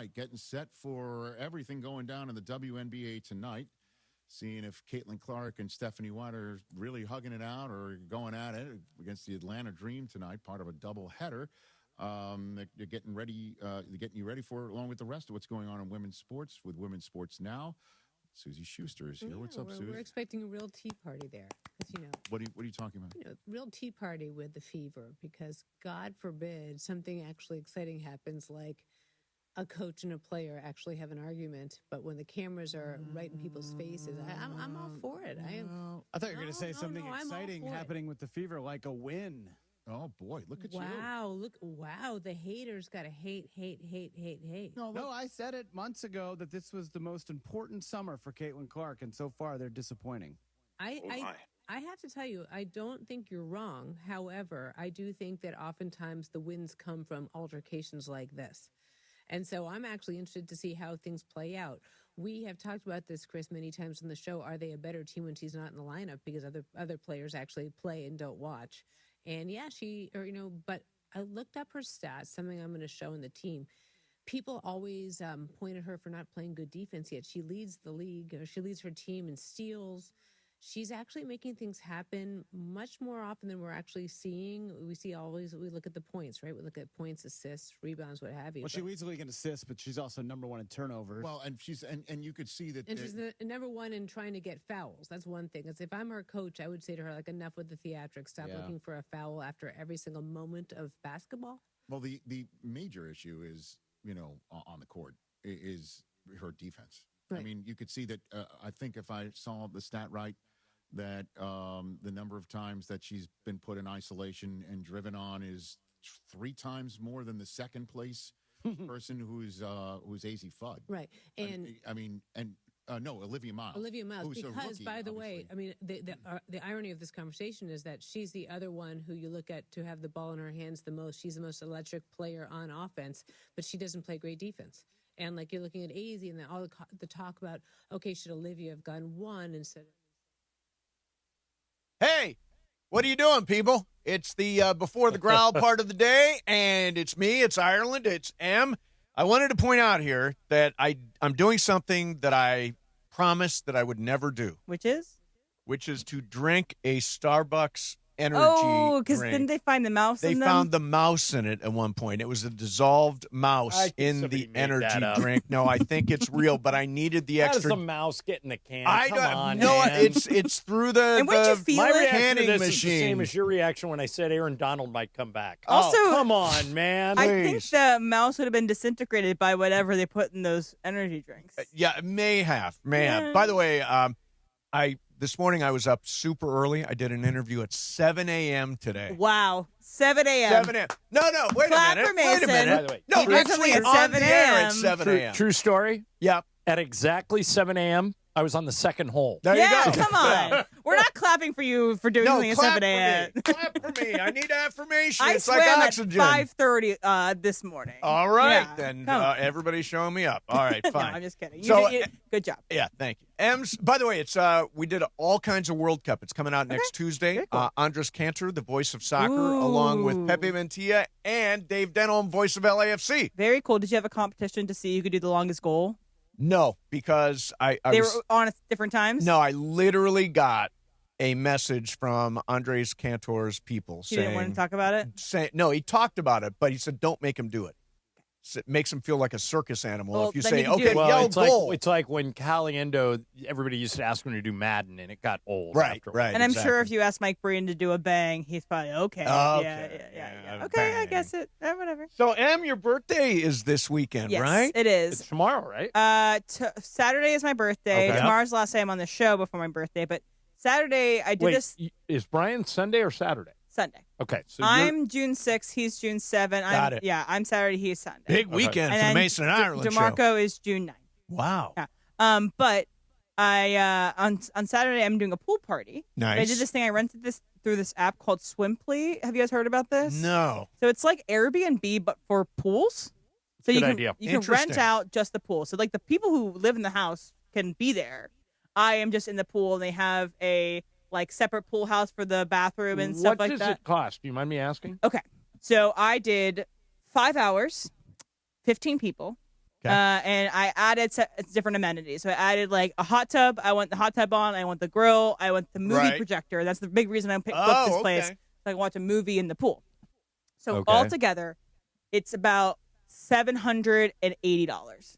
right, getting set for everything going down in the WNBA tonight. Seeing if Caitlin Clark and Stephanie White are really hugging it out or going at it against the Atlanta Dream tonight, part of a doubleheader. They're getting ready, getting you ready for, along with the rest of what's going on in women's sports with Women's Sports Now. Susie Schuster is here. What's up, Susie? We're expecting a real tea party there. What are you talking about? Real tea party with the Fever, because God forbid something actually exciting happens, like a coach and a player actually have an argument, but when the cameras are right in people's faces, I'm all for it. I thought you were going to say something exciting happening with the Fever, like a win. Oh boy, look at you! Wow, the haters got to hate. No, I said it months ago that this was the most important summer for Caitlin Clark, and so far they're disappointing. I have to tell you, I don't think you're wrong. However, I do think that oftentimes the wins come from altercations like this. And so I'm actually interested to see how things play out. We have talked about this, Chris, many times on the show. Are they a better team when she's not in the lineup because other players actually play and don't watch? And yeah, but I looked up her stats, something I'm going to show in the team. People always point at her for not playing good defense, yet she leads the league, or she leads her team in steals. She's actually making things happen much more often than we're actually seeing. We look at the points, right? We look at points, assists, rebounds, what have you. Well, she leads the league in assists, but she's also number one in turnovers. Well, and she's and you could see that. And she's the number one in trying to get fouls. That's one thing. Because if I'm her coach, I would say to her, like, enough with the theatrics. Stop looking for a foul after every single moment of basketball. Well, the major issue is, on the court is her defense. Right. I mean, you could see that. I think if I saw the stat right, that the number of times that she's been put in isolation and driven on is 3 times more than the second place person who's AZ Fudd. Right. And Olivia Miles. Olivia Miles, because by the way, I mean the irony of this conversation is that she's the other one who you look at to have the ball in her hands the most. She's the most electric player on offense, but she doesn't play great defense. And like you're looking at AZ and all the talk about, okay, should Olivia have gone one instead of... Hey, what are you doing, people? It's the Before the Growl part of the day, and it's me, it's Ireland, it's M. I wanted to point out here that I'm doing something that I promised that I would never do. Which is? Which is to drink a Starbucks energy because didn't they find the mouse in them? They found the mouse in it at one point. It was a dissolved mouse in the energy drink. No, I think it's real, but I needed the extra. How does the mouse get in the can? Come on, no, it's through the and when'd you feel my it? reaction to this machine. is the same as your reaction when I said Aaron Donald might come back. Also, come on, man. I think the mouse would have been disintegrated by whatever they put in those energy drinks. Yeah, it may have. By the way, this morning I was up super early. I did an interview at 7 a.m. today. Wow. 7 a.m. 7 a.m. No, wait Clap a minute. for Mason. Wait a minute. By the way, no, actually at on 7 the air at a.m. 7 a.m. True story? Yeah. At exactly 7 a.m., I was on the second hole. There you go. Come on. We're not clapping for you for doing something at 7 a.m. Clap for me. I need affirmation. I it's swam like at oxygen. 5:30 this morning. All right, Yeah, then everybody's everybody's showing me up. All right, fine. No, I'm just kidding. Good job. Yeah, thank you. Ems, by the way, it's we did all kinds of World Cup. It's coming out next Tuesday. Cool. Andres Cantor, the voice of soccer, along with Pepe Mantilla and Dave Denholm, voice of LAFC. Very cool. Did you have a competition to see who could do the longest goal? No, because they were on at different times? No, I literally got a message from Andres Cantor's people He saying... didn't want to talk about it? No, he talked about it, but he said, don't make him do it. It makes him feel like a circus animal. Well, if you then say, you can do okay, it. Well, yell it's goal. it's like when Caliendo, everybody used to ask him to do Madden, and it got old. Right. And I'm sure if you ask Mike Breen to do a bang, he's probably okay. Yeah. Okay, bang. I guess it. Whatever. So, Em, your birthday is this weekend, Yes, right? it is. It's tomorrow, right? Saturday is my birthday. Okay. Tomorrow's the last day I'm on the show before my birthday. But Saturday, I did this Is Brian Sunday or Saturday? Sunday. Okay. So I'm June 6th. He's June 7th. Got it. Yeah, I'm Saturday. He's Sunday. Big weekend for the then Mason and Ireland show. DeMarco is June 9th. Wow. Yeah. But I on Saturday I'm doing a pool party. Nice. I did this thing. I rented this through this app called Swimply. Have you guys heard about this? No. So it's like Airbnb but for pools. So Good idea. You can rent out just the pool. So like the people who live in the house can be there. I am just in the pool, and they have a separate pool house for the bathroom and stuff like that. What does it cost? Do you mind me asking? Okay. So I did 5 hours, 15 people, And I added different amenities. So I added like a hot tub. I want the hot tub on. I want the grill. I want the movie projector. That's the big reason I booked this place. So I can watch a movie in the pool. So altogether, it's about $780.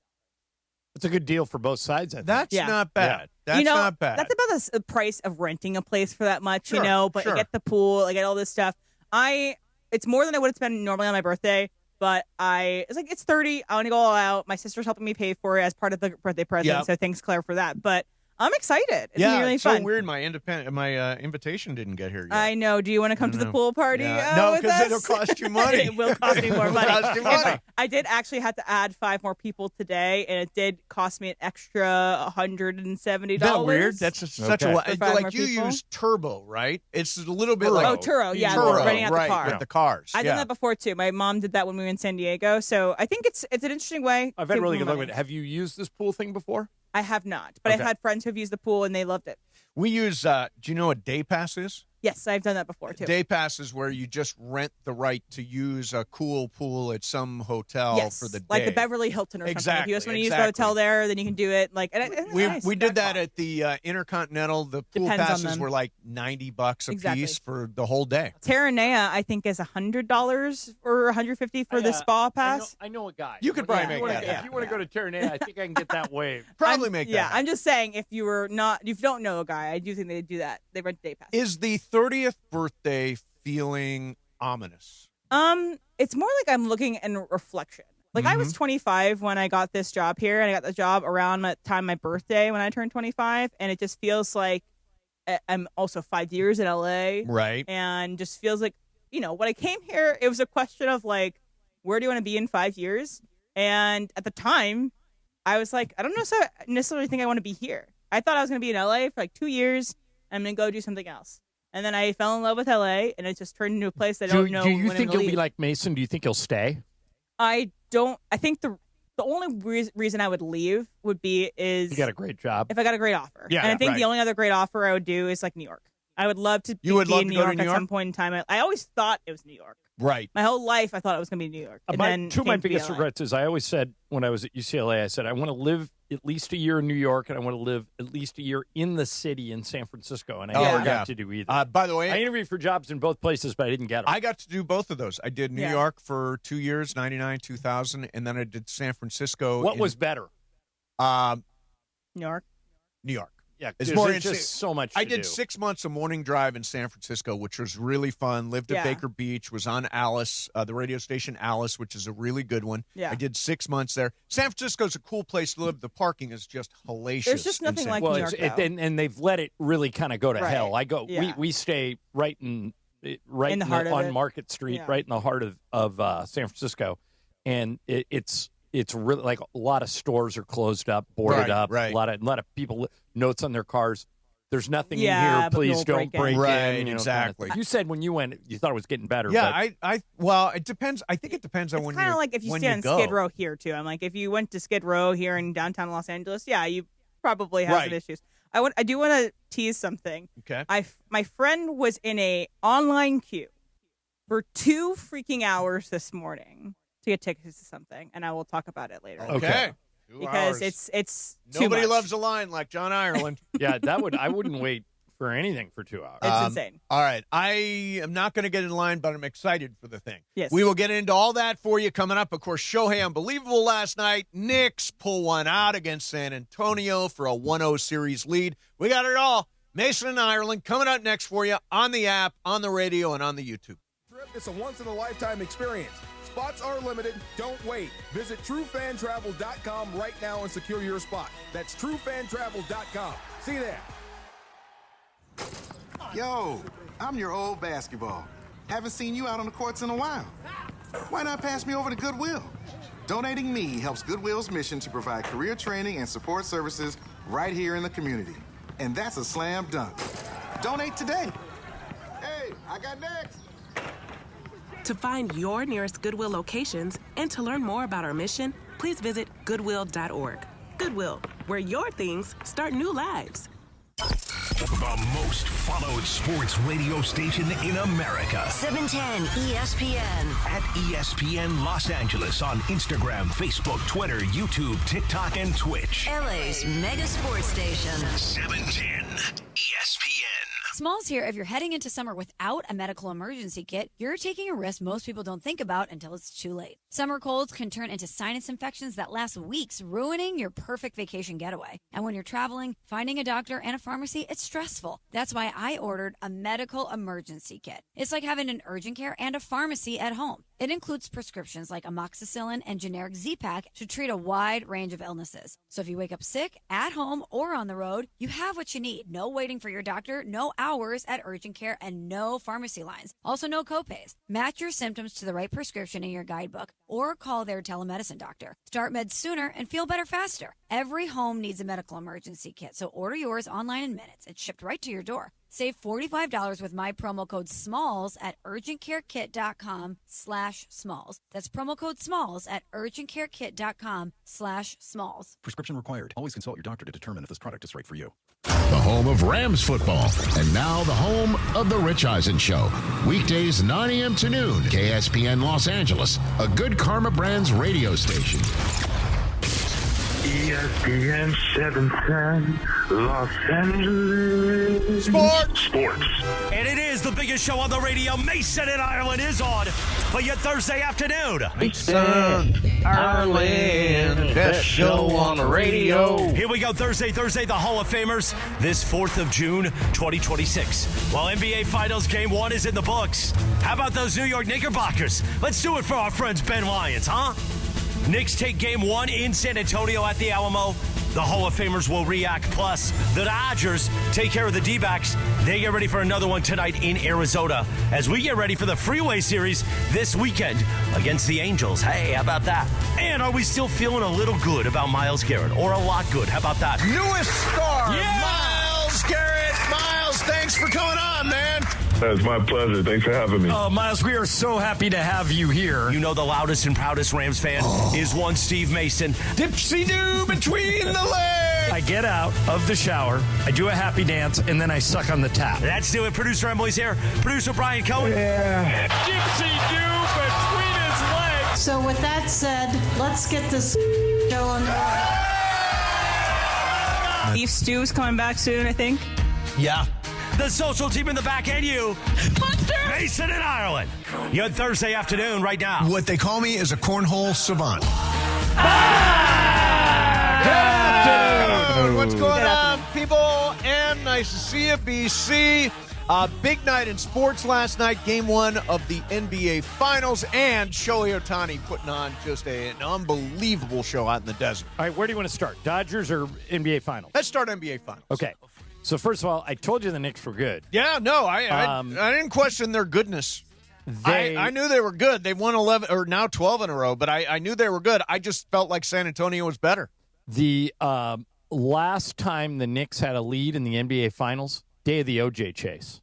It's a good deal for both sides, I think. That's not bad. That's not bad. That's about the price of renting a place for that much, Sure, you know, but sure. I get the pool, I get all this stuff. It's more than I would spend normally on my birthday, but it's like, it's 30. I want to go all out. My sister's helping me pay for it as part of the birthday present. So thanks, Claire, for that. But I'm excited. It's gonna be really fun. So weird. My invitation didn't get here yet. I know. Do you want to come to the pool party? No, because it'll cost you money. It will cost me more money. Cost you money. I did actually have to add 5 more people today, and it did cost me an extra $170. Isn't that weird? That's such a lot. For 5 more Like you people. use Turbo, right? It's a little bit like Turo. Yeah, Turo, renting out the car. with the cars. I've done that before too. My mom did that when we were in San Diego, so I think it's an interesting way. I've had really good luck with it. Have you used this pool thing before? I have not, but I've had friends who've used the pool and they loved it. We use, do you know what day pass is? Yes, I've done that before too. Day pass is where you just rent the right to use a cool pool at some hotel for the day. Like the Beverly Hilton or something. If you just want to use the hotel there, then you can do it. Like, and it's nice. We did that at the Intercontinental. The pool passes were like $90 a piece for the whole day. Terranea, I think, is $100 or $150 for the spa pass. I know a guy. You could probably make that. If you want to go to Terranea, I think I can get that waived. Probably make that. Yeah, I'm just saying, if you don't know a guy, I do think they do that. They rent day pass. Is the 30th birthday feeling ominous? It's more like I'm looking in reflection. Like I was 25 when I got this job here, and I got the job around the time my birthday when I turned 25, and it just feels like I'm also 5 years in LA, right? And just feels like, when I came here, it was a question of like, where do you want to be in 5 years? And at the time, I was like, I don't necessarily think I want to be here. I thought I was going to be in LA for like 2 years, and I'm going to go do something else. And then I fell in love with LA, and it just turned into a place I don't know. Do you think you'll leave. be like Mason? Do you think you'll stay? I don't. I think the only reason I would leave would be is you got a great job. If I got a great offer. Yeah, and I think the only other great offer I would do is like New York. I would love to be in New York at some point in time. I always thought it was New York. Right. My whole life, I thought it was going to be New York. And Two of my biggest regrets is I always said when I was at UCLA, I said I want to live at least a year in New York, and I want to live at least a year in the city in San Francisco, and I never got to do either. By the way, I interviewed for jobs in both places, but I didn't get them. I got to do both of those. I did New York for 2 years, 99, 2000, and then I did San Francisco. What was better? New York. New York. Yeah, it's just so much I to did do. 6 months of morning drive in San Francisco, which was really fun. Lived at Baker Beach, was on Alice, the radio station Alice, which is a really good one. Yeah. I did 6 months there. San Francisco's a cool place to live. The parking is just hellacious. There's just nothing like New York, and they've let it really kind of go to hell. Yeah. We stay right in the heart of on it. Market Street, right in the heart of San Francisco, and it's really like a lot of stores are closed up, boarded up. Right. A lot of people notes on their cars. There's nothing in Yeah, here. but Please no don't break-in. break Right, in. exactly. You said when you went, you thought it was getting better. Yeah, but well, it depends. I think it depends on It's when kind you of like if you stay on Skid Row here too. I'm like, if you went to Skid Row here in downtown Los Angeles, you probably have some issues. I do want to tease something. Okay. My friend was in a online queue for 2 freaking hours this morning to get tickets to something, and I will talk about it later. Okay. Because it's too nobody much. loves a line like John Ireland. yeah, I wouldn't wait for anything for 2 hours. It's insane. All right. I am not going to get in line, but I'm excited for the thing. Yes. We will get into all that for you coming up. Of course, Shohei, unbelievable last night. Knicks pull one out against San Antonio for a 1-0 series lead. We got it all. Mason and Ireland coming up next for you on the app, on the radio, and on the YouTube. It's a once-in-a-lifetime experience. Spots are limited. Don't wait. Visit TrueFanTravel.com right now and secure your spot. That's TrueFanTravel.com. See you there. Yo, I'm your old basketball. Haven't seen you out on the courts in a while. Why not pass me over to Goodwill? Donating me helps Goodwill's mission to provide career training and support services right here in the community. And that's a slam dunk. Donate today. Hey, I got next. To find your nearest Goodwill locations and to learn more about our mission, please visit Goodwill.org. Goodwill, where your things start new lives. The most followed sports radio station in America. 710 ESPN. At ESPN Los Angeles on Instagram, Facebook, Twitter, YouTube, TikTok, and Twitch. LA's mega sports station. 710 ESPN. Smalls here. If you're heading into summer without a medical emergency kit, you're taking a risk most people don't think about until it's too late. Summer colds can turn into sinus infections that last weeks, ruining your perfect vacation getaway. And when you're traveling, finding a doctor and a pharmacy, it's stressful. That's why I ordered a medical emergency kit. It's like having an urgent care and a pharmacy at home. It includes prescriptions like amoxicillin and generic Z-Pak to treat a wide range of illnesses. So if you wake up sick, at home, or on the road, you have what you need. No waiting for your doctor, no hours at urgent care, and no pharmacy lines. Also, no copays. Match your symptoms to the right prescription in your guidebook or call their telemedicine doctor. Start meds sooner and feel better faster. Every home needs a medical emergency kit, so order yours online in minutes. It's shipped right to your door. Save $45 with my promo code SMALLS at urgentcarekit.com/smalls. That's promo code SMALLS at urgentcarekit.com/smalls. Prescription required. Always consult your doctor to determine if this product is right for you. The home of Rams football. And now the home of The Rich Eisen Show. Weekdays 9 a.m. to noon. KSPN Los Angeles. A Good Karma Brands radio station. ESPN 710 Los Angeles. Sports. And it is the biggest show on the radio. Mason and Ireland is on for your Thursday afternoon. Mason, Ireland, best show on the radio. Here we go, Thursday, the Hall of Famers, this 4th of June, 2026. While NBA Finals Game 1 is in the books, how about those New York Knickerbockers? Let's do it for our friends Ben Lyons, huh? Knicks take Game 1 in San Antonio at the Alamo. The Hall of Famers will react. Plus, the Dodgers take care of the D-backs. They get ready for another one tonight in Arizona as we get ready for the Freeway Series this weekend against the Angels. Hey, how about that? And are we still feeling a little good about Myles Garrett? Or a lot good? How about that? Newest star, Myles Garrett. Myles, thanks for coming on, man. That's my pleasure. Thanks for having me. Myles, we are so happy to have you here. You know the loudest and proudest Rams fan is one Steve Mason. Dipsy-doo between the legs. I get out of the shower, I do a happy dance, and then I suck on the tap. Let's do it. Producer Emily's here. Producer Brian Cohen. Yeah. Dipsy-doo between his legs. So with that said, let's get this show on the road. Beef stew's coming back soon, I think. Yeah. The social team in the back and you. Monster! Mason in Ireland. Your Thursday afternoon right now. What they call me is a cornhole savant. What's going on, people? And nice to see you, BC. Big night in sports last night. Game 1 of the NBA Finals. And Shohei Ohtani putting on just an unbelievable show out in the desert. All right, where do you want to start? Dodgers or NBA Finals? Let's start NBA Finals. Okay. So, first of all, I told you the Knicks were good. Yeah, no, I didn't question their goodness. I knew they were good. They've won 11 or now 12 in a row, but I knew they were good. I just felt like San Antonio was better. The last time the Knicks had a lead in the NBA Finals, day of the OJ chase.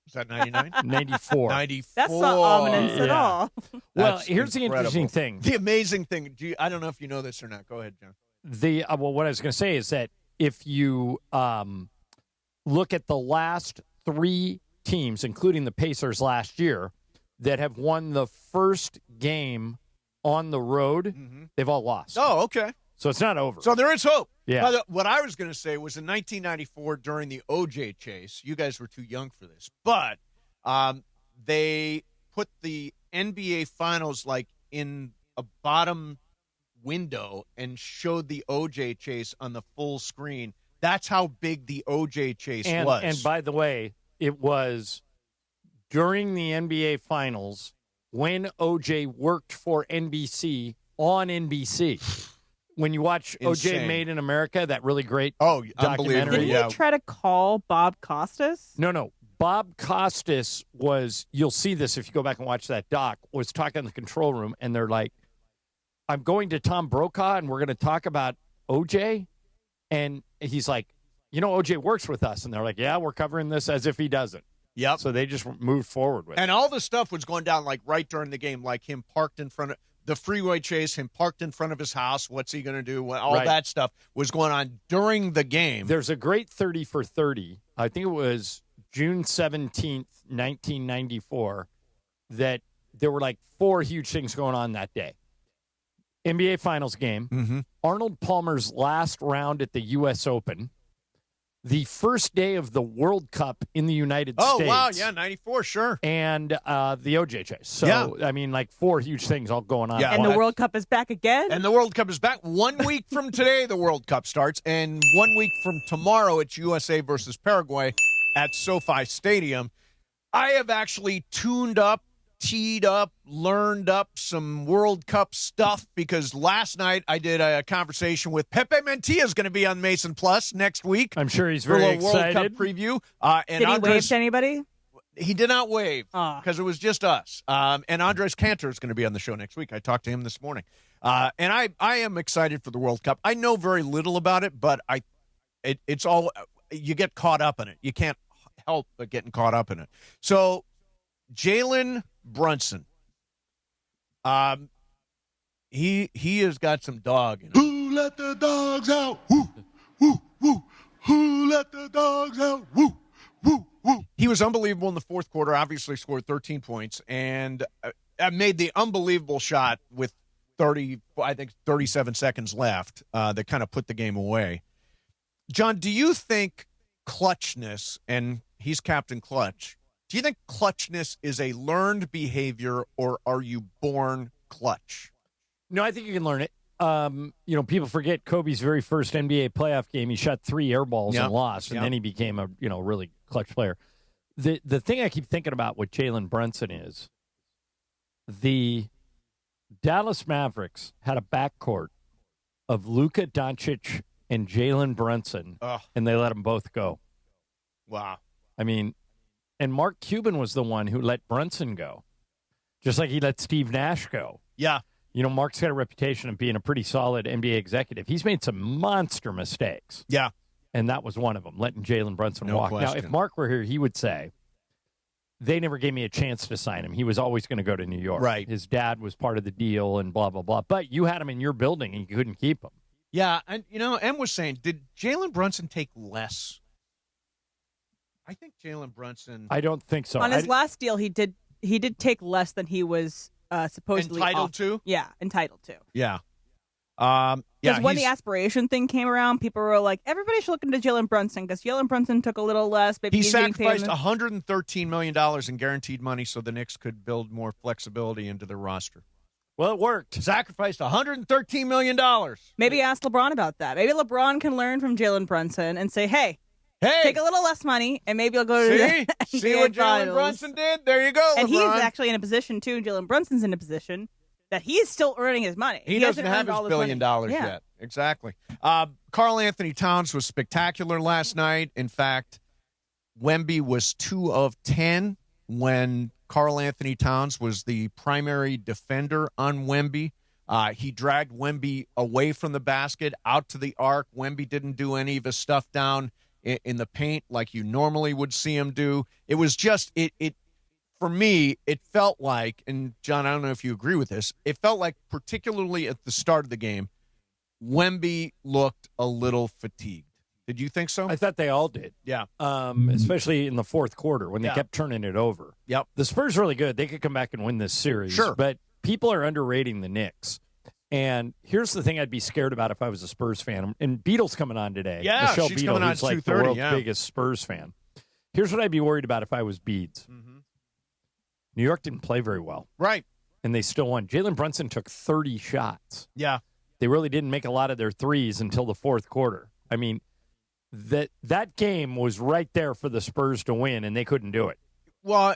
Was that 99? 94. 94. That's not ominous at all. Well, here's the interesting thing. The amazing thing. I don't know if you know this or not. Go ahead, John. What I was going to say is that if you look at the last 3 teams, including the Pacers last year, that have won the first game on the road, they've all lost. Oh, okay. So it's not over. So there is hope. Yeah. What I was going to say was in 1994 during the OJ chase, you guys were too young for this, but they put the NBA Finals like in a bottom window and showed the OJ chase on the full screen. That's how big the OJ chase was. And by the way, it was during the NBA Finals when OJ worked for NBC on NBC. When you watch OJ Made in America, that really great documentary. Didn't he try to call Bob Costas? No. Bob Costas was, you'll see this if you go back and watch that doc, was talking in the control room, and they're like, I'm going to Tom Brokaw, and we're going to talk about OJ. And he's like, OJ works with us. And they're like, yeah, we're covering this as if he doesn't. Yep. So they just moved forward with it. And all the stuff was going down like right during the game, like him parked in front of the freeway chase, him parked in front of his house, what's he going to do, all that stuff was going on during the game. There's a great 30 for 30. I think it was June 17th, 1994, that there were like 4 huge things going on that day. NBA Finals game, Arnold Palmer's last round at the U.S. Open, the first day of the World Cup in the United States. Oh, wow, yeah, 94, sure. And the OJ chase. So, I mean, like 4 huge things all going on. Yeah, and the World Cup is back again? And the World Cup is back. 1 week from today, the World Cup starts. And 1 week from tomorrow, it's USA versus Paraguay at SoFi Stadium. I have actually teed up, learned up some World Cup stuff because last night I did a conversation with Pepe Mantilla is going to be on Mason Plus next week. I'm sure he's very excited. World Cup preview. And did he wave to anybody? He did not wave because it was just us. And Andres Cantor is going to be on the show next week. I talked to him this morning. And I am excited for the World Cup. I know very little about it, but it's all you get caught up in it. You can't help but getting caught up in it. So Jalen Brunson, he has got some dog in him. Who let the dogs out? Woo, woo, woo. Who let the dogs out? Woo, woo, woo. He was unbelievable in the fourth quarter, obviously scored 13 points, and made the unbelievable shot with 37 seconds left that kind of put the game away. John, do you think clutchness, and he's Captain Clutch, do you think clutchness is a learned behavior, or are you born clutch? No, I think you can learn it. People forget Kobe's very first NBA playoff game. He shot 3 air balls and lost, and then he became a really clutch player. The thing I keep thinking about with Jalen Brunson is the Dallas Mavericks had a backcourt of Luka Doncic and Jalen Brunson, and they let them both go. Wow. I mean, and Mark Cuban was the one who let Brunson go, just like he let Steve Nash go. Yeah. Mark's got a reputation of being a pretty solid NBA executive. He's made some monster mistakes. Yeah. And that was one of them, letting Jalen Brunson walk. Question. Now, if Mark were here, he would say, they never gave me a chance to sign him. He was always going to go to New York. Right. His dad was part of the deal and blah, blah, blah. But you had him in your building and you couldn't keep him. Yeah, and, Em was saying, did Jalen Brunson take less? I think Jalen Brunson... I don't think so. On his last deal, he did take less than he was supposedly entitled to? Yeah, entitled to. Yeah. Because when the aspiration thing came around, people were like, everybody should look into Jalen Brunson because Jalen Brunson took a little less. Maybe he sacrificed $113 million in guaranteed money so the Knicks could build more flexibility into their roster. Well, it worked. Sacrificed $113 million. Maybe ask LeBron about that. Maybe LeBron can learn from Jalen Brunson and say, hey, take a little less money, and maybe you'll go to the See what Jalen Brunson did? There you go, LeBron. And he's actually in a position, too. Jalen Brunson's in a position that he's still earning his money. He doesn't have his $1 billion yet. Exactly. Karl Anthony Towns was spectacular last night. In fact, Wemby was 2 of 10 when Karl Anthony Towns was the primary defender on Wemby. He dragged Wemby away from the basket, out to the arc. Wemby didn't do any of his stuff down in the paint like you normally would see him do. It was just, for me, it felt like, and John, I don't know if you agree with this, it felt like particularly at the start of the game, Wemby looked a little fatigued. Did you think so? I thought they all did. Yeah. Especially in the fourth quarter when they kept turning it over. Yep. The Spurs are really good. They could come back and win this series. Sure. But people are underrating the Knicks. And here's the thing I'd be scared about if I was a Spurs fan. And Beatle's coming on today. Yeah, Michelle she's Beadle, coming on who's at like the 2:30, world's biggest Spurs fan. Here's what I'd be worried about if I was Beads. Mm-hmm. New York didn't play very well. Right. And they still won. Jalen Brunson took 30 shots. Yeah. They really didn't make a lot of their threes until the fourth quarter. I mean, that game was right there for the Spurs to win, and they couldn't do it. Well,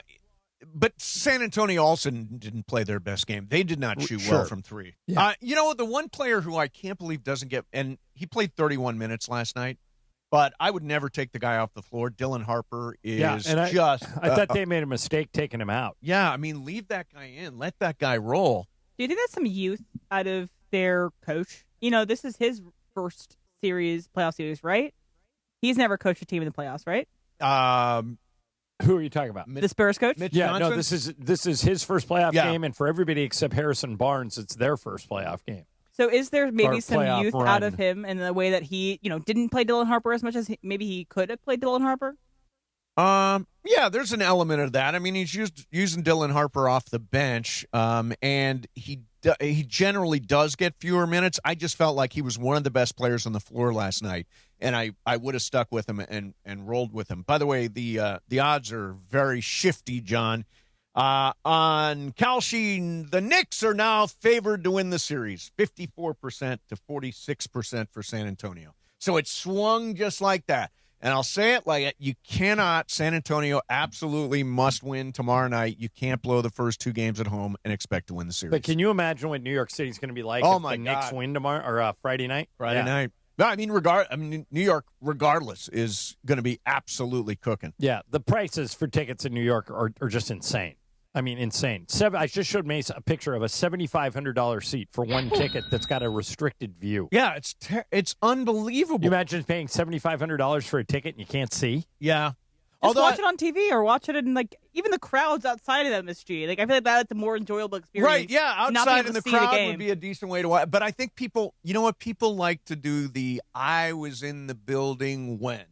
but San Antonio also didn't play their best game. They did not shoot well from three. Yeah. The one player who I can't believe doesn't get, and he played 31 minutes last night, but I would never take the guy off the floor. Dylan Harper is I thought they made a mistake taking him out. Yeah, I mean, leave that guy in. Let that guy roll. Do you think that's some youth out of their coach? This is his first playoff series, right? He's never coached a team in the playoffs, right? Who are you talking about? The Spurs coach? Mitch Yeah, no, Johnson? this is his first playoff game, and for everybody except Harrison Barnes, it's their first playoff game. So is there maybe Or some playoff youth run. out of him in the way that he, didn't play Dylan Harper as much as maybe he could have played Dylan Harper? Yeah, there's an element of that. I mean, he's using Dylan Harper off the bench, and he generally does get fewer minutes. I just felt like he was one of the best players on the floor last night, and I would have stuck with him and rolled with him. By the way, the odds are very shifty, John. On Kalshi, the Knicks are now favored to win the series, 54% to 46% for San Antonio. So it swung just like that. And I'll say it like you cannot. San Antonio absolutely must win tomorrow night. You can't blow the first two games at home and expect to win the series. But can you imagine what New York City's going to be like if the Knicks win tomorrow or Friday night? Friday night. No, I mean, New York, regardless, is going to be absolutely cooking. Yeah, the prices for tickets in New York are just insane. I mean, insane. I just showed Mace a picture of a $7,500 seat for one ticket that's got a restricted view. Yeah, it's unbelievable. You imagine paying $7,500 for a ticket and you can't see? Yeah. Just watch it on TV or watch it in, even the crowds outside of MSG. I feel like that's a more enjoyable experience. Right, yeah, outside in the crowd game would be a decent way to watch. But I think people, people like to do I was in the building when.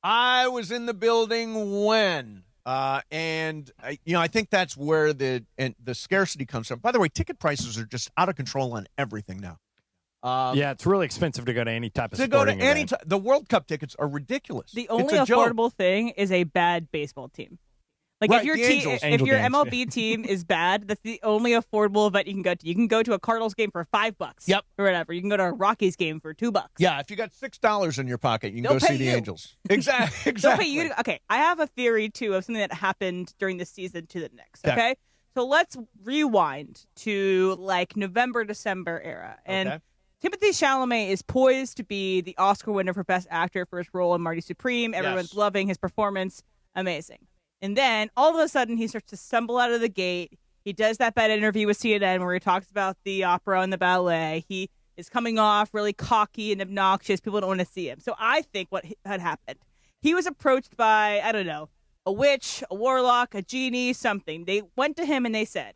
I was in the building when. And I think that's where the scarcity comes from. By the way, ticket prices are just out of control on everything now. Yeah, it's really expensive to go to any type of sporting event. The World Cup tickets are ridiculous. The only affordable thing is a bad baseball team. If your MLB team is bad, that's the only affordable event you can go to. You can go to a Cardinals game for $5. Yep. Or whatever. You can go to a Rockies game for $2. Yeah, if you got $6 in your pocket, you can go see the Angels. Exactly. They'll pay you. Okay, I have a theory, too, of something that happened during the season to the Knicks, okay? Yeah. So let's rewind to, November, December era. And Timothée Chalamet is poised to be the Oscar winner for Best Actor for his role in Marty Supreme. Everyone's loving his performance. Amazing. And then, all of a sudden, he starts to stumble out of the gate. He does that bad interview with CNN where he talks about the opera and the ballet. He is coming off really cocky and obnoxious. People don't want to see him. So I think what had happened, he was approached by, I don't know, a witch, a warlock, a genie, something. They went to him and they said,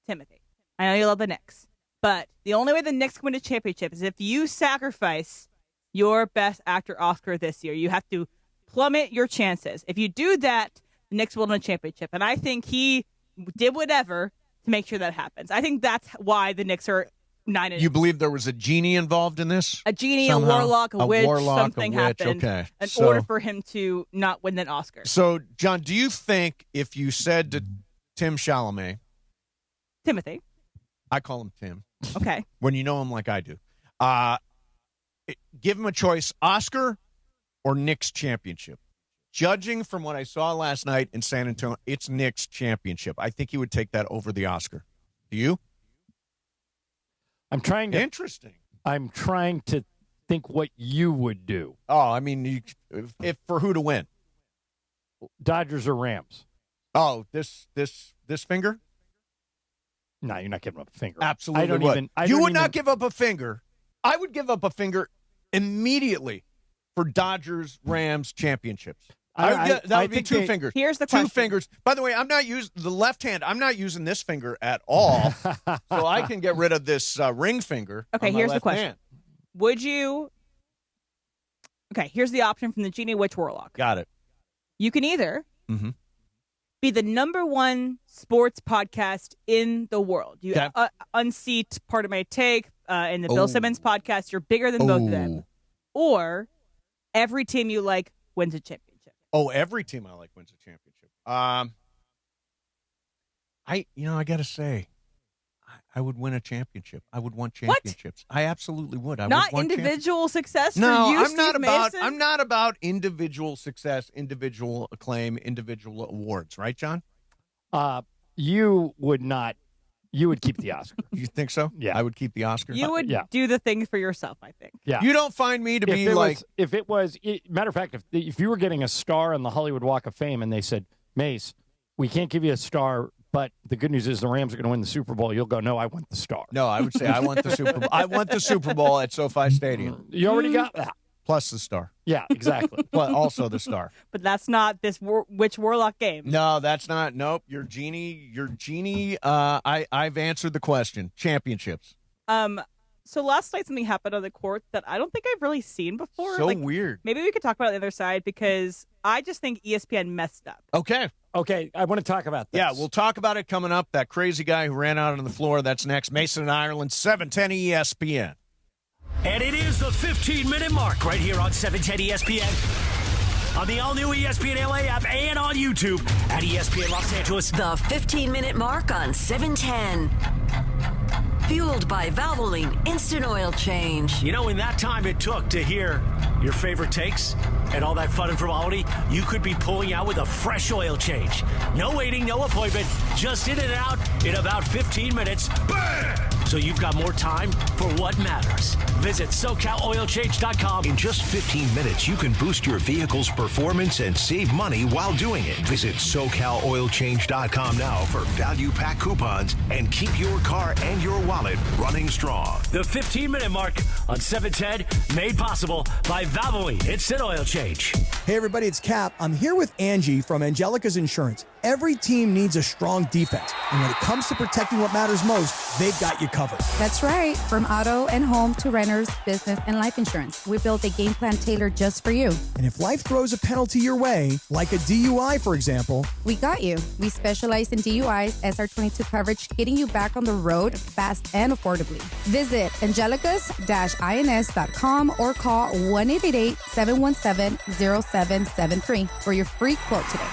Timothy, I know you love the Knicks, but the only way the Knicks can win a championship is if you sacrifice your Best Actor Oscar this year. You have to plummet your chances. If you do that, the Knicks will win a championship. And I think he did whatever to make sure that happens. I think that's why the Knicks are 9-8. You believe there was a genie involved in this? A genie, somehow? a warlock, a witch, something a witch. happened Okay. in order for him to not win that Oscar. So, John, do you think if you said to Tim Chalamet, Timothy, I call him Tim. Okay. When you know him like I do, give him a choice, Oscar or Knicks championship? Judging from what I saw last night in San Antonio, it's Knicks championship. I think he would take that over the Oscar. Do you? Interesting. I'm trying to think what you would do. Oh, I mean, if for who to win? Dodgers or Rams? Oh, this finger? No, you're not giving up a finger. Absolutely. You would not give up a finger. I would give up a finger immediately for Dodgers Rams championships. That would be two fingers. Here's the question. Two fingers. By the way, I'm not using the left hand. I'm not using this finger at all, so I can get rid of this ring finger. Okay, on my here's the left question. hand. Would you? Okay, here's the option from the Genie Witch Warlock. Got it. You can either be the #1 sports podcast in the world. You unseat Part of My Take in the Bill Simmons podcast. You're bigger than both of them. Or every team you like wins a championship. Oh, every team I like wins a championship. I got to say, I would win a championship. I would want championships. What? I absolutely would. Not individual success for you, I'm not about individual success, individual acclaim, individual awards. Right, John? You would not. You would keep the Oscar. You think so? Yeah. I would keep the Oscar. You would do the thing for yourself, I think. Yeah. You don't find me to be like... Matter of fact, if you were getting a star on the Hollywood Walk of Fame and they said, Mace, we can't give you a star, but the good news is the Rams are going to win the Super Bowl, you'll go, no, I want the star. No, I would say I want the Super Bowl. I want the Super Bowl at SoFi Stadium. You already got that. Plus the star. Yeah, exactly. But also the star. But that's not this Witch Warlock game. No, that's not. Nope. Your genie. I've answered the question. Championships. So last night something happened on the court that I don't think I've really seen before. So weird. Maybe we could talk about it on the other side because I just think ESPN messed up. Okay. I want to talk about this. Yeah, we'll talk about it coming up. That crazy guy who ran out on the floor. That's next. Mason in Ireland, 710 ESPN. And it is the 15-minute mark right here on 710 ESPN. On the all-new ESPN LA app and on YouTube at ESPN Los Angeles. The 15-minute mark on 710. Fueled by Valvoline Instant Oil Change. You know, in that time it took to hear your favorite takes and all that fun and frivolity, you could be pulling out with a fresh oil change. No waiting, no appointment, just in and out in about 15 minutes. Bam! So you've got more time for what matters. Visit SoCalOilChange.com. In just 15 minutes, you can boost your vehicle's performance and save money while doing it. Visit SoCalOilChange.com now for value pack coupons and keep your car and your wallet running strong. The 15-minute mark on 710, made possible by Valvoline Instant Oil Change. Hey everybody, it's Cap. I'm here with Angie from Angelica's Insurance. Every team needs a strong defense, and when it comes to protecting what matters most, they've got you covered. That's right. From auto and home to renters, business, and life insurance, we built a game plan tailored just for you. And if life throws a penalty your way, like a DUI, for example, we got you. We specialize in DUIs, SR22 coverage, getting you back on the road fast and affordably. Visit angelicas-ins.com or call 1-888-717-0773 for your free quote today.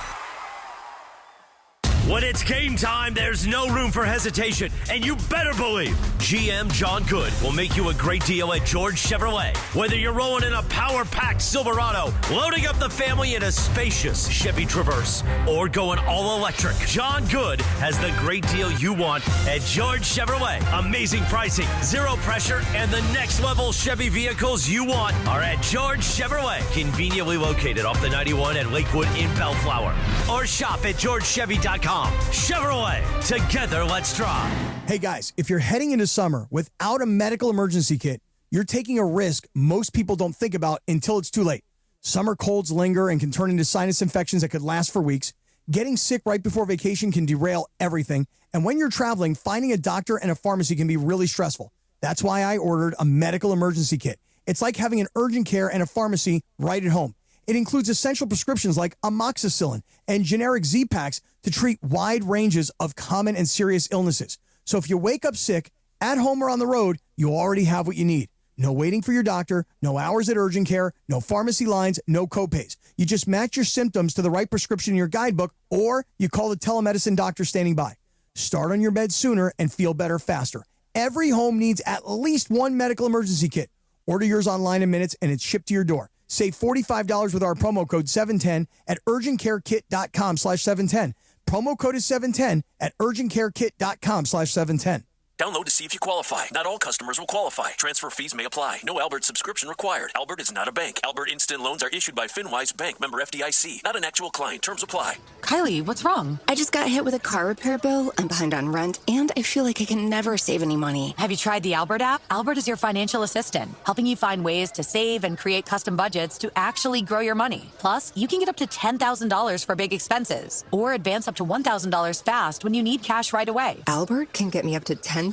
When it's game time, there's no room for hesitation, and you better believe GM John Good will make you a great deal at George Chevrolet. Whether you're rolling in a power-packed Silverado, loading up the family in a spacious Chevy Traverse, or going all electric, John Good has the great deal you want at George Chevrolet. Amazing pricing, zero pressure, and the next level Chevy vehicles you want are at George Chevrolet, conveniently located off the 91 at Lakewood in Bellflower. Or shop at GeorgeChevy.com. Chevrolet, together let's drive. Hey guys, if you're heading into summer without a medical emergency kit, you're taking a risk most people don't think about until it's too late. Summer colds linger and can turn into sinus infections that could last for weeks. Getting sick right before vacation can derail everything. And when you're traveling, finding a doctor and a pharmacy can be really stressful. That's why I ordered a medical emergency kit. It's like having an urgent care and a pharmacy right at home. It includes essential prescriptions like amoxicillin and generic Z-Packs to treat wide ranges of common and serious illnesses. So if you wake up sick, at home or on the road, you already have what you need. No waiting for your doctor, no hours at urgent care, no pharmacy lines, no copays. You just match your symptoms to the right prescription in your guidebook, or you call the telemedicine doctor standing by. Start on your bed sooner and feel better faster. Every home needs at least one medical emergency kit. Order yours online in minutes and it's shipped to your door. Save $45 with our promo code 710 at urgentcarekit.com/710. Promo code is 710 at urgentcarekit.com/710. Download to see if you qualify. Not all customers will qualify. Transfer fees may apply. No Albert subscription required. Albert is not a bank. Albert Instant Loans are issued by FinWise Bank, member FDIC. Not an actual client. Terms apply. Kylie, what's wrong? I just got hit with a car repair bill. I'm behind on rent, and I feel like I can never save any money. Have you tried the Albert app? Albert is your financial assistant, helping you find ways to save and create custom budgets to actually grow your money. Plus, you can get up to $10,000 for big expenses, or advance up to $1,000 fast when you need cash right away. Albert can get me up to $10,000?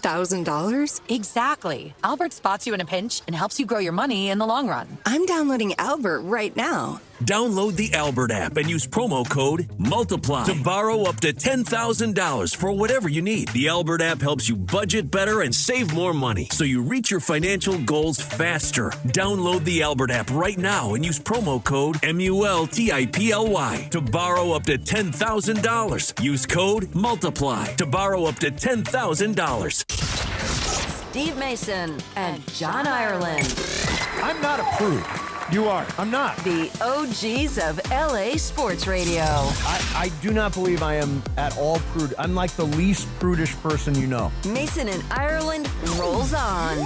Exactly. Albert spots you in a pinch and helps you grow your money in the long run. I'm downloading Albert right now. Download the Albert app and use promo code MULTIPLY to borrow up to $10,000 for whatever you need. The Albert app helps you budget better and save more money so you reach your financial goals faster. Download the Albert app right now and use promo code MULTIPLY to borrow up to $10,000. Use code MULTIPLY to borrow up to $10,000. Steve Mason and John Ireland. I'm not a prude. You are. I'm not. The OGs of LA Sports Radio. I do not believe I am at all prude. I'm like the least prudish person you know. Mason and Ireland rolls on.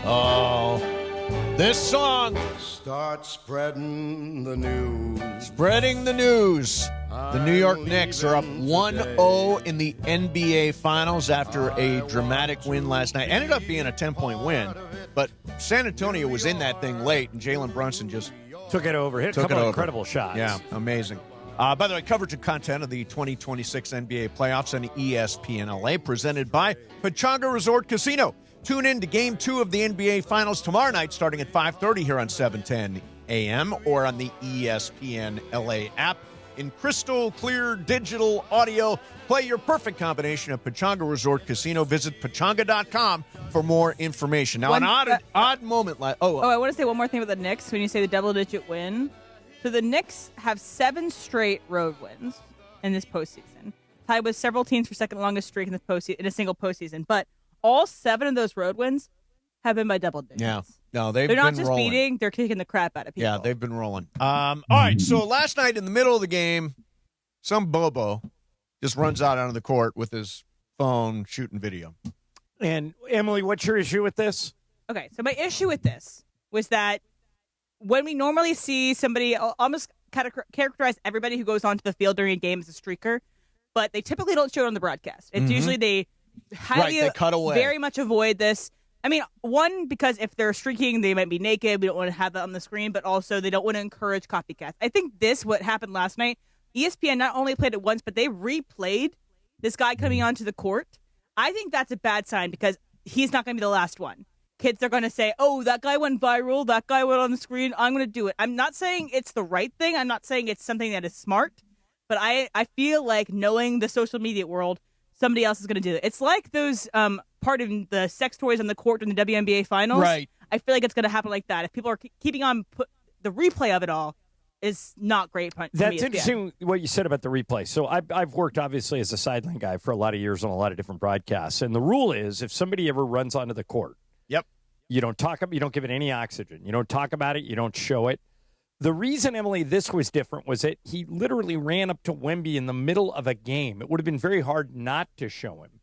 Oh, this song. Start spreading the news. Spreading the news. The New York Knicks are up 1-0 in the NBA Finals after a dramatic win last night. Ended up being a 10-point win, but San Antonio was in that thing late, and Jalen Brunson just took it over. Hit a couple of incredible shots. Yeah, amazing. By the way, coverage and content of the 2026 NBA playoffs on ESPN LA, presented by Pechanga Resort Casino. Tune in to Game 2 of the NBA Finals tomorrow night, starting at 5:30 here on 710 a.m. or on the ESPN LA app. In crystal clear digital audio, play your perfect combination of Pechanga Resort Casino. Visit Pechanga.com for more information. Now, an odd moment. I want to say one more thing about the Knicks when you say the double-digit win. So the Knicks have 7 straight road wins in this postseason, tied with several teams for second longest streak in a single postseason. But all 7 of those road wins have been by double digits. Yeah. No, they're not just rolling. beating; they're kicking the crap out of people. Yeah, they've been rolling. All right, so last night in the middle of the game, some bobo just runs out onto the court with his phone shooting video. And Emily, what's your issue with this? Okay, so my issue with this was that when we normally see somebody almost characterize everybody who goes onto the field during a game as a streaker, but they typically don't show it on the broadcast. It's usually they they cut away. Very much avoid this. I mean, one, because if they're streaking, they might be naked. We don't want to have that on the screen, but also they don't want to encourage copycats. I think what happened last night, ESPN not only played it once, but they replayed this guy coming onto the court. I think that's a bad sign because he's not going to be the last one. Kids are going to say, oh, that guy went viral. That guy went on the screen. I'm going to do it. I'm not saying it's the right thing. I'm not saying it's something that is smart. But I feel like knowing the social media world, somebody else is going to do it. It's like those part of the sex toys on the court in the WNBA Finals. Right. I feel like it's going to happen like that. If people are keeping on the replay of it all is not great. That's interesting what you said about the replay. So I've worked obviously as a sideline guy for a lot of years on a lot of different broadcasts, and the rule is if somebody ever runs onto the court, you don't give it any oxygen. You don't talk about it. You don't show it. The reason, Emily, this was different was that he literally ran up to Wemby in the middle of a game. It would have been very hard not to show him.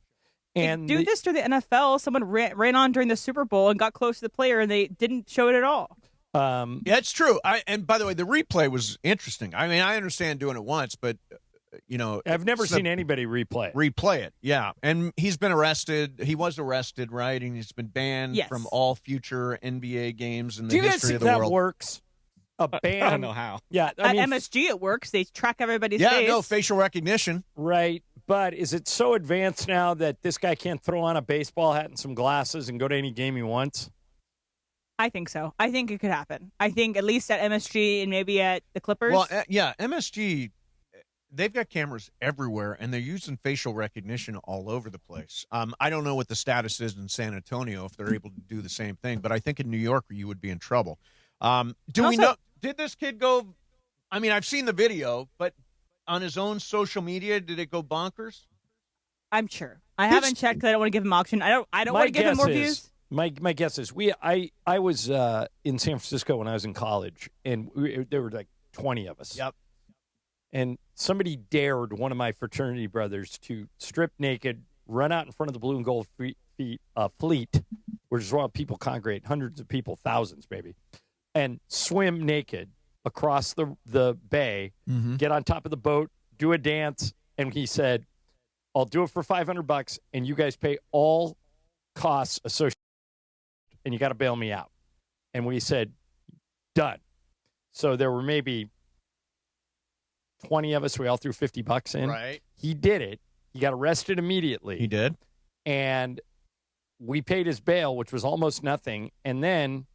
And they do this through the NFL. Someone ran on during the Super Bowl and got close to the player, and they didn't show it at all. Yeah, it's true. And by the way, the replay was interesting. I mean, I understand doing it once, but I've never seen anybody replay it. Yeah, and he's been arrested. He was arrested, right? And he's been banned from all future NBA games in the history of the world. Do you guys think that works? A ban? I don't know how. Yeah, at MSG it works. They track everybody's face. Yeah, no facial recognition. Right, but is it so advanced now that this guy can't throw on a baseball hat and some glasses and go to any game he wants? I think so. I think it could happen. I think at least at MSG and maybe at the Clippers. Well, MSG, they've got cameras everywhere, and they're using facial recognition all over the place. I don't know what the status is in San Antonio if they're able to do the same thing, but I think in New York you would be in trouble. We know? Did this kid go? I mean, I've seen the video, but on his own social media, did it go bonkers? I'm sure. I haven't checked because I don't want to give him auction. I don't want to give him more views. My guess is I was in San Francisco when I was in college, and there were like 20 of us. Yep. And somebody dared one of my fraternity brothers to strip naked, run out in front of the blue and gold fleet, which is where people congregate, hundreds of people, thousands maybe, and swim naked across the bay, get on top of the boat, do a dance, and he said, I'll do it for $500, and you guys pay all costs associated, and you got to bail me out. And we said, done. So there were maybe 20 of us. We all threw $50 in. Right. He did it. He got arrested immediately. He did. And we paid his bail, which was almost nothing. And then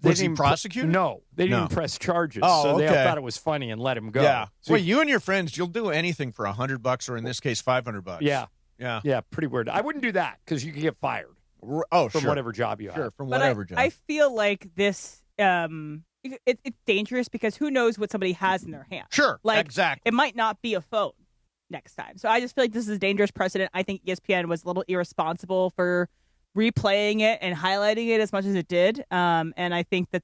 was he prosecuted? No, they didn't press charges. Oh, so they all okay. thought it was funny and let him go. Yeah. So well, you and your friends, you'll do anything for $100 or in this case, $500. Yeah. Yeah. Yeah. Pretty weird. I wouldn't do that because you could get fired. Oh, from sure. whatever job you have. Sure, from But whatever job. I feel like this, it's dangerous because who knows what somebody has in their hand. Sure. Like, exactly. It might not be a phone next time. So I just feel like this is a dangerous precedent. I think ESPN was a little irresponsible for replaying it and highlighting it as much as it did. And I think that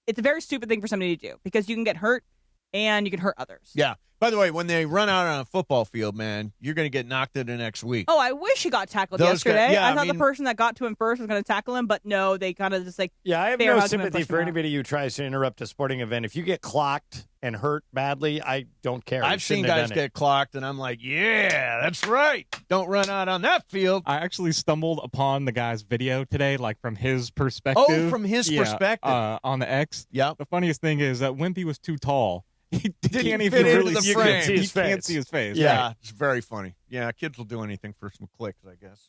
it's a very stupid thing for somebody to do because you can get hurt and you can hurt others. Yeah. By the way, when they run out on a football field, man, you're going to get knocked into next week. Oh, I wish he got tackled Those yesterday. guys- I thought the person that got to him first was going to tackle him, but no, they kind of just like Yeah, I have bear no hugged him and sympathy pushed for him out. anybody who tries to interrupt a sporting event. If you get clocked and hurt badly, I don't care. You I've seen shouldn't have guys done it. get clocked, and I'm like, yeah, that's right. Don't run out on that field. I actually stumbled upon the guy's video today, like from his perspective. Oh, from his perspective. On the X. Yeah. The funniest thing is that Wimpy was too tall. He Didn't can't fit even into really the see frame. his face. He can't see his face. Yeah, Right. it's very funny. Yeah, kids will do anything for some clicks, I guess.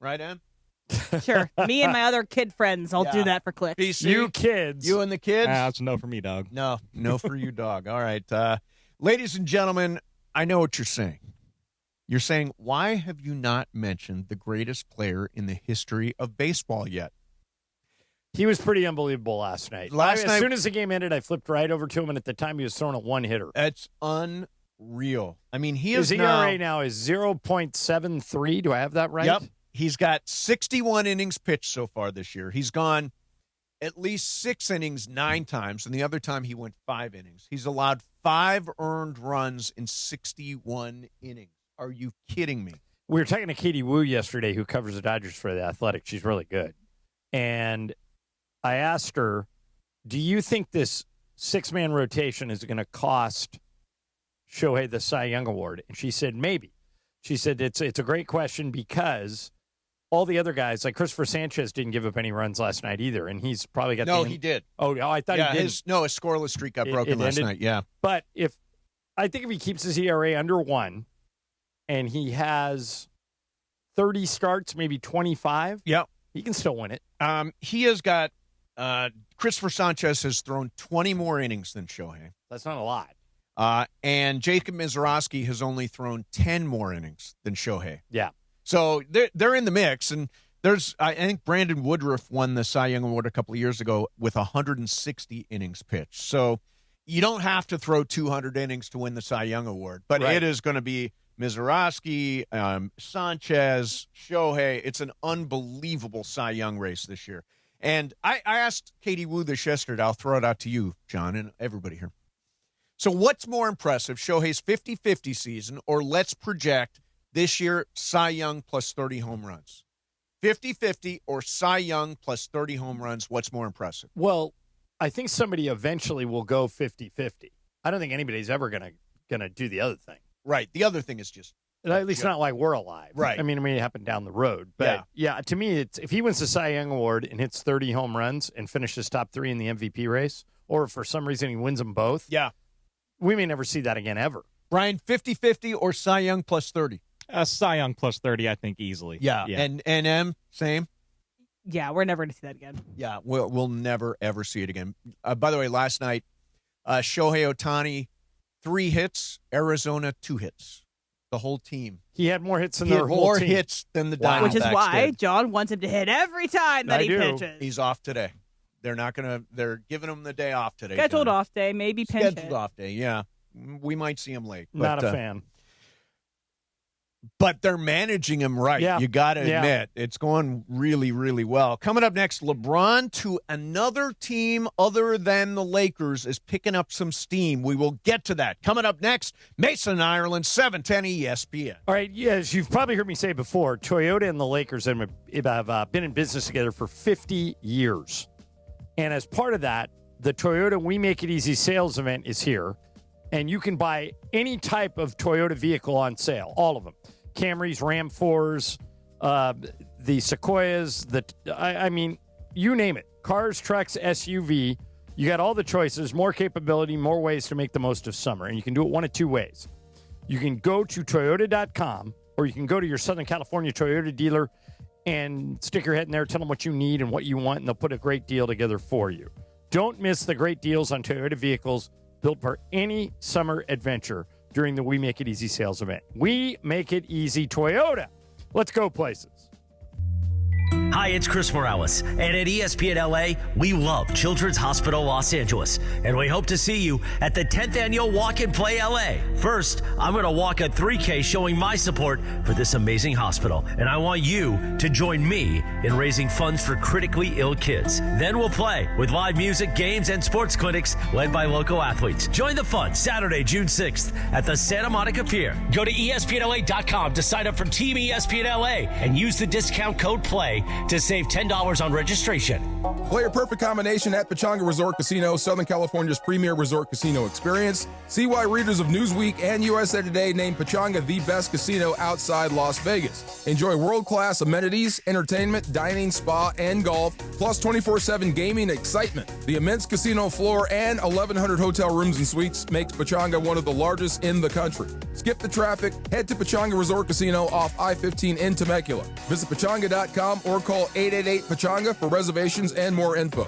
Right, Em? Sure. Me and my other kid friends, I'll do Yeah. that for clicks. BC? You kids. You and the kids? That's a no for me, dog. No for you, dog. All right. Ladies and gentlemen, I know what you're saying. You're saying, why have you not mentioned the greatest player in the history of baseball yet? He was pretty unbelievable last night. Last night- as soon as the game ended, I flipped right over to him, and at the time, he was throwing a one-hitter. That's unreal. I mean, he His is now... ERA now is 0.73. Do I have that right? Yep. He's got 61 innings pitched so far this year. He's gone at least 6 innings 9 times, and the other time he went 5 innings. He's allowed 5 earned runs in 61 innings. Are you kidding me? We were talking to Katie Wu yesterday, who covers the Dodgers for The Athletic. She's really good. And I asked her, do you think this 6-man rotation is going to cost Shohei the Cy Young Award? And she said, maybe. She said, it's a great question because all the other guys, like Christopher Sanchez, didn't give up any runs last night either, and he's probably got No, he did. Oh, I thought he didn't. His scoreless streak got broken last night, yeah. But I think if he keeps his ERA under 1 and he has 30 starts, maybe 25, yep, he can still win it. He has got Christopher Sanchez has thrown 20 more innings than Shohei. That's not a lot. And Jacob Mizorowski has only thrown 10 more innings than Shohei. Yeah. So they're in the mix, and I think Brandon Woodruff won the Cy Young Award a couple of years ago with 160 innings pitched. So you don't have to throw 200 innings to win the Cy Young Award, but Right. it is going to be Mizorowski, Sanchez, Shohei. It's an unbelievable Cy Young race this year. And I asked Katie Wu this yesterday. I'll throw it out to you, John, and everybody here. So what's more impressive, Shohei's 50-50 season, or let's project this year Cy Young plus 30 home runs? 50-50 or Cy Young plus 30 home runs, what's more impressive? Well, I think somebody eventually will go 50-50. I don't think anybody's ever going to do the other thing. Right. The other thing is just... At least not like we're alive. Right. I mean, it may happen down the road. But, yeah to me, it's if he wins the Cy Young Award and hits 30 home runs and finishes top 3 in the MVP race, or if for some reason he wins them both, we may never see that again ever. Brian, 50-50 or Cy Young plus 30? Cy Young plus 30, I think, easily. Yeah. And M, same? Yeah, we're never going to see that again. Yeah, we'll never, ever see it again. By the way, last night, Shohei Ohtani, 3 hits, Arizona, 2 hits. The whole team. He had more hits than their whole more team. hits than the Diamondbacks Which is why did. John wants him to hit every time that he pitches. He's off today. They're giving him the day off today. Scheduled John. off day, maybe pinch Scheduled hit. off day, yeah. We might see him late. Not a fan. But they're managing him right. Yeah. You got to Yeah. admit, it's going really, really well. Coming up next, LeBron to another team other than the Lakers is picking up some steam. We will get to that. Coming up next, Mason, Ireland, 710 ESPN. All right, yes, you've probably heard me say before, Toyota and the Lakers have been in business together for 50 years. And as part of that, the Toyota We Make It Easy sales event is here. And you can buy any type of Toyota vehicle on sale, all of them. Camrys, Ram4s, the Sequoias, I mean, you name it. Cars, trucks, SUV. You got all the choices, more capability, more ways to make the most of summer. And you can do it one of 2 ways. You can go to Toyota.com, or you can go to your Southern California Toyota dealer and stick your head in there, tell them what you need and what you want, and they'll put a great deal together for you. Don't miss the great deals on Toyota vehicles built for any summer adventure during the We Make It Easy sales event. We Make It Easy Toyota. Let's go places. Hi, it's Chris Morales, and at ESPN LA, we love Children's Hospital Los Angeles, and we hope to see you at the 10th Annual Walk and Play LA. First, I'm going to walk a 3K showing my support for this amazing hospital, and I want you to join me in raising funds for critically ill kids. Then we'll play with live music, games, and sports clinics led by local athletes. Join the fun Saturday, June 6th at the Santa Monica Pier. Go to ESPNLA.com to sign up for Team ESPN LA and use the discount code PLAY to save $10 on registration. Play a perfect combination at Pechanga Resort Casino, Southern California's premier resort casino experience. See why readers of Newsweek and USA Today named Pechanga the best casino outside Las Vegas. Enjoy world-class amenities, entertainment, dining, spa, and golf, plus 24/7 gaming excitement. The immense casino floor and 1,100 hotel rooms and suites makes Pechanga one of the largest in the country. Skip the traffic, head to Pechanga Resort Casino off I-15 in Temecula. Visit Pechanga.com or call 888-PECHANGA for reservations and more info.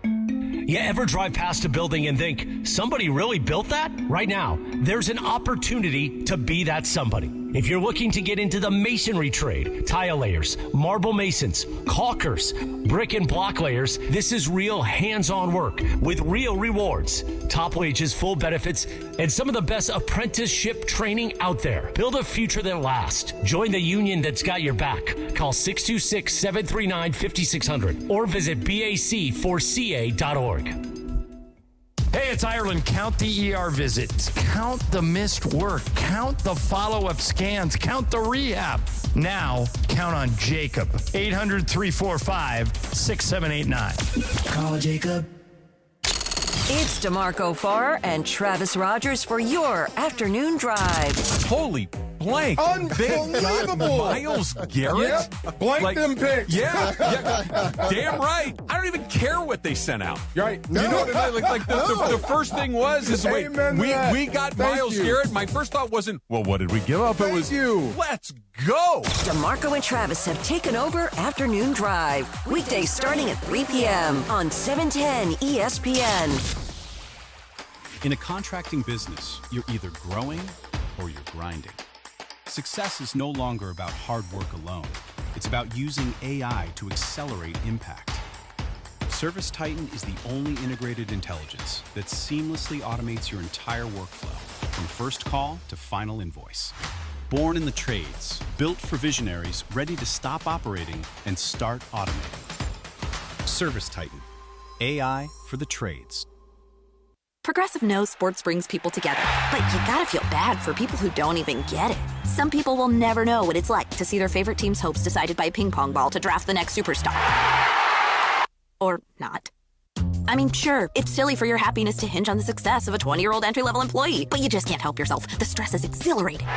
You ever drive past a building and think, somebody really built that? Right now, there's an opportunity to be that somebody. If you're looking to get into the masonry trade, tile layers, marble masons, caulkers, brick and block layers, this is real hands-on work with real rewards, top wages, full benefits, and some of the best apprenticeship training out there. Build a future that lasts. Join the union that's got your back. Call 626-739-5600 or visit BAC4CA.org. Hey, it's Ireland. Count the ER visits. Count the missed work. Count the follow-up scans. Count the rehab. Now, count on Jacob. 800-345-6789. Call Jacob. It's DeMarco Farr and Travis Rogers for your afternoon drive. Holy blank. Unbelievable. Miles Garrett? Yep. Blank them picks. Yeah. Damn right. I don't even care what they sent out. Right. You know what I mean? The first thing was, wait, we got Miles Garrett. My first thought wasn't, well, what did we give up? It was, let's go. DeMarco and Travis have taken over Afternoon Drive. Weekdays starting at 3 p.m. on 710 ESPN. In a contracting business, you're either growing or you're grinding. Success is no longer about hard work alone. It's about using AI to accelerate impact. Service Titan is the only integrated intelligence that seamlessly automates your entire workflow, from first call to final invoice. Born in the trades, built for visionaries ready to stop operating and start automating. Service Titan, AI for the trades. Progressive knows sports brings people together, but you gotta feel bad for people who don't even get it. Some people will never know what it's like to see their favorite team's hopes decided by a ping pong ball to draft the next superstar. Or not. I mean, sure, it's silly for your happiness to hinge on the success of a 20-year-old entry-level employee, but you just can't help yourself. The stress is exhilarating.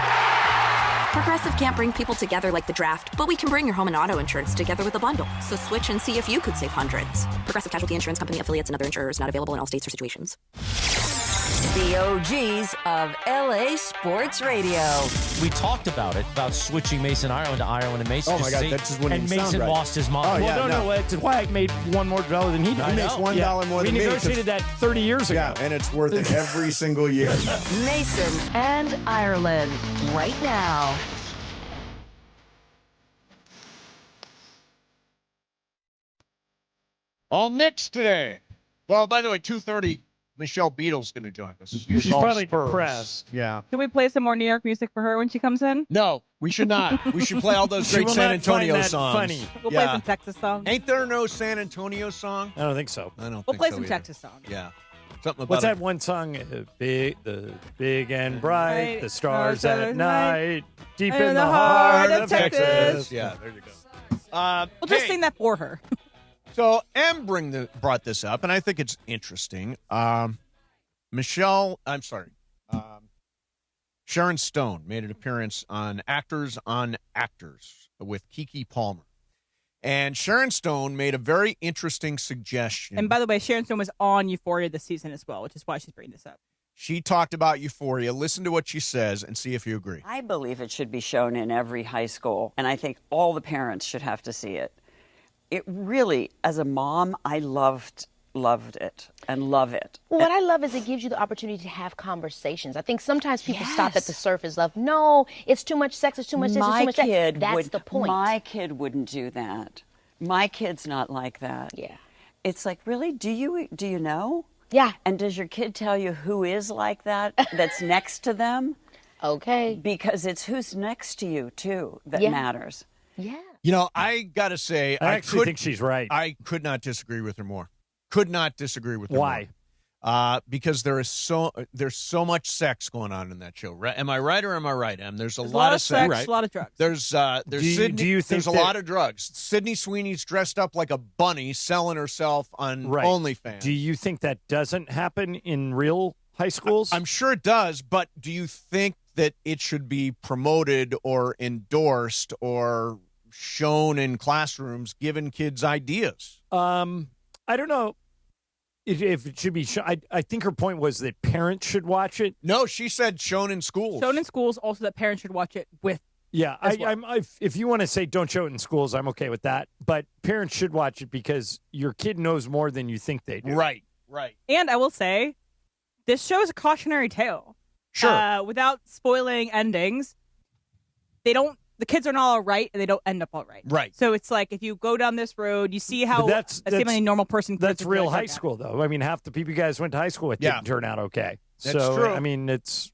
Progressive can't bring people together like the draft, but we can bring your home and auto insurance together with a bundle. So switch and see if you could save hundreds. Progressive Casualty Insurance Company affiliates and other insurers not available in all states or situations. The OGs of LA Sports Radio. We talked about it, about switching Mason Ireland to Ireland and Mason. Oh my God, that just wouldn't and even Mason sound right. lost his mind. Oh, yeah, no, that's why I made $1 more than he did. He makes $1 more than me. We negotiated that 30 years ago. Yeah, and it's worth it every single year. Mason and Ireland, right now. All Knicks today. Well, by the way, 2:30, Michelle Beadle's going to join us. She's probably depressed. Yeah. Can we play some more New York music for her when she comes in? No, we should not. We should play all those She great will San not Antonio find that songs. funny. We'll play some Texas songs. Ain't there no San Antonio song? I don't think so. I don't We'll think play so some either. Texas songs. Yeah. Something about What's it. that one song? The big and bright, Right. the stars Stars at at night, deep in in the the heart heart of of Texas. Texas. Yeah, there you go. We'll just sing that for her. So M brought this up, and I think it's interesting. Sharon Stone made an appearance on Actors on Actors with Keke Palmer. And Sharon Stone made a very interesting suggestion. And by the way, Sharon Stone was on Euphoria this season as well, which is why she's bringing this up. She talked about Euphoria. Listen to what she says and see if you agree. I believe it should be shown in every high school, and I think all the parents should have to see it. It really, as a mom, I loved loved it and love it. Well, what I love is it gives you the opportunity to have conversations. I think sometimes people stop at the surface level. No, it's too much sex, it's too much this, it's too much that. That's the point. My kid wouldn't do that. My kid's not like that. Yeah. It's like, really? Do you know? Yeah. And does your kid tell you who is like that that's next to them? Okay. Because it's who's next to you, too, that matters. Yeah. You know, I got to say, I actually think she's right. I could not disagree with her more. Could not disagree with her Why? more. Because there's so much sex going on in that show. Am I right or am I right, Em? There's a lot of sex. Right. A lot of drugs. There's Sydney, do you think there's a lot of drugs. Sydney Sweeney's dressed up like a bunny selling herself on OnlyFans. Do you think that doesn't happen in real high schools? I'm sure it does, but do you think that it should be promoted or endorsed or shown in classrooms, giving kids ideas? I don't know if it should be shown. I think her point was that parents should watch it. No, she said shown in schools. Shown in schools, also that parents should watch it with. Yeah, if you want to say don't show it in schools, I'm okay with that. But parents should watch it because your kid knows more than you think they do. Right. And I will say, this show is a cautionary tale. Sure. Without spoiling endings, the kids are not all right, and they don't end up all right. Right. So it's like, if you go down this road, you see how a seemingly normal person. That's real high school, though. I mean, half the people you guys went to high school with didn't turn out okay. That's true. I mean, it's.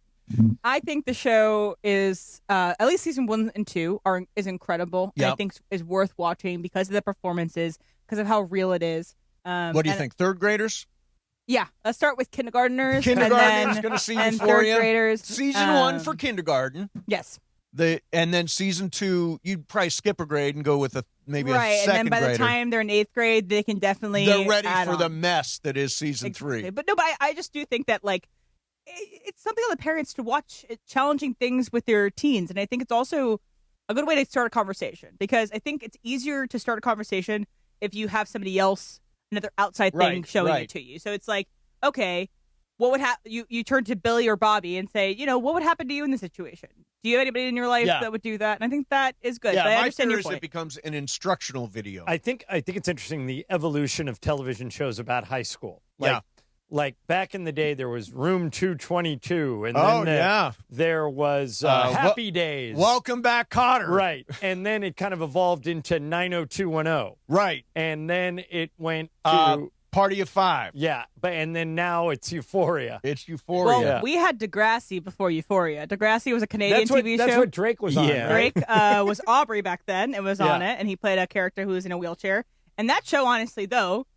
I think the show is at least season 1 and 2 is incredible. Yep. And I think is worth watching because of the performances, because of how real it is. What do you think? Third graders? Yeah, let's start with kindergartners. Kindergartners going to see and Euphoria. Third graders. Season 1 for kindergarten. Yes. And then season 2, you'd probably skip a grade and go with maybe a right, second and then by grader. the time they're in 8th grade, they can definitely They're ready add for on. the mess that is season 3. But no, but I just do think that it's something on the parents to watch challenging things with their teens, and I think it's also a good way to start a conversation because I think it's easier to start a conversation if you have somebody else, another outside thing showing it to you. So it's like, okay, what would happen? You turn to Billy or Bobby and say, what would happen to you in this situation? Do you have anybody in your life that would do that? And I think that is good. Yeah, but I my understand fear your is point. it becomes an instructional video. I think it's interesting the evolution of television shows about high school. Yeah. Like back in the day, there was Room 222, and then there was Happy Days. Welcome back, Cotter. Right, and then it kind of evolved into 90210. Right, and then it went to Party of 5. Yeah, and then now it's Euphoria. It's Euphoria. Well, we had Degrassi before Euphoria. Degrassi was a Canadian TV show. That's what Drake was on. Yeah. Right? Drake was Aubrey back then. It was on it, and he played a character who was in a wheelchair. And that show, honestly, though,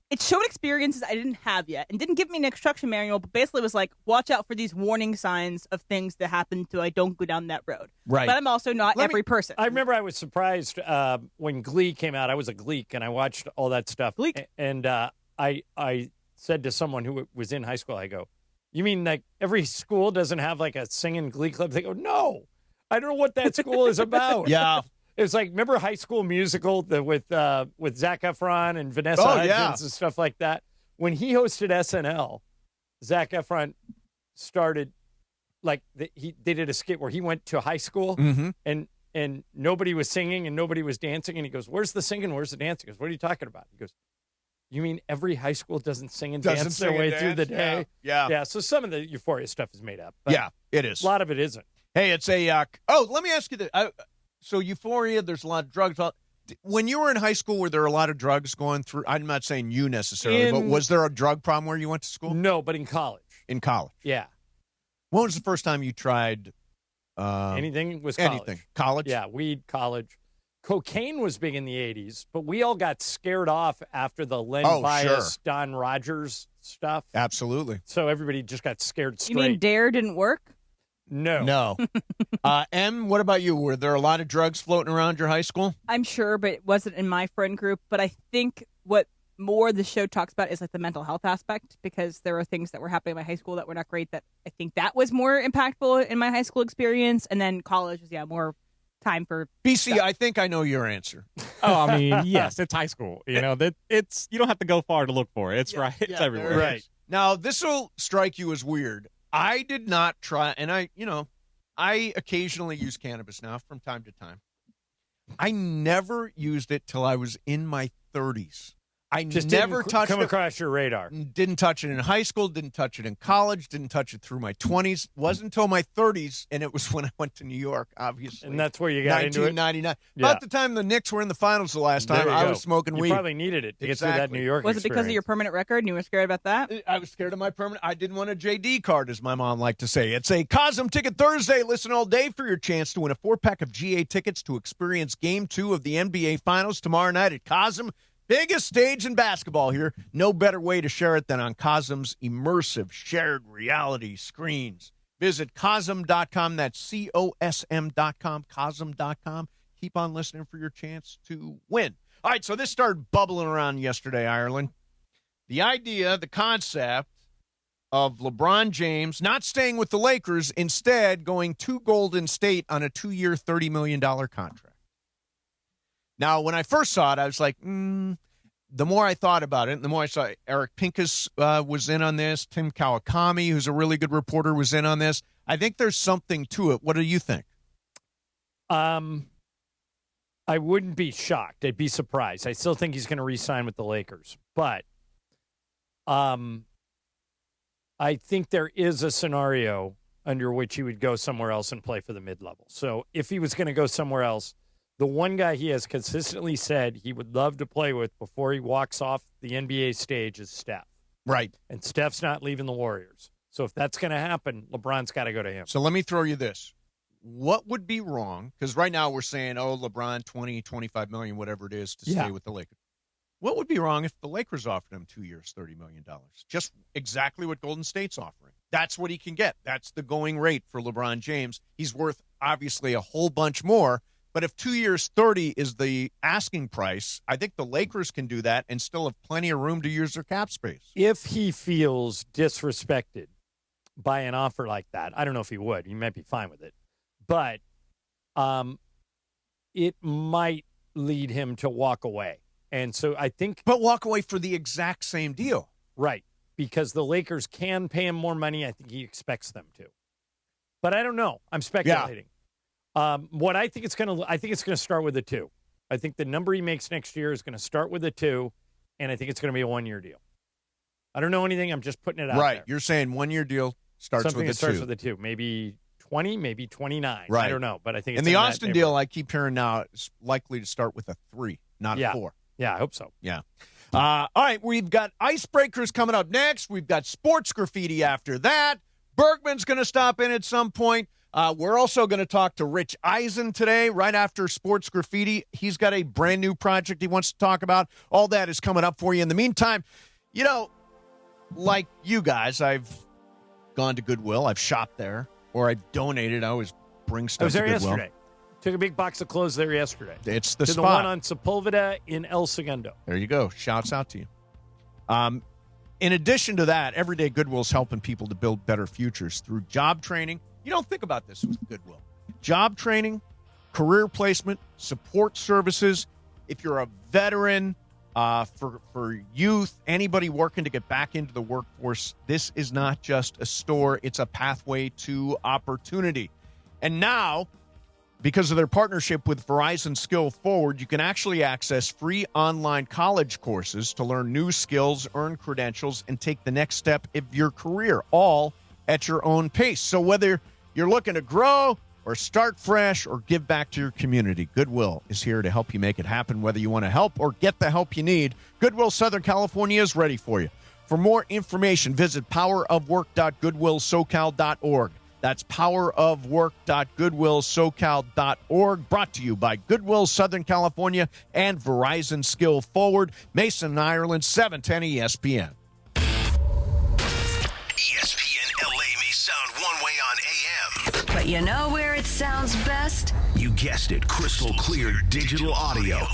it showed experiences I didn't have yet and didn't give me an instruction manual, but basically was like, watch out for these warning signs of things that happen so I don't go down that road. Right. But I'm also not every person. I remember I was surprised when Glee came out. I was a Gleek, and I watched all that stuff. Gleek. And I said to someone who was in high school, I go, you mean like every school doesn't have like a singing Glee club? They go, no, I don't know what that school is about. Yeah. It was like, remember High School Musical with Zac Efron and Vanessa Hudgens and stuff like that? When he hosted SNL, Zac Efron started, they did a skit where he went to high school and nobody was singing and nobody was dancing. And he goes, where's the singing? Where's the dancing? He goes, what are you talking about? He goes, you mean every high school doesn't sing and dance their way through the day? Yeah. So some of the Euphoria stuff is made up. But yeah, it is. A lot of it isn't. Hey, it's a, let me ask you this. So Euphoria, there's a lot of drugs. When you were in high school, were there a lot of drugs going through? I'm not saying you necessarily, but was there a drug problem where you went to school? No, but in college. In college. Yeah. When was the first time you tried anything? Was college. Anything. College? Yeah, weed, college. Cocaine was big in the 80s, but we all got scared off after the Len Bias, Don Rogers stuff. Absolutely. So everybody just got scared straight. You mean DARE didn't work? No. Em, what about you? Were there a lot of drugs floating around your high school? I'm sure, but it wasn't in my friend group. But I think what more the show talks about is like the mental health aspect, because there were things that were happening in my high school that were not great. That I think that was more impactful in my high school experience. And then college was, more time for BC, stuff. I think I know your answer. Oh, I mean, yes, it's high school. You know, it's you don't have to go far to look for it. It's it's everywhere. Right. Now, this will strike you as weird. I did not try, and I occasionally use cannabis now from time to time. I never used it till I was in my 30s. I Just never didn't touched come it. across your radar. Didn't touch it in high school, didn't touch it in college, didn't touch it through my 20s. Wasn't until my 30s, and it was when I went to New York, obviously. And that's where you got into it? 1999. Yeah. About the time the Knicks were in the finals the last time, There you I go. was smoking weed. You probably needed it to get through that New York Was it because of your permanent record and you were scared about that? I was scared of my permanent. I didn't want a JD card, as my mom liked to say. It's a Cosm Ticket Thursday. Listen all day for your chance to win a 4-pack of GA tickets to experience Game 2 of the NBA Finals tomorrow night at Cosm. Biggest stage in basketball here. No better way to share it than on Cosm's immersive shared reality screens. Visit Cosm.com. That's COSM.com, Cosm.com. Keep on listening for your chance to win. All right, so this started bubbling around yesterday, Ireland. The idea, the concept of LeBron James not staying with the Lakers, instead going to Golden State on a 2-year, $30 million contract. Now, when I first saw it, I was like, the more I thought about it, the more I saw Eric Pincus was in on this. Tim Kawakami, who's a really good reporter, was in on this. I think there's something to it. What do you think? I wouldn't be shocked. I'd be surprised. I still think he's going to re-sign with the Lakers. But I think there is a scenario under which he would go somewhere else and play for the mid-level. So if he was going to go somewhere else, the one guy he has consistently said he would love to play with before he walks off the NBA stage is Steph. Right. And Steph's not leaving the Warriors. So if that's going to happen, LeBron's got to go to him. So let me throw you this. What would be wrong? Because right now we're saying, LeBron, 20, 25 million, whatever it is, to stay with the Lakers. What would be wrong if the Lakers offered him 2 years, $30 million? Just exactly what Golden State's offering. That's what he can get. That's the going rate for LeBron James. He's worth, obviously, a whole bunch more. But if 2 years, 30 is the asking price, I think the Lakers can do that and still have plenty of room to use their cap space. If he feels disrespected by an offer like that, I don't know if he would. He might be fine with it. But it might lead him to walk away. And so I think... But walk away for the exact same deal. Right. Because the Lakers can pay him more money. I think he expects them to. But I don't know. I'm speculating. Yeah. What I think it's going to start with a 2. I think the number he makes next year is going to start with a 2, and I think it's going to be a 1-year deal. I don't know anything. I'm just putting it out there. Right. You're saying 1-year deal starts with a 2. Starts with a 2. Maybe 20, maybe 29. Right. I don't know, but I think it's the Austin deal I keep hearing now is likely to start with a 3, not a 4. Yeah, I hope so. Yeah. All right, we've got icebreakers coming up next. We've got sports graffiti after that. Bergman's going to stop in at some point. We're also going to talk to Rich Eisen today, right after Sports Graffiti. He's got a brand new project he wants to talk about. All that is coming up for you. In the meantime, like you guys, I've gone to Goodwill. I've shopped there, or I've donated. I always bring stuff to Goodwill. I was there yesterday. Took a big box of clothes there yesterday. It's the spot. The one on Sepulveda in El Segundo. There you go. Shouts out to you. In addition to that, every day Goodwill's helping people to build better futures through job training. You don't think about this with Goodwill. Job training, career placement, support services. If you're a veteran, for youth, anybody working to get back into the workforce, this is not just a store. It's a pathway to opportunity. And now, because of their partnership with Verizon Skill Forward, you can actually access free online college courses to learn new skills, earn credentials, and take the next step of your career, all at your own pace. So whether you're looking to grow or start fresh or give back to your community, Goodwill is here to help you make it happen, whether you want to help or get the help you need. Goodwill Southern California is ready for you. For more information, visit powerofwork.goodwillsocal.org. That's powerofwork.goodwillsocal.org. Brought to you by Goodwill Southern California and Verizon Skill Forward. Mason, Ireland, 710 ESPN. ESPN LA may sound one way on AM. But you know where it sounds best? You guessed it, crystal clear digital audio.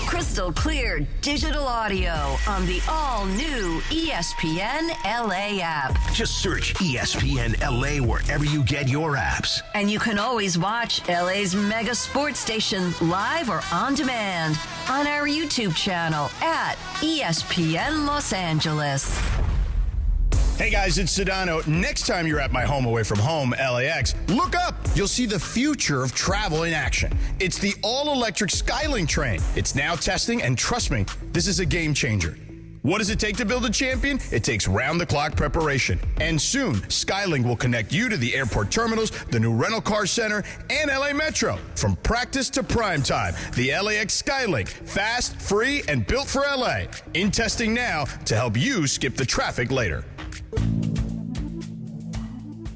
Crystal clear digital audio on the all-new ESPN LA app. Just search ESPN LA wherever you get your apps. And you can always watch LA's mega sports station live or on demand on our YouTube channel at ESPN Los Angeles. Hey guys, it's Sedano. Next time you're at my home away from home, LAX, look up. You'll see the future of travel in action. It's the all-electric Skylink train. It's now testing, and trust me, this is a game changer. What does it take to build a champion? It takes round-the-clock preparation. And soon, Skylink will connect you to the airport terminals, the new rental car center, and LA Metro. From practice to prime time, the LAX Skylink. Fast, free, and built for LA. In testing now to help you skip the traffic later.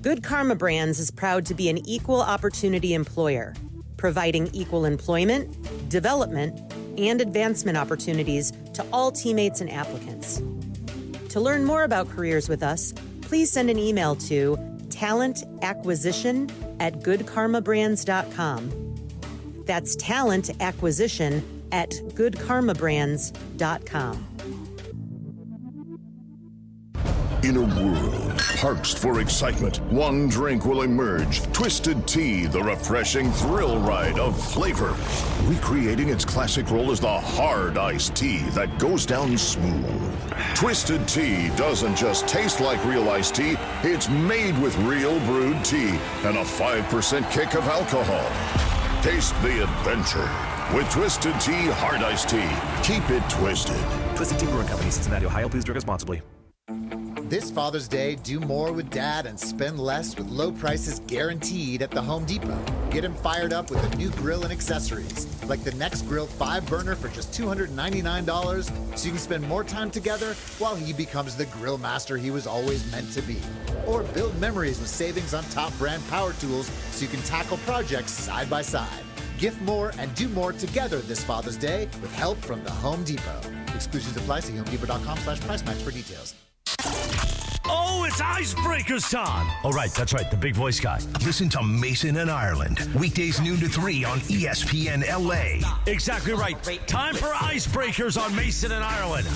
Good Karma Brands is proud to be an equal opportunity employer, providing equal employment, development, and advancement opportunities to all teammates and applicants. To learn more about careers with us, please send an email to talentacquisition@goodkarmabrands.com. That's talentacquisition@goodkarmabrands.com. In a world parched for excitement, one drink will emerge. Twisted Tea, the refreshing thrill ride of flavor. Recreating its classic role as the hard iced tea that goes down smooth. Twisted Tea doesn't just taste like real iced tea, it's made with real brewed tea and a 5% kick of alcohol. Taste the adventure with Twisted Tea Hard Iced Tea. Keep it twisted. Twisted Tea Brewing Company, Cincinnati, Ohio. Please drink responsibly. This Father's Day, do more with Dad and spend less with low prices guaranteed at the Home Depot. Get him fired up with a new grill and accessories, like the Next Grill 5-burner for just $299, so you can spend more time together while he becomes the grill master he was always meant to be. Or build memories with savings on top brand power tools so you can tackle projects side by side. Gift more and do more together this Father's Day with help from the Home Depot. Exclusions apply. See homedepot.com/price match for details. Oh, it's Icebreakers time. Oh, right. That's right. The big voice guy. Listen to Mason and Ireland. Weekdays noon to 3 on ESPN LA. Exactly right. Time for Icebreakers on Mason and Ireland.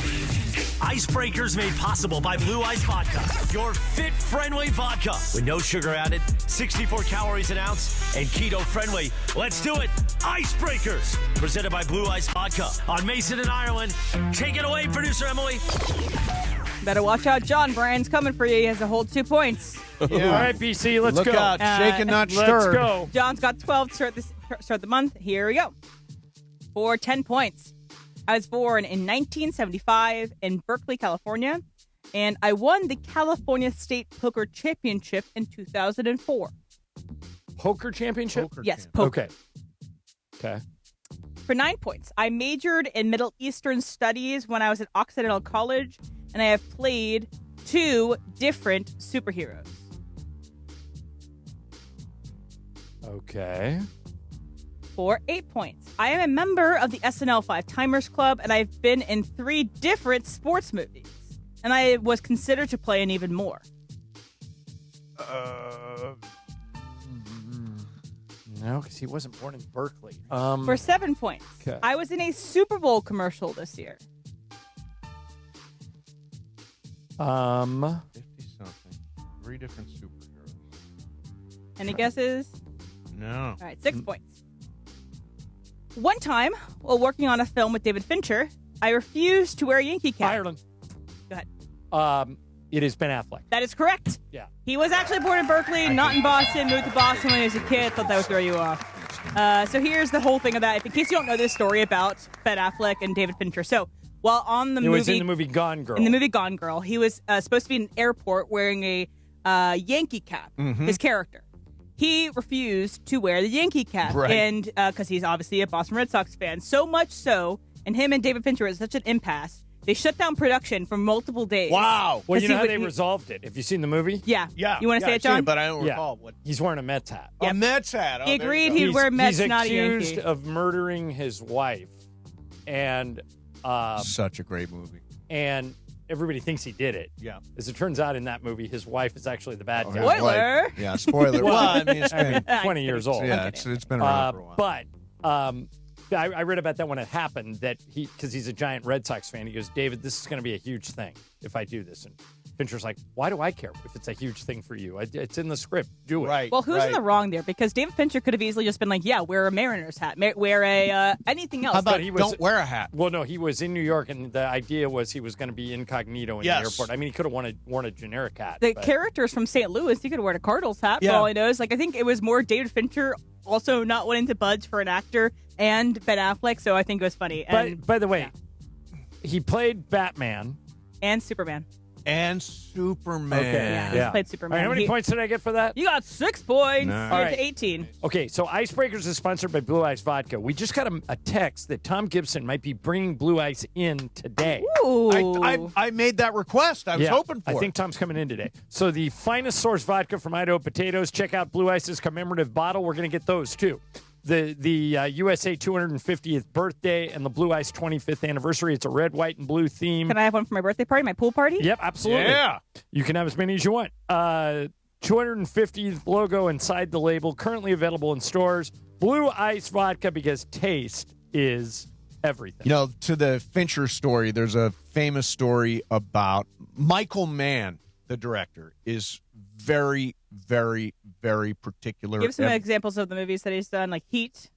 Icebreakers made possible by Blue Ice Vodka. Your fit-friendly vodka with no sugar added, 64 calories an ounce, and keto-friendly. Let's do it. Icebreakers. Presented by Blue Ice Vodka on Mason and Ireland. Take it away, producer Emily. Better watch out. John Brand's coming for you. He has to hold 2 points. Yeah. All right, BC, let's Look go. out. Shake and not stir. Let's go. John's got 12 to start the month. Here we go. For 10 points. I was born in 1975 in Berkeley, California, and I won the California State Poker Championship in 2004. Poker championship? Yes, poker. Okay. For 9 points, I majored in Middle Eastern Studies when I was at Occidental College, and I have played 2 different superheroes. Okay. For 8 points, I am a member of the SNL 5 Timers Club, and I've been in 3 different sports movies. And I was considered to play in even more. No, because he wasn't born in Berkeley. For 7 points, Okay. I was in a Super Bowl commercial this year. 50-something. 3 different superheroes. Any guesses? No. All right, 6 points. One time, while working on a film with David Fincher, I refused to wear a Yankee cap. Ireland. Go ahead. It is Ben Affleck. That is correct. Yeah. He was actually born in Berkeley, not in Boston, moved to Boston when he was a kid. Thought that would throw you off. So here's the whole thing about it, in case you don't know this story about Ben Affleck and David Fincher. So while on the He movie... was in the movie Gone Girl. In the movie Gone Girl, he was supposed to be in an airport wearing a Yankee cap, his character. He refused to wear the Yankee cap, Right. and because he's obviously a Boston Red Sox fan. So much so, and him and David Fincher was such an impasse, they shut down production for multiple days. Wow. Well, you know how they he- resolved it? Have you seen the movie? Yeah. Yeah. You want to say I've it, seen John? but I don't recall what. He's wearing a Mets hat. A Mets hat. Oh, He there agreed you go. he'd wear Mets, He's not a accused Yankee. of murdering his wife, and Such a great movie. and everybody thinks he did it. Yeah. As it turns out, in that movie, his wife is actually the bad guy. Spoiler. Yeah, spoiler. Well, I mean, it's been 20 years old. Yeah, it's been around for a while. But I read about that when it happened, that because he's a giant Red Sox fan, he goes, David, this is going to be a huge thing if I do this. And Fincher's like, why do I care if it's a huge thing for you? It's in the script. Do it. Right. Well, who's in the wrong there? Because David Fincher could have easily just been like, yeah, wear a Mariners hat, wear a anything else. How about don't wear a hat? Well, no, he was in New York, and the idea was he was going to be incognito in the airport. I mean, he could have worn a generic hat. The character's from St. Louis. He could have worn a Cardinals hat, for all he knows. Like, I think it was more David Fincher also not wanting to budge for an actor and Ben Affleck, so I think it was funny. And, by the way, he played Batman. And Superman. And Superman. Okay. Yeah, he played Superman. All right, how many points did I get for that? You got 6 points. Nice. All All right. right. 18. Okay, so Icebreakers is sponsored by Blue Ice Vodka. We just got a text that Tom Gibson might be bringing Blue Ice in today. Ooh. I made that request. I was hoping for I think Tom's coming in today. So the finest source vodka from Idaho potatoes. Check out Blue Ice's commemorative bottle. We're going to get those, too. The USA 250th birthday and the Blue Ice 25th anniversary. It's a red, white, and blue theme. Can I have one for my birthday party, my pool party? Yep, absolutely. Yeah. You can have as many as you want. 250th logo inside the label. Currently available in stores. Blue Ice Vodka, because taste is everything. You know, to the Fincher story, there's a famous story about Michael Mann, the director, is very, very, very particular. Give some examples of the movies that he's done, like Heat.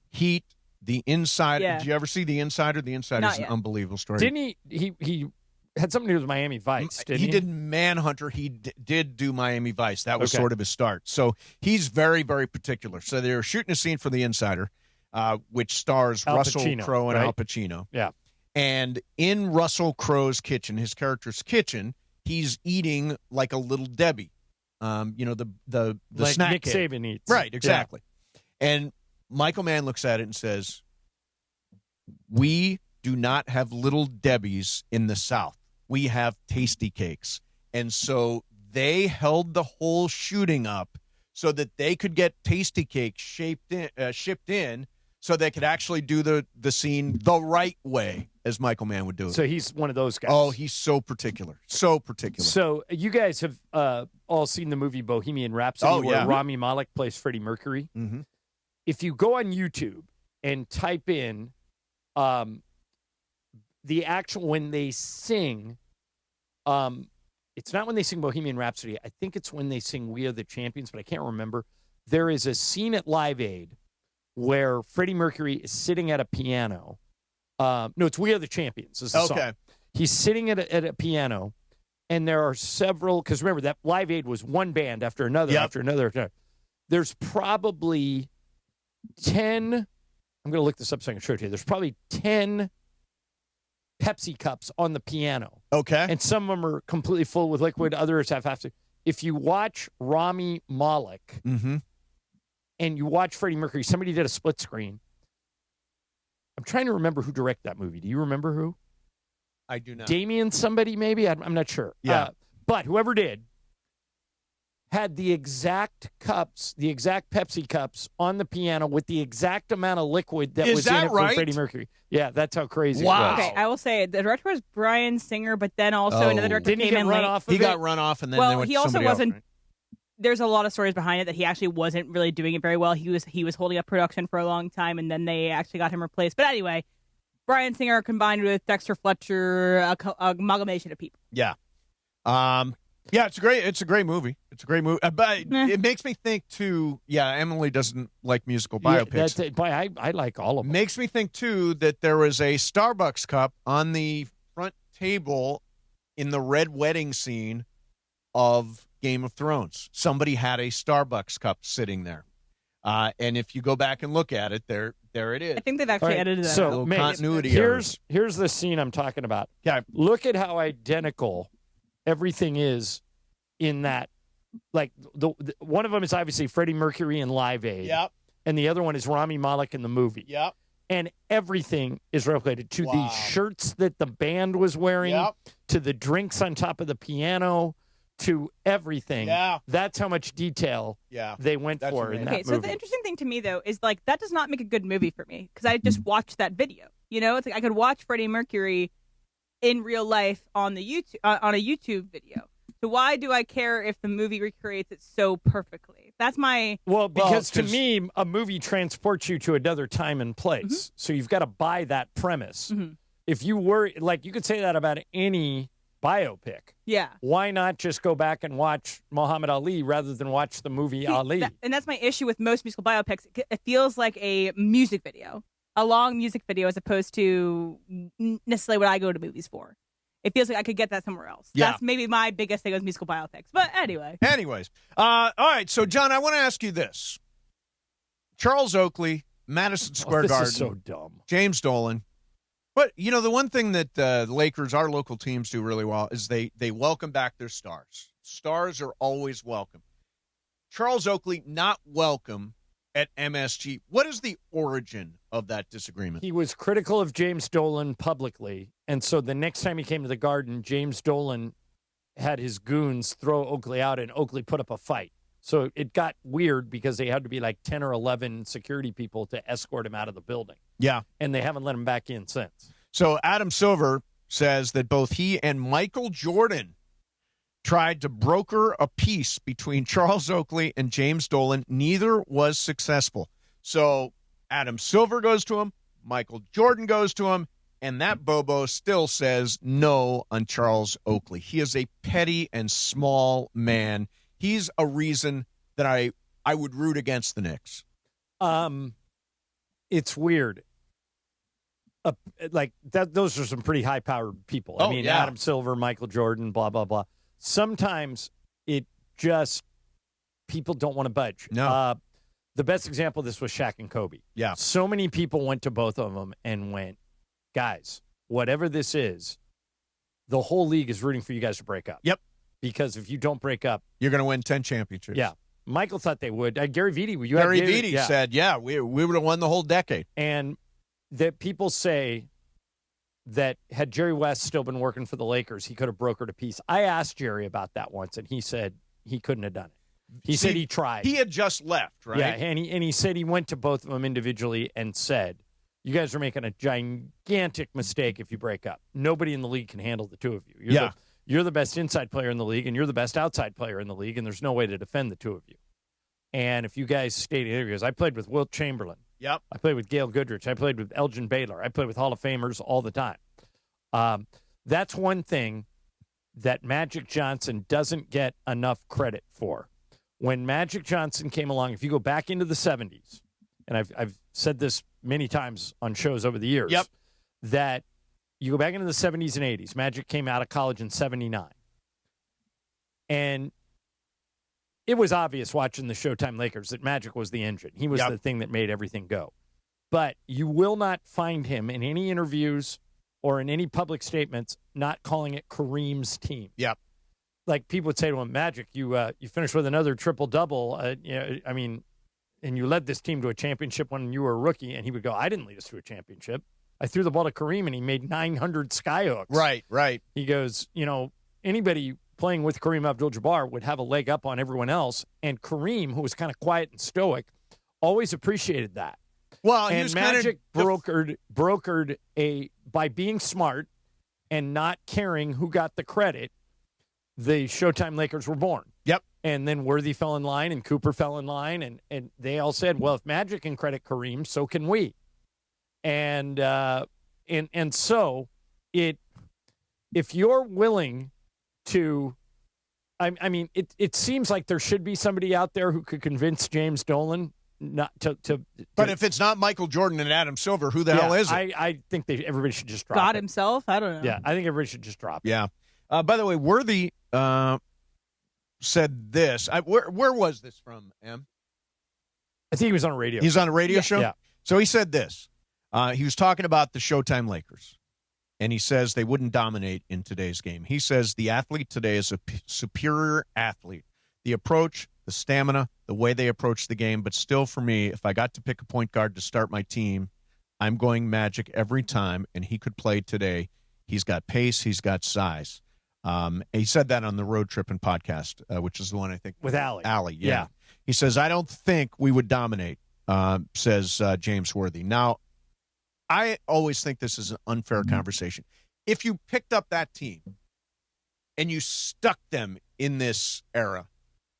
The Insider. Yeah. Did you ever see The Insider? The Insider is an unbelievable story. Didn't he had something to do with Miami Vice, didn't he? He did Manhunter. He did do Miami Vice. That was sort of his start. So he's very, very particular. So they were shooting a scene for The Insider, which stars Russell Crowe and Al Pacino. Yeah. And in Russell Crowe's kitchen, his character's kitchen, he's eating like a little Debbie. The like snack Nick kid. Saban eats. Right, exactly. Yeah. And Michael Mann looks at it and says, "We do not have little Debbies in the South. We have tasty cakes." And so they held the whole shooting up so that they could get tasty cakes shipped in so they could actually do the scene the right way, as Michael Mann would do it. So he's one of those guys. Oh, he's so particular. So particular. So you guys have all seen the movie Bohemian Rhapsody where Rami Malek plays Freddie Mercury. Mm-hmm. If you go on YouTube and type in the actual, when they sing, it's not when they sing Bohemian Rhapsody. I think it's when they sing We Are the Champions, but I can't remember. There is a scene at Live Aid where Freddie Mercury is sitting at a piano. No, it's We Are the Champions. Is the song. He's sitting at a piano, and there are several, because remember, that Live Aid was one band after another, after another. There's probably 10, I'm going to look this up so I can show it to you. There's probably 10 Pepsi cups on the piano. Okay. And some of them are completely full with liquid. Others have to. If you watch Rami Malek and you watch Freddie Mercury, somebody did a split screen. I'm trying to remember who directed that movie. Do you remember who? I do not. Damien somebody maybe? I'm not sure. Yeah. But whoever did had the exact cups, the exact Pepsi cups on the piano with the exact amount of liquid that was in it for Freddie Mercury. Yeah, that's how crazy it was. Okay, I will say the director was Bryan Singer, but then also another director Didn't came in late. He got run off, and then they went he to also somebody wasn't. else, right? There's a lot of stories behind it that he actually wasn't really doing it very well. He was holding up production for a long time, and then they actually got him replaced. But anyway, Bryan Singer combined with Dexter Fletcher, amalgamation of people. Yeah. Yeah, it's a great movie. It's a great movie. But it makes me think, too, Emily doesn't like musical biopics. I like all of them. Makes me think, too, that there was a Starbucks cup on the front table in the red wedding scene of Game of Thrones. Somebody had a Starbucks cup sitting there. And if you go back and look at it, there it is. I think they've actually edited that. So, continuity here's the scene I'm talking about. Yeah. Look at how identical everything is in that. Like, the one of them is obviously Freddie Mercury in Live Aid. Yep. And the other one is Rami Malek in the movie. Yep. And everything is replicated to the shirts that the band was wearing, to the drinks on top of the piano, to everything. Yeah. That's how much detail they went for in that movie. So the interesting thing to me, though, is like that does not make a good movie for me because I just watched that video. You know, it's like I could watch Freddie Mercury in real life on the YouTube on a YouTube video. So why do I care if the movie recreates it so perfectly? That's my because to me, a movie transports you to another time and place. So you've got to buy that premise. If you were like, you could say that about any biopic. Yeah. Why not just go back and watch Muhammad Ali rather than watch the movie Ali? And that's my issue with most musical biopics. It feels like a music video, a long music video, as opposed to necessarily what I go to movies for. It feels like I could get that somewhere else. Yeah. That's maybe my biggest thing with musical biopics. But anyway. Anyways. All right. So, John, I want to ask you this. Charles Oakley, Madison Square Garden. This is so dumb. James Dolan. But, the one thing that the Lakers, our local teams, do really well is they welcome back their stars. Stars are always welcome. Charles Oakley not welcome at MSG. What is the origin of that disagreement? He was critical of James Dolan publicly, and so the next time he came to the Garden, James Dolan had his goons throw Oakley out, and Oakley put up a fight. So it got weird because they had to be like 10 or 11 security people to escort him out of the building. Yeah. And they haven't let him back in since. So Adam Silver says that both he and Michael Jordan tried to broker a peace between Charles Oakley and James Dolan. Neither was successful. So Adam Silver goes to him, Michael Jordan goes to him, and that Bobo still says no on Charles Oakley. He is a petty and small man. He's a reason that I would root against the Knicks. It's weird. Like that, those are some pretty high-powered people. I mean, Adam Silver, Michael Jordan, blah, blah, blah. Sometimes it just, people don't want to budge. No. The best example of this was Shaq and Kobe. Yeah. So many people went to both of them and went, guys, whatever this is, the whole league is rooting for you guys to break up. Yep. Because if you don't break up, you're going to win 10 championships. Yeah. Michael thought they would. Gary Vitti. Gary Vitti said, we would have won the whole decade. And that people say that had Jerry West still been working for the Lakers, he could have brokered a peace. I asked Jerry about that once, and he said he couldn't have done it. He said he tried. He had just left, right? Yeah, and he said he went to both of them individually and said, you guys are making a gigantic mistake if you break up. Nobody in the league can handle the two of you. You're the best inside player in the league, and you're the best outside player in the league, and there's no way to defend the two of you. And if you guys stayed in interviews, I played with Wilt Chamberlain. Yep. I played with Gail Goodrich. I played with Elgin Baylor. I played with Hall of Famers all the time. That's one thing that Magic Johnson doesn't get enough credit for. When Magic Johnson came along, if you go back into the 70s, and I've said this many times on shows over the years, that you go back into the 70s and 80s. Magic came out of college in 79. And it was obvious watching the Showtime Lakers that Magic was the engine. He was the thing that made everything go. But you will not find him in any interviews or in any public statements not calling it Kareem's team. Yep. Like people would say to him, Magic, you finished with another triple-double. And you led this team to a championship when you were a rookie. And he would go, I didn't lead us to a championship. I threw the ball to Kareem, and he made 900 skyhooks. Right. He goes, anybody playing with Kareem Abdul-Jabbar would have a leg up on everyone else. And Kareem, who was kind of quiet and stoic, always appreciated that. Well, and Magic brokered by being smart and not caring who got the credit, the Showtime Lakers were born. Yep. And then Worthy fell in line and Cooper fell in line. And they all said, well, if Magic can credit Kareem, so can we. And so if you're willing to, it seems like there should be somebody out there who could convince James Dolan not to. But if it's not Michael Jordan and Adam Silver, who the hell is it? I think everybody should just drop God it. himself? I don't know. Yeah, I think everybody should just drop it. Yeah. By the way, Worthy said this. Where was this from, Em? I think he was on a radio He's on a radio show? Yeah. So he said this. He was talking about the Showtime Lakers, and he says they wouldn't dominate in today's game. He says the athlete today is a superior athlete. The approach, the stamina, the way they approach the game, but still for me, if I got to pick a point guard to start my team, I'm going Magic every time, and he could play today. He's got pace. He's got size. He said that on the Road Trippin' podcast, which is the one I think. With Allie. Allie, yeah. He says, I don't think we would dominate, says James Worthy. Now, I always think this is an unfair conversation. If you picked up that team and you stuck them in this era,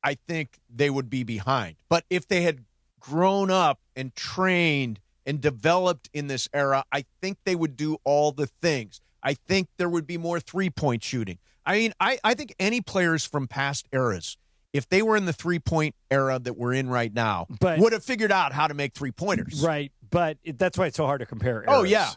I think they would be behind. But if they had grown up and trained and developed in this era, I think they would do all the things. I think there would be more three-point shooting. I mean, I think any players from past eras, if they were in the three-point era that we're in right now, would have figured out how to make three-pointers. Right, but that's why it's so hard to compare eras. Oh, yeah.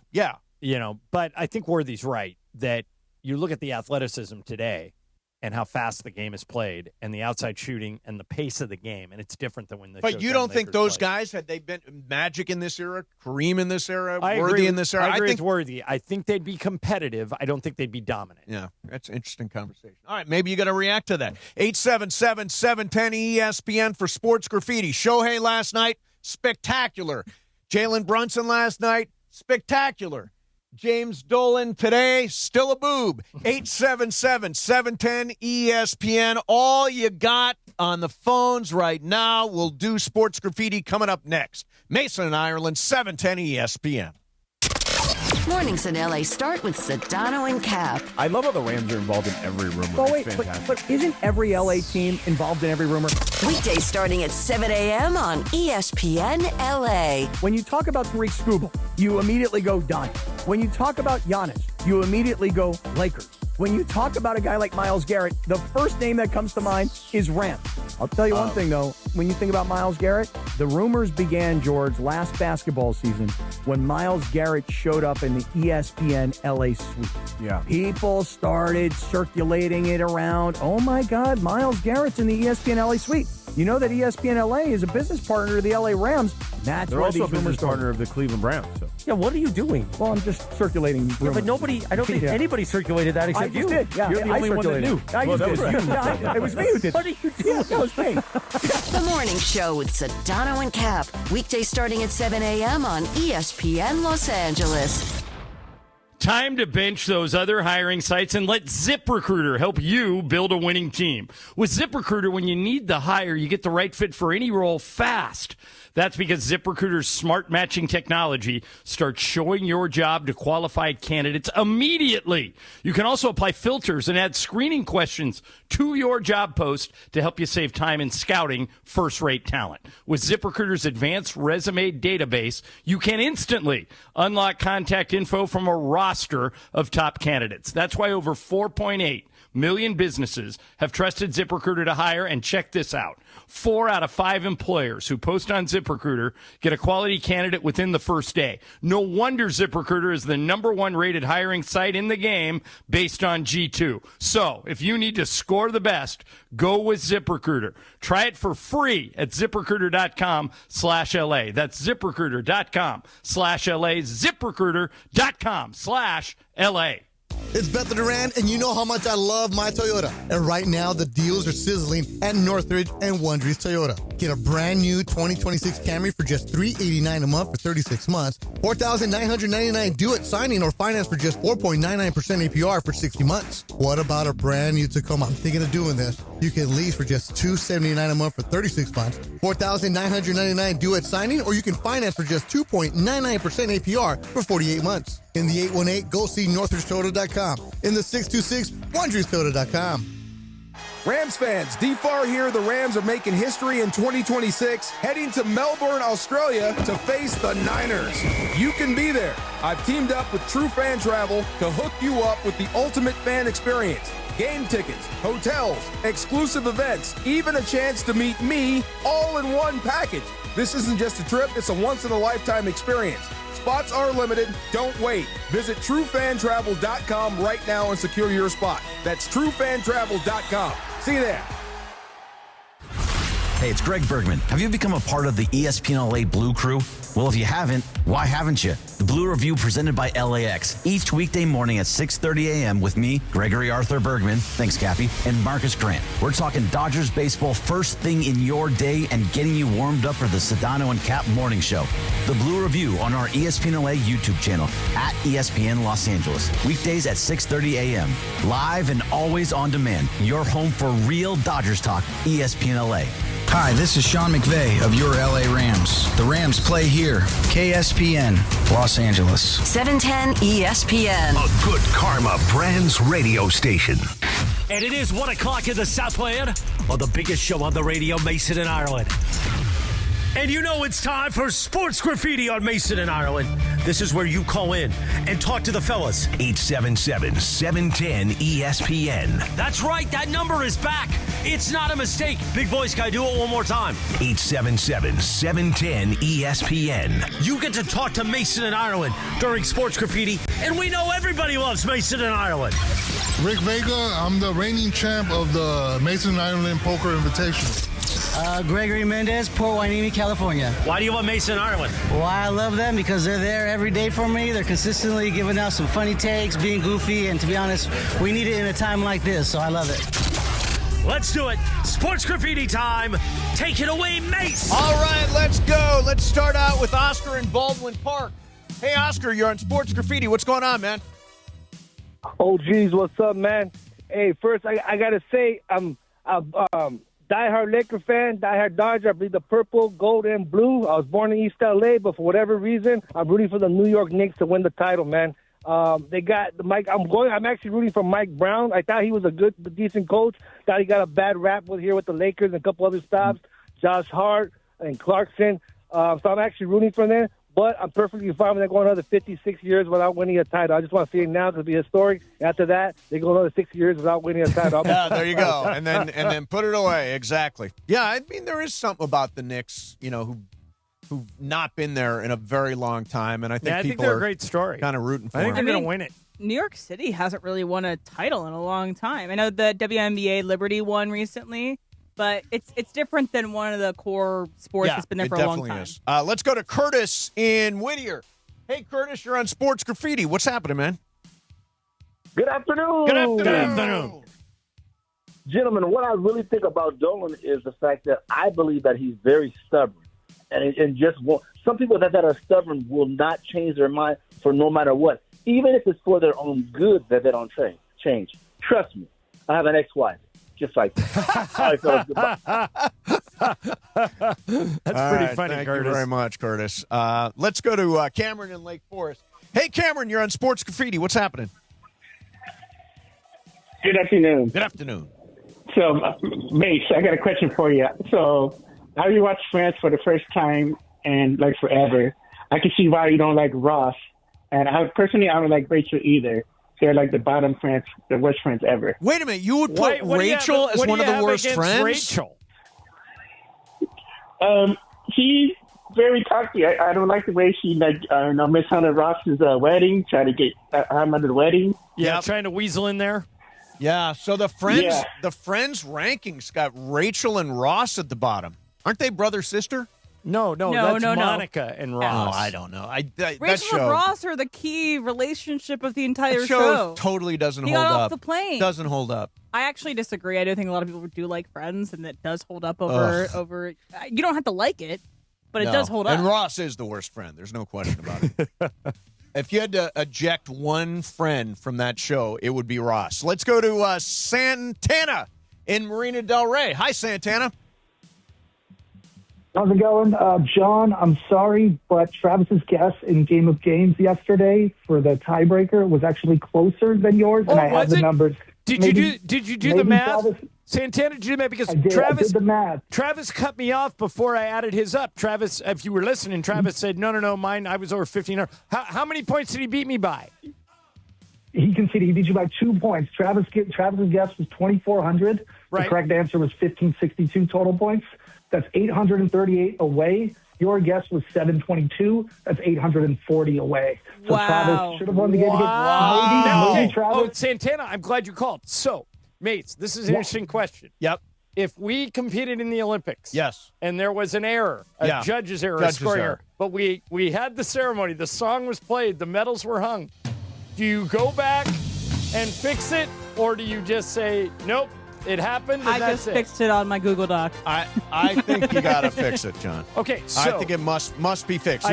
You know, but I think Worthy's right that you look at the athleticism today and how fast the game is played and the outside shooting and the pace of the game, and it's different than when the But you don't think those guys, had they been Magic in this era, Kareem in this era, Worthy in this era? I agree with Worthy. I think they'd be competitive. I don't think they'd be dominant. Yeah, that's an interesting conversation. All right, maybe you got to react to that. 877-710-ESPN for Sports Graffiti. Shohei last night, spectacular. Jalen Brunson last night, spectacular. James Dolan today, still a boob. 877-710-ESPN. All you got on the phones right now. We'll do Sports Graffiti coming up next. Mason and Ireland, 710 ESPN. Mornings in LA start with Sedano and Cap. I love how the Rams are involved in every rumor. Oh, wait, it's fantastic. but isn't every LA team involved in every rumor? Weekdays starting at 7 a.m. on ESPN LA. When you talk about Tariq Skubal, you immediately go Don. When you talk about Giannis, you immediately go Lakers. When you talk about a guy like Myles Garrett, the first name that comes to mind is Rams. I'll tell you one thing, though. When you think about Myles Garrett, the rumors began, George, last basketball season when Myles Garrett showed up in the ESPN LA suite. Yeah. People started circulating it around. Oh, my God, Myles Garrett's in the ESPN LA suite. You know that ESPN LA is a business partner of the LA Rams. That's They're why also these a business rumors partner of the Cleveland Browns. So. Yeah, what are you doing? Well, I'm just circulating rumors. Yeah, but nobody, I don't think anybody circulated that except you. Did. Yeah, You're the only one that knew. I just did. Yeah, it was me who did. What are you doing? Yeah, that was me. The Morning Show with Sedano and Cap. Weekdays starting at 7 a.m. on ESPN Los Angeles. Time to bench those other hiring sites and let ZipRecruiter help you build a winning team. With ZipRecruiter, when you need the hire, you get the right fit for any role fast. That's because ZipRecruiter's smart matching technology starts showing your job to qualified candidates immediately. You can also apply filters and add screening questions to your job post to help you save time in scouting first-rate talent. With ZipRecruiter's advanced resume database, you can instantly unlock contact info from a roster of top candidates. That's why over 4.8 million businesses have trusted ZipRecruiter to hire, and check this out. 4 out of 5 employers who post on ZipRecruiter get a quality candidate within the first day. No wonder ZipRecruiter is the #1 rated hiring site in the game based on G2. So, if you need to score the best, go with ZipRecruiter. Try it for free at ZipRecruiter.com/LA. That's ZipRecruiter.com/LA. ZipRecruiter.com/LA. It's Bethel Duran, and you know how much I love my Toyota. And right now, the deals are sizzling at Northridge and Wondries Toyota. Get a brand new 2026 Camry for just $389 a month for 36 months, $4,999 due at signing, or finance for just 4.99% APR for 60 months. What about a brand new Tacoma? I'm thinking of doing this. You can lease for just $279 a month for 36 months, $4,999 due at signing, or you can finance for just 2.99% APR for 48 months. In the 818, go see NorthridgeToyota.com. In the 626, WondriesToyota.com. Rams fans, DFAR here. The Rams are making history in 2026, heading to Melbourne, Australia to face the Niners. You can be there. I've teamed up with True Fan Travel to hook you up with the ultimate fan experience. Game tickets, hotels, exclusive events, even a chance to meet me, all in one package. This isn't just a trip, it's a once-in-a-lifetime experience. Spots are limited. Don't wait. Visit TrueFanTravel.com right now and secure your spot. That's TrueFanTravel.com. See you there. Hey, it's Greg Bergman. Have you become a part of the ESPN LA Blue Crew? Well, if you haven't, why haven't you? The Blue Review presented by LAX. Each weekday morning at 6:30 a.m. with me, Gregory Arthur Bergman, thanks, Cappy, and Marcus Grant. We're talking Dodgers baseball first thing in your day and getting you warmed up for the Sedano and Cap Morning Show. The Blue Review on our ESPN LA YouTube channel at ESPN Los Angeles. Weekdays at 6:30 a.m. Live and always on demand. Your home for real Dodgers talk, ESPN LA. Hi, this is Sean McVay of your LA Rams. The Rams play here. KSPN, Los Angeles. 710 ESPN. A good karma Brands radio station. And it is 1 o'clock in the Southland on the biggest show on the radio, Mason in Ireland. And you know it's time for Sports Graffiti on Mason and Ireland. This is where you call in and talk to the fellas. 877-710-ESPN. That's right, that number is back. It's not a mistake. Big voice guy, do it one more time. 877-710-ESPN. You get to talk to Mason and Ireland during Sports Graffiti, and we know everybody loves Mason and Ireland. Rick Vega, I'm the reigning champ of the Mason Ireland Poker Invitational. Gregory Mendez, Port Hueneme, California. Why do you love Mason and Ireland? Why I love them? Because they're there every day for me. They're consistently giving out some funny takes, being goofy, and to be honest, we need it in a time like this, so I love it. Let's do it. Sports Graffiti time. Take it away, Mace. All right, let's go. Let's start out with Oscar in Baldwin Park. Hey, Oscar, you're on Sports Graffiti. What's going on, man? Oh, geez, what's up, man? Hey, first, I got to say, I'm diehard Laker fan, diehard Dodger. I believe the purple, gold, and blue. I was born in East L.A., but for whatever reason, I'm rooting for the New York Knicks to win the title, man. They got the Mike. I'm actually rooting for Mike Brown. I thought he was a decent coach. Thought he got a bad rap with the Lakers and a couple other stops. Josh Hart and Clarkson. So I'm actually rooting for them. But I'm perfectly fine with them going another 56 years without winning a title. I just want to see it now because it'll be historic. After that, they go another 6 years without winning a title. Yeah, there you go. And then put it away. Exactly. Yeah, I mean, there is something about the Knicks, who've not been there in a very long time. And I think people they're are a great story. Kind of rooting for I think them. they're going to win it. New York City hasn't really won a title in a long time. I know the WNBA Liberty won recently. But it's different than one of the core sports that's been there for a long time. Is. Let's go to Curtis in Whittier. Hey, Curtis, you're on Sports Graffiti. What's happening, man? Good afternoon. Good afternoon. Gentlemen, what I really think about Dolan is the fact that I believe that he's very stubborn. And just some people that are stubborn will not change their mind for no matter what. Even if it's for their own good that they don't change. Trust me, I have an ex-wife. Just like that. All right, fellas, goodbye. That's pretty funny, thank Curtis. you very much, Curtis. Let's go to Cameron in Lake Forest. Hey, Cameron, you're on Sports Graffiti. What's happening? Good afternoon. Good afternoon. So, Mace, I got a question for you. So, I rewatched Friends for the first time and like forever. I can see why you don't like Ross, and I don't like Rachel either. They're like the bottom friends, the worst friends ever. Wait a minute, you would put Rachel as one of the worst friends? Rachel? She's very toxic. I don't like the way she mishandled Ross's wedding, trying to get him under the wedding. Yeah, trying to weasel in there. Yeah, so the friends rankings got Rachel and Ross at the bottom. Aren't they brother-sister? No, that's Monica and Ross. Oh, I don't know. Rachel and Ross are the key relationship of the entire show. show. Totally doesn't he hold got up. Off the plane. Doesn't hold up. I actually disagree. I do think a lot of people do like Friends, and that does hold up over. You don't have to like it, but it does hold up. And Ross is the worst friend. There's no question about it. If you had to eject one friend from that show, it would be Ross. Let's go to Santana in Marina Del Rey. Hi, Santana. How's it going? John, I'm sorry, but Travis's guess in Game of Games yesterday for the tiebreaker was actually closer than yours, and I have the numbers. Did you do the math? Santana, did you do the math? Because I did the math. Travis cut me off before I added his up. Travis, if you were listening, Travis said, no, mine, I was over 1,500. How many points did he beat me by? He conceded. He beat you by 2 points. Travis's guess was 2,400. Right. The correct answer was 1,562 total points. That's 838 away. Your guess was 722. That's 840 away. So Travis should have won the game. Maybe Travis. Santana, I'm glad you called. So, mates, this is an interesting question. Yep. If we competed in the Olympics, yes, and there was an error, a judge's error, a scoring error, but we had the ceremony, the song was played, the medals were hung, do you go back and fix it, or do you just say, nope, it happened, and I that's just fixed it on my Google Doc. I think you got to fix it, John. Okay, so I think it must be fixed.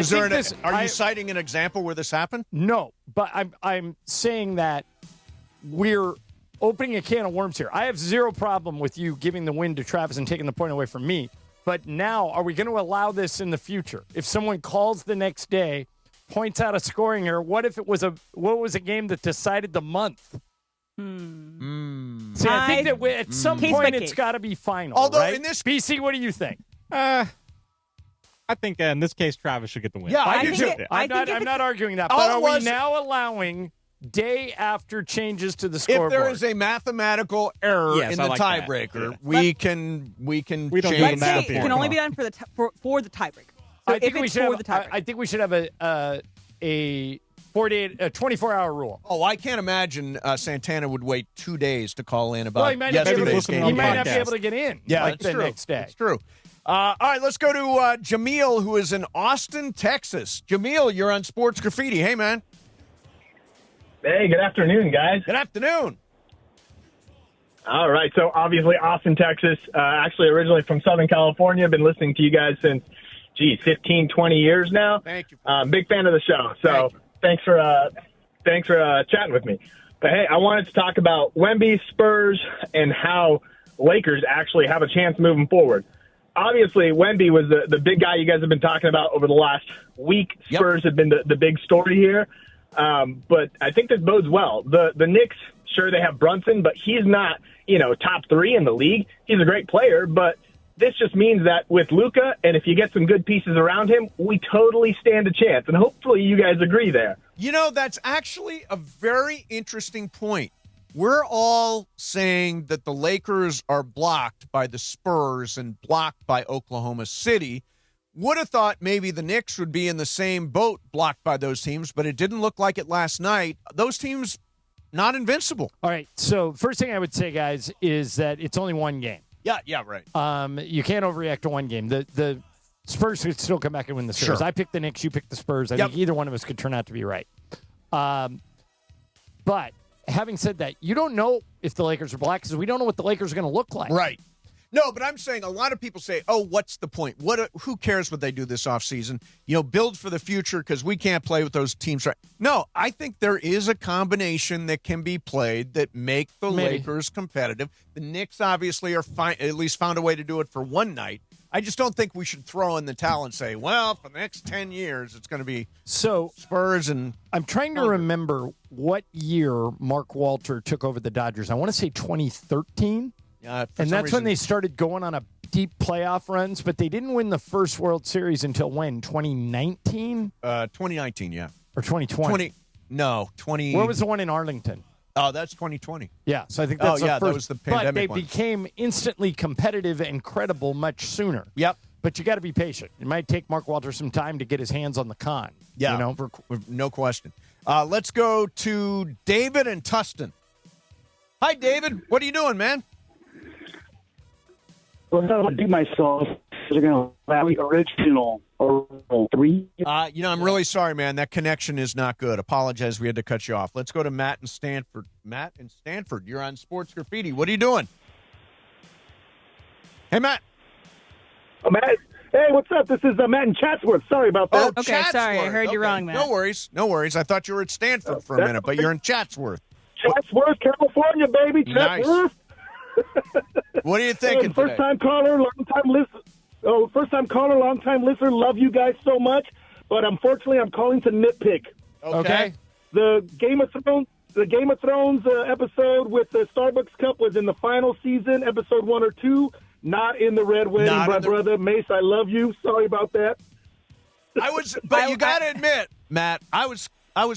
Are you citing an example where this happened? No, but I'm saying that we're opening a can of worms here. I have zero problem with you giving the win to Travis and taking the point away from me. But now, are we going to allow this in the future? If someone calls the next day, points out a scoring error, what if it was a game that decided the month? See, I think that at some point it's got to be final. Although right? in this BC, what do you think? I think in this case, Travis should get the win. Yeah, I do too. I think I'm not arguing that. All But it are was- we now allowing day after changes to the If scoreboard? there is a mathematical error Yes, in I the like that. tiebreaker, Yeah. we can don't change do Let's the say math it can only be done for the for the tiebreaker. So I think if we it's should for have. the tiebreaker, I think we should have a 24-hour rule. Oh, I can't imagine Santana would wait 2 days to call in about Well, he might not be able to yesterday's listen game. He might not be able to get in. Yeah, like that's the true. next day. It's true. All right, let's go to Jameel, who is in Austin, Texas. Jameel, you're on Sports Graffiti. Hey, man. Hey, good afternoon, guys. Good afternoon. All right, so obviously Austin, Texas, actually originally from Southern California. Been listening to you guys since, 15, 20 years now. Thank you. Big fan of the show, so thanks for chatting with me. But, hey, I wanted to talk about Wemby, Spurs, and how Lakers actually have a chance moving forward. Obviously, Wemby was the big guy you guys have been talking about over the last week. Spurs have been the big story here. But I think this bodes well. The Knicks, sure, they have Brunson, but he's not, top 3 in the league. He's a great player, but this just means that with Luka, and if you get some good pieces around him, we totally stand a chance. And hopefully you guys agree there. That's actually a very interesting point. We're all saying that the Lakers are blocked by the Spurs and blocked by Oklahoma City. Would have thought maybe the Knicks would be in the same boat, blocked by those teams, but it didn't look like it last night. Those teams, not invincible. All right. So first thing I would say, guys, is that it's only one game. Yeah, right. You can't overreact to one game. The Spurs could still come back and win the series. Sure. I picked the Knicks. You picked the Spurs. I think either one of us could turn out to be right. But having said that, you don't know if the Lakers are black because we don't know what the Lakers are going to look like. Right. No, but I'm saying a lot of people say, oh, what's the point? Who cares what they do this offseason? Build for the future because we can't play with those teams. Right? No, I think there is a combination that can be played that make the Lakers competitive. The Knicks obviously are at least found a way to do it for one night. I just don't think we should throw in the towel and say, well, for the next 10 years, it's going to be Spurs and I'm trying to remember what year Mark Walter took over the Dodgers. I want to say 2013. And that's when they started going on a deep playoff runs, but they didn't win the first World Series until when? 2019? 2019, yeah. Or 2020? 20. Where was the one in Arlington? Oh, that's 2020. Yeah, so I think that's the first. That was the pandemic But they one. became instantly competitive and credible much sooner. Yep. But you got to be patient. It might take Mark Walter some time to get his hands on the con. Yeah, no question. Let's go to David and Tustin. Hi, David. What are you doing, man? Well, I thought I'd do myself. They're going to allow the original 3. I'm really sorry, man. That connection is not good. Apologize. We had to cut you off. Let's go to Matt in Stanford. Matt in Stanford, you're on Sports Graffiti. What are you doing? Hey, Matt. Oh, Matt. Hey, what's up? This is Matt in Chatsworth. Sorry about that. Oh, Okay, sorry. I heard you wrong, Matt. No worries. I thought you were at Stanford for a minute, but you're in Chatsworth. Chatsworth, California, baby. Chatsworth. What are you thinking today? First-time caller, long-time listener. Oh, first-time caller, long-time listener. Love you guys so much, but unfortunately, I'm calling to nitpick. Okay. The Game of Thrones episode with the Starbucks Cup was in the final season, episode 1 or 2. Not in the Red Wedding, my brother. Mace, I love you. Sorry about that. But you got to admit, Matt, I was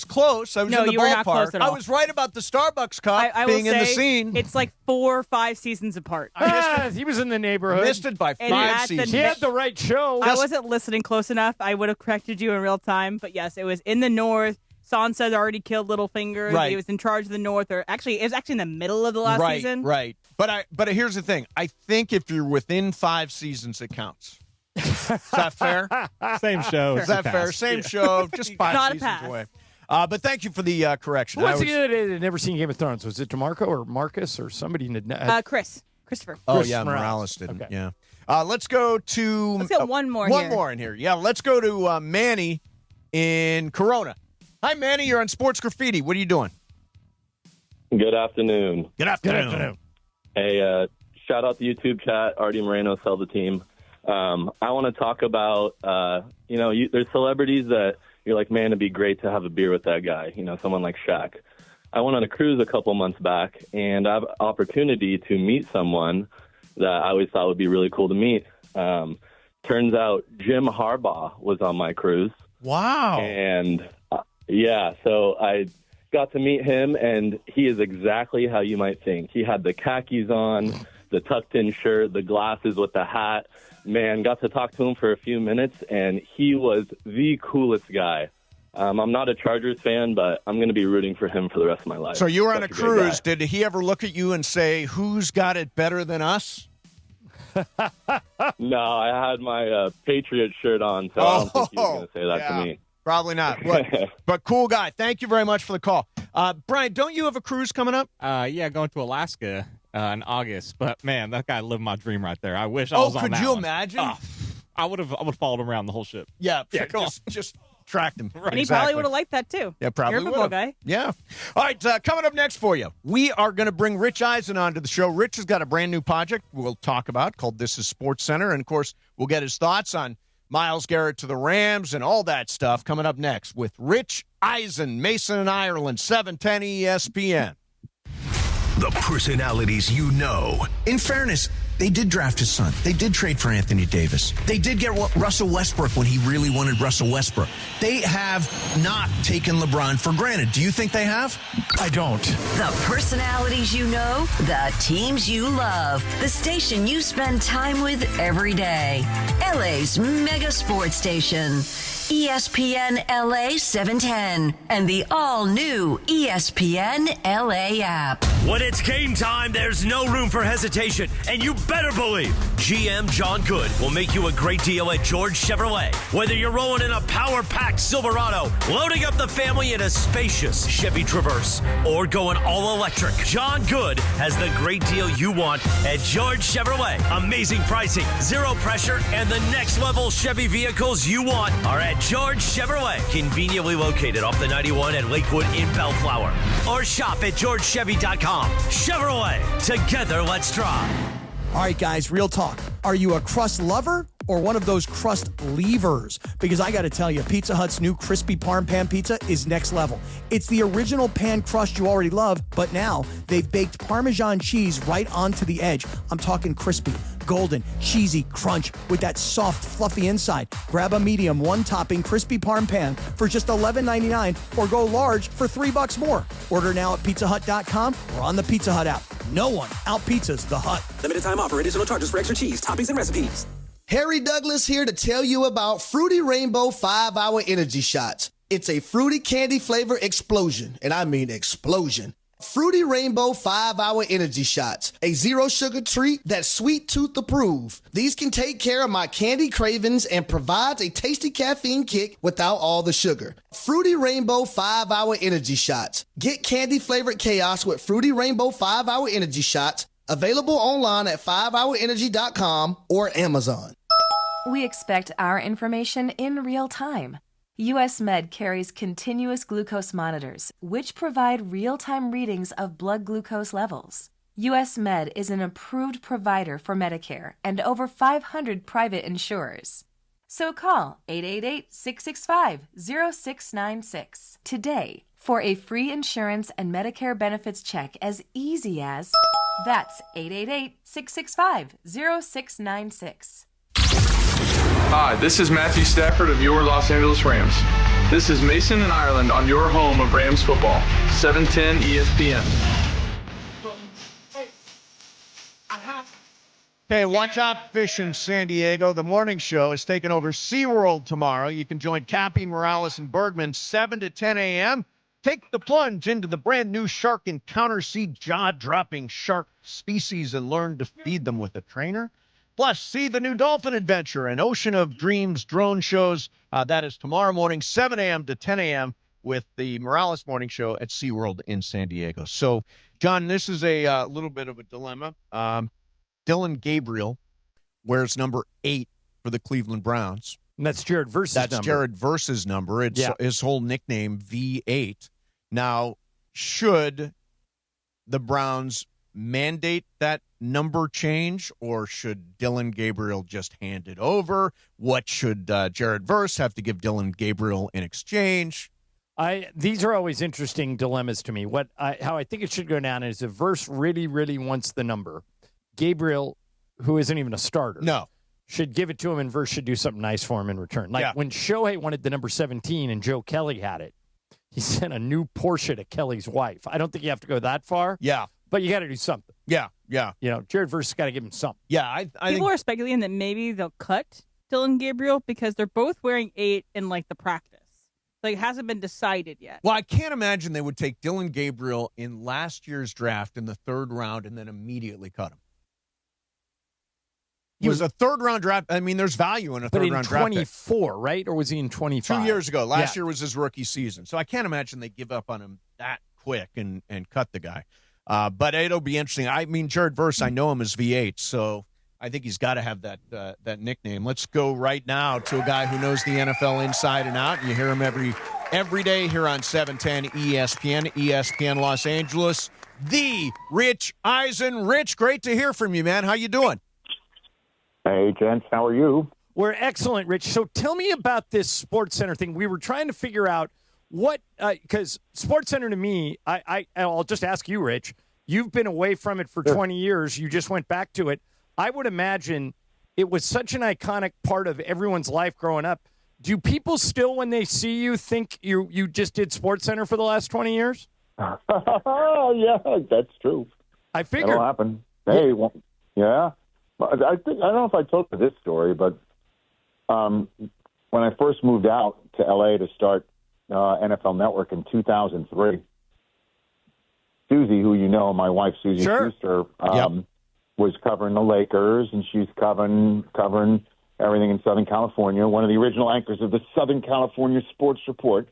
close. I was in the you were not close ballpark. at all. I was right about the Starbucks Cup I being will in the say scene. It's like 4 or 5 seasons apart. He was in the neighborhood. Missed it by And 5 at the seasons. He had the right show. I wasn't listening close enough. I would have corrected you in real time. But yes, it was in the north. Sansa already killed Littlefinger. Right. He was in charge of the north. Or actually, it was actually in the middle of the last season. Right. But here's the thing. I think if you're within 5 seasons, it counts. Is that fair? Same show. Is that fair? Same show. Just 5 Not a seasons pass. away. But thank you for the correction. Who was the other day that had never seen Game of Thrones? Was it DeMarco or Marcus or somebody? Christopher. Oh, Chris yeah, Morales didn't. Okay. Yeah. Let's go to... Let's get one more One here. more in here. Yeah, let's go to Manny in Corona. Hi, Manny. You're on Sports Graffiti. What are you doing? Good afternoon. Good afternoon. Hey, shout out the YouTube chat. Artie Moreno, sell the team. I want to talk about, there's celebrities that you're like, man, it'd be great to have a beer with that guy, someone like Shaq. I went on a cruise a couple months back, and I have an opportunity to meet someone that I always thought would be really cool to meet. turns out Jim Harbaugh was on my cruise. Wow. And, so I got to meet him, and he is exactly how you might think. He had the khakis on, the tucked-in shirt, the glasses with the hat. Man, got to talk to him for a few minutes, and he was the coolest guy. I'm not a Chargers fan, but I'm going to be rooting for him for the rest of my life. So you were on Such a great cruise. guy. Did he ever look at you and say, who's got it better than us? No, I had my Patriot shirt on, so I don't think he was going to say that to me. Probably not. But cool guy. Thank you very much for the call. Brian, don't you have a cruise coming up? Yeah, going to Alaska in August. But, man, that guy lived my dream right there. I wish I was on that could you one. imagine? I would have followed him around the whole ship. Yeah, come just tracked him. And he probably would have liked that too. Yeah, probably You're a football would've. guy. Yeah. All right, coming up next for you, we are going to bring Rich Eisen onto the show. Rich has got a brand new project we'll talk about called This is Sports Center. And, of course, we'll get his thoughts on Myles Garrett to the Rams and all that stuff coming up next with Rich Eisen, Mason and Ireland, 710 ESPN. The personalities you know. In fairness, they did draft his son. They did trade for Anthony Davis. They did get Russell Westbrook when he really wanted Russell Westbrook. They have not taken LeBron for granted. Do you think they have? I don't. The personalities you know, the teams you love, the station you spend time with every day. LA's mega sports station. ESPN LA 710 and the all-new ESPN LA app. When it's game time, there's no room for hesitation, and you better believe GM John Good will make you a great deal at George Chevrolet. Whether you're rolling in a power-packed Silverado, loading up the family in a spacious Chevy Traverse, or going all-electric, John Good has the great deal you want at George Chevrolet. Amazing pricing, zero pressure, and the next-level Chevy vehicles you want are at George Chevrolet, conveniently located off the 91 at Lakewood in Bellflower. Or shop at georgechevy.com. Chevrolet, together let's drive. All right, guys, real talk. Are you a crust lover or one of those crust leavers? Because I got to tell you, Pizza Hut's new crispy parm pan pizza is next level. It's the original pan crust you already love, but now they've baked Parmesan cheese right onto the edge. I'm talking crispy, golden, cheesy crunch with that soft, fluffy inside. Grab a medium, one-topping crispy parm pan for just $11.99 or go large for $3 more. Order now at pizzahut.com or on the Pizza Hut app. No one out-pizzas the Hut. Limited time offer. Additional charges for extra cheese, toppings, and recipes. Harry Douglas here to tell you about Fruity Rainbow 5-Hour Energy Shots. It's a fruity candy flavor explosion, and I mean explosion. Fruity Rainbow 5-Hour Energy Shots, a zero-sugar treat that's sweet tooth approved. These can take care of my candy cravings and provides a tasty caffeine kick without all the sugar. Fruity Rainbow 5-Hour Energy Shots. Get candy-flavored chaos with Fruity Rainbow 5-Hour Energy Shots, available online at 5hourenergy.com or Amazon. We expect our information in real time. US Med carries continuous glucose monitors, which provide real-time readings of blood glucose levels. US Med is an approved provider for Medicare and over 500 private insurers. So call 888-665-0696 today for a free insurance and Medicare benefits check as easy as... That's 888-665-0696. Hi, this is Matthew Stafford of your Los Angeles Rams. This is Mason and Ireland on your home of Rams football, 710 ESPN. Okay, watch out, fish in San Diego. The morning show is taking over SeaWorld tomorrow. You can join Cappy, Morales, and Bergman 7 to 10 a.m. Take the plunge into the brand new Shark Encounter, see jaw-dropping shark species and learn to feed them with a trainer. Plus, see the new Dolphin Adventure and Ocean of Dreams drone shows. That is tomorrow morning, 7 a.m. to 10 a.m. with the Morales Morning Show at SeaWorld in San Diego. So, John, this is a little bit of a dilemma. Dylan Gabriel wears number 8 for the Cleveland Browns. And that's Jared Verse's number. That's Jared Verse's number. It's his whole nickname, V8. Now, should the Browns mandate that number change, or should Dylan Gabriel just hand it over? What should Jared Verse have to give Dylan Gabriel in exchange? These are always interesting dilemmas to me. How I think it should go down is if Verse really, really wants the number, Gabriel, who isn't even a starter, should give it to him, and Verse should do something nice for him in return. Like when Shohei wanted the number 17 and Joe Kelly had it, he sent a new Porsche to Kelly's wife. I don't think you have to go that far. Yeah. But you got to do something. Yeah. Jared Verse has got to give him something. Yeah, I People think are speculating that maybe they'll cut Dylan Gabriel because they're both wearing 8 in like the practice. Like it hasn't been decided yet. Well, I can't imagine they would take Dylan Gabriel in last year's draft in the 3rd round and then immediately cut him. He was a 3rd-round draft. I mean, there's value in a 3rd-round draft. But in 24, right? Or was he in 25? 2 years ago. Last year was his rookie season. So I can't imagine they give up on him that quick and cut the guy. But it'll be interesting. I mean, Jared Verse, I know him as V8, so I think he's got to have that nickname. Let's go right now to a guy who knows the NFL inside and out. You hear him every day here on 710 ESPN, ESPN Los Angeles. The Rich Eisen. Rich, great to hear from you, man. How you doing? Hey, gents, how are you? We're excellent, Rich. So tell me about this Sports Center thing. We were trying to figure out what, because Sports Center to me, I'll just ask you, Rich. You've been away from it for 20 years. You just went back to it. I would imagine it was such an iconic part of everyone's life growing up. Do people still, when they see you, think you just did Sports Center for the last 20 years? Yeah, that's true. I figured. That'll happen. Hey, well, yeah. I don't know if I told you this story, but when I first moved out to L.A. to start NFL Network in 2003, Susie, who you know, my wife Susie Schuster, was covering the Lakers, and she's covering everything in Southern California. One of the original anchors of the Southern California Sports Report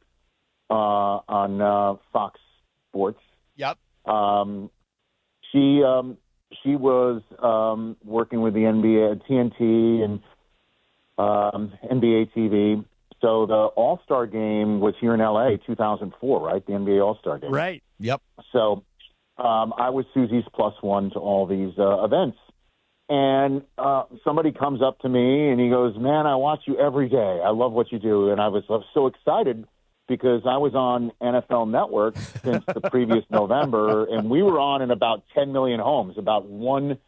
on Fox Sports. Yep. She was working with the NBA, TNT, and NBA TV. So the All-Star Game was here in L.A. 2004, right? The NBA All-Star Game. Right. Yep. So I was Susie's +1 to all these events. And somebody comes up to me, and he goes, man, I watch you every day. I love what you do. And I was so excited because I was on NFL Network since the previous November, and we were on in about 10 million homes, about 1/10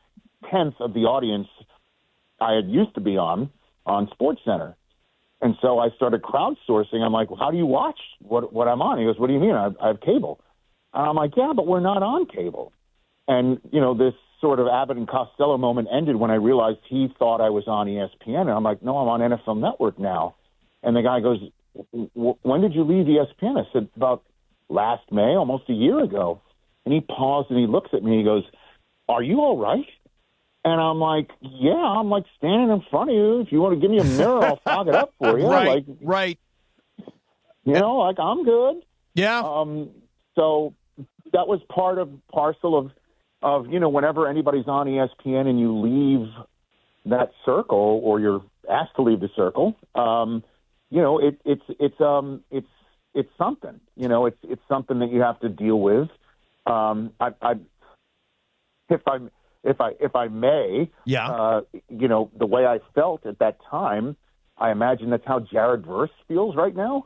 of the audience I had used to be on SportsCenter. And so I started crowdsourcing. I'm like, well, how do you watch what I'm on? He goes, what do you mean? I have cable. And I'm like, yeah, but we're not on cable. And, this sort of Abbott and Costello moment ended when I realized he thought I was on ESPN. And I'm like, no, I'm on NFL Network now. And the guy goes, when did you leave ESPN? I said, about last May, almost a year ago. And he paused and he looks at me and he goes, are you all right? And I'm like, yeah, I'm like standing in front of you. If you want to give me a mirror, I'll fog it up for you. Right. I'm good. Yeah. So that was parcel of whenever anybody's on ESPN and you leave that circle or you're asked to leave the circle, it's something. It's something that you have to deal with. If I may, the way I felt at that time, I imagine that's how Jared Verse feels right now.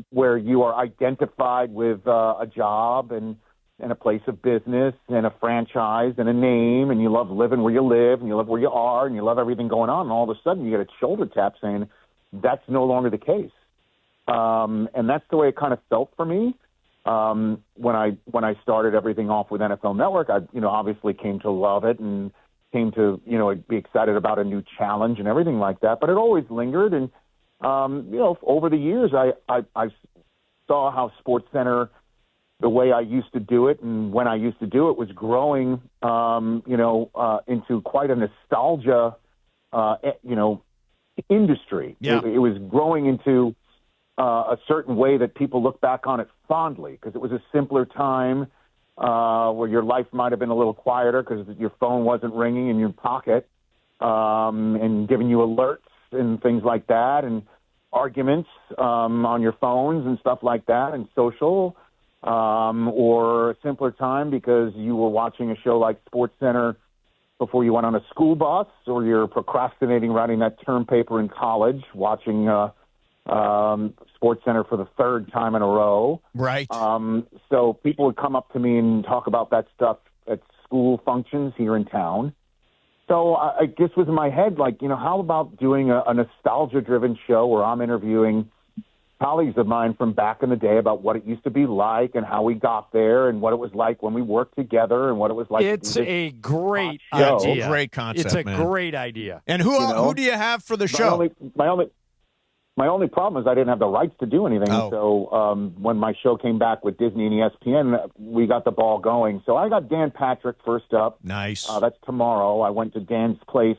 Where you are identified with a job and a place of business and a franchise and a name, and you love living where you live and you love where you are and you love everything going on, and all of a sudden you get a shoulder tap saying that's no longer the case. And that's the way it kind of felt for me. When I started everything off with NFL Network, I obviously came to love it and came to be excited about a new challenge and everything like that. But it always lingered, and over the years, I saw how SportsCenter, the way I used to do it and when I used to do it, was growing, into quite a nostalgia, industry. Yeah. It was growing into a certain way that people look back on it fondly because it was a simpler time where your life might have been a little quieter because your phone wasn't ringing in your pocket and giving you alerts and things like that, and arguments on your phones and stuff like that, and social, or a simpler time because you were watching a show like SportsCenter before you went on a school bus, or you're procrastinating writing that term paper in college, watching SportsCenter for the 3rd time in a row. Right. So people would come up to me and talk about that stuff at school functions here in town. So I just was in my head, like, how about doing a nostalgia-driven show where I'm interviewing colleagues of mine from back in the day about what it used to be like and how we got there and what it was like when we worked together and what it was like. It's a great show. idea. It's a great concept. It's a man. great idea. And who do you have for the show? My only problem is I didn't have the rights to do anything. Oh. So when my show came back with Disney and ESPN, we got the ball going. So I got Dan Patrick first up. Nice. That's tomorrow. I went to Dan's place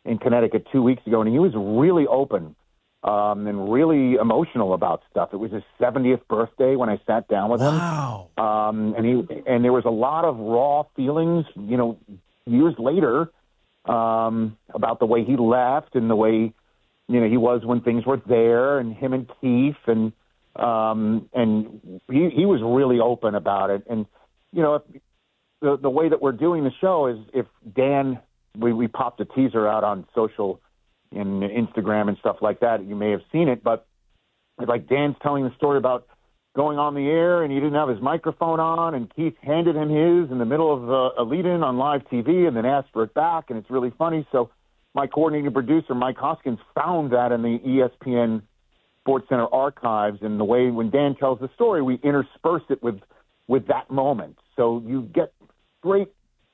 in Connecticut 2 weeks ago, and he was really open and really emotional about stuff. It was his 70th birthday when I sat down with him. Wow. And there was a lot of raw feelings, years later about the way he left and the way he was when things were there, and him and Keith, and he was really open about it. And if the way that we're doing the show is if Dan, we popped a teaser out on social and Instagram and stuff like that. You may have seen it, but it's like Dan's telling the story about going on the air and he didn't have his microphone on, and Keith handed him his in the middle of a lead-in on live TV and then asked for it back, and it's really funny. So my coordinating producer, Mike Hoskins, found that in the ESPN SportsCenter archives, and the way when Dan tells the story, we intersperse it with that moment. So you get great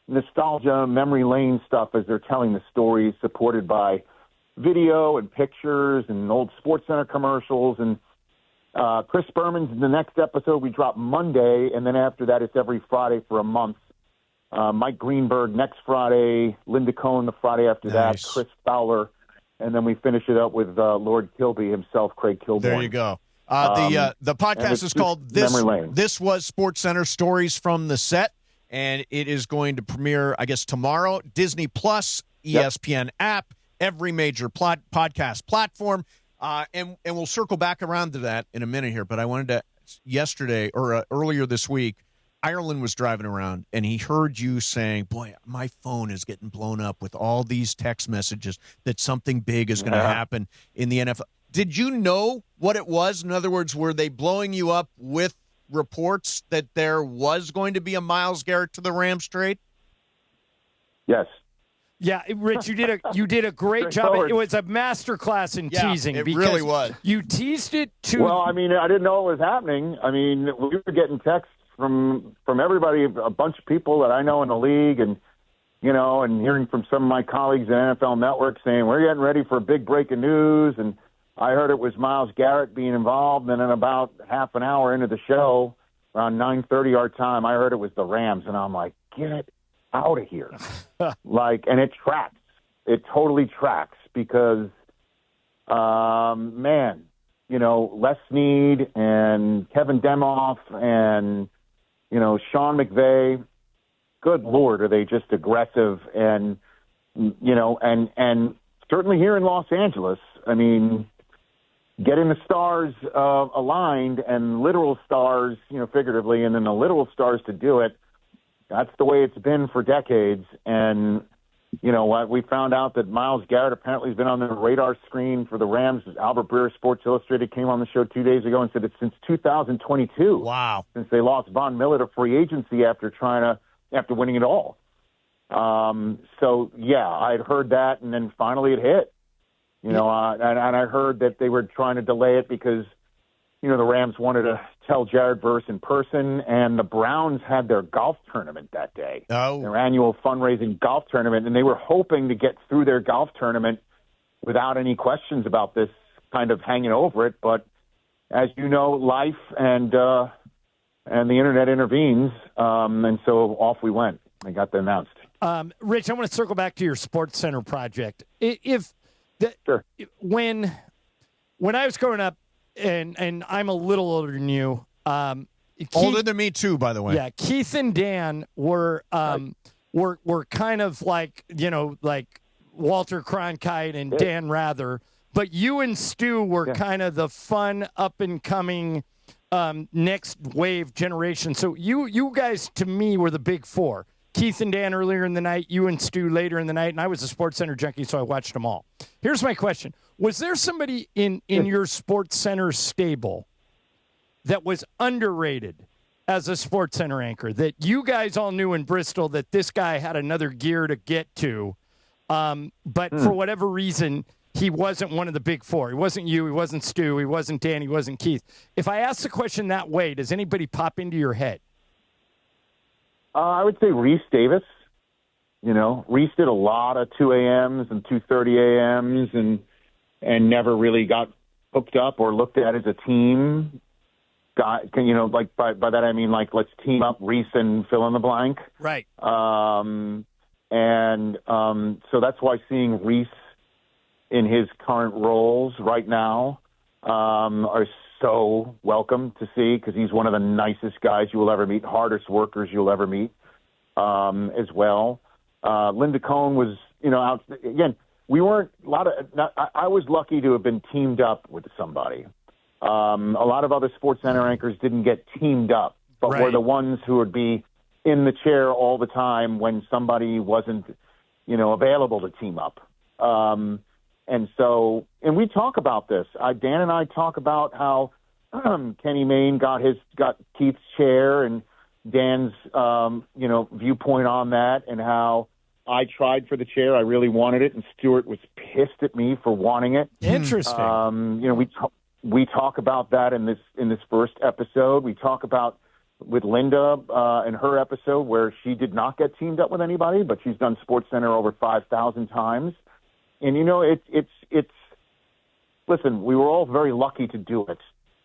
nostalgia, memory lane stuff as they're telling the stories, supported by video and pictures and old SportsCenter commercials. And Chris Berman's in the next episode. We drop Monday, and then after that, it's every Friday for a month. Mike Greenberg next Friday, Linda Cohn the Friday after that, Chris Fowler, and then we finish it up with Lord Kilby himself, Craig Kilborn. There you go. The podcast is called This Was SportsCenter Stories from the Set, and it is going to premiere, I guess, tomorrow. Disney Plus, ESPN app, every major podcast platform, and we'll circle back around to that in a minute here. But I wanted to, yesterday or earlier this week, Ireland was driving around, and he heard you saying, boy, my phone is getting blown up with all these text messages that something big is going to happen in the NFL. Did you know what it was? In other words, were they blowing you up with reports that there was going to be a Myles Garrett to the Rams trade? Yes. Yeah, Rich, you did a great job. It was a masterclass in teasing. It really was. You teased it to. Well, I mean, I didn't know it was happening. I mean, we were getting texts from everybody, a bunch of people that I know in the league, and and hearing from some of my colleagues at NFL Network saying we're getting ready for a big breaking news, and I heard it was Myles Garrett being involved, and then about half an hour into the show, around 9:30 our time, I heard it was the Rams, and I'm like, get out of here. And it tracks. It totally tracks because, man, Les Snead and Kevin Demoff and Sean McVay, good Lord, are they just aggressive? And, and certainly here in Los Angeles, I mean, getting the stars aligned and literal stars, figuratively, and then the literal stars to do it, that's the way it's been for decades. And, we found out that Myles Garrett apparently has been on the radar screen for the Rams. Albert Breer, Sports Illustrated, came on the show 2 days ago and said it's since 2022. Wow. Since they lost Von Miller to free agency after winning it all. So, yeah, I'd heard that, and then finally it hit. And I heard that they were trying to delay it because, the Rams wanted to tell Jared Verse in person, and the Browns had their golf tournament that day. Oh. Their annual fundraising golf tournament, and they were hoping to get through their golf tournament without any questions about this kind of hanging over it. But as you know, life and the internet intervenes, and so off we went. I got that announced. Rich, I want to circle back to your SportsCenter project. Sure. When I was growing up, and I'm a little older than you. Older than me too, by the way. Yeah, Keith and Dan were kind of like like Walter Cronkite and Dan Rather, but you and Stu were kind of the fun up and coming next wave generation. So you guys to me were the big four. Keith and Dan earlier in the night, you and Stu later in the night, and I was a SportsCenter junkie, so I watched them all. Here's my question. Was there somebody in your SportsCenter stable that was underrated as a SportsCenter anchor that you guys all knew in Bristol that this guy had another gear to get to But for whatever reason, he wasn't one of the big four. He wasn't you. He wasn't Stu. He wasn't Dan. He wasn't Keith. If I ask the question that way, does anybody pop into your head? I would say Reese Davis. You know, Reese did a lot of 2 a.m.s and 2:30 a.m.s and never really got hooked up or looked at as a team. You know, like by that I mean like let's team up Reese and fill in the blank. Right. So that's why seeing Reese in his current roles right now are so welcome to see, because he's one of the nicest guys you will ever meet, hardest workers you'll ever meet as well. Linda Cohn was, you know, out again. We weren't I was lucky to have been teamed up with somebody. A lot of other Sports Center anchors didn't get teamed up, but were the ones who would be in the chair all the time when somebody wasn't, you know, available to team up. And we talk about this. Dan and I talk about how Kenny Mayne got Keith's chair and Dan's, viewpoint on that, and how I tried for the chair. I really wanted it, and Stewart was pissed at me for wanting it. Interesting. We talk about that in this first episode. We talk about with Linda in her episode where she did not get teamed up with anybody, but she's done SportsCenter over 5,000 times. And it's listen, we were all very lucky to do it,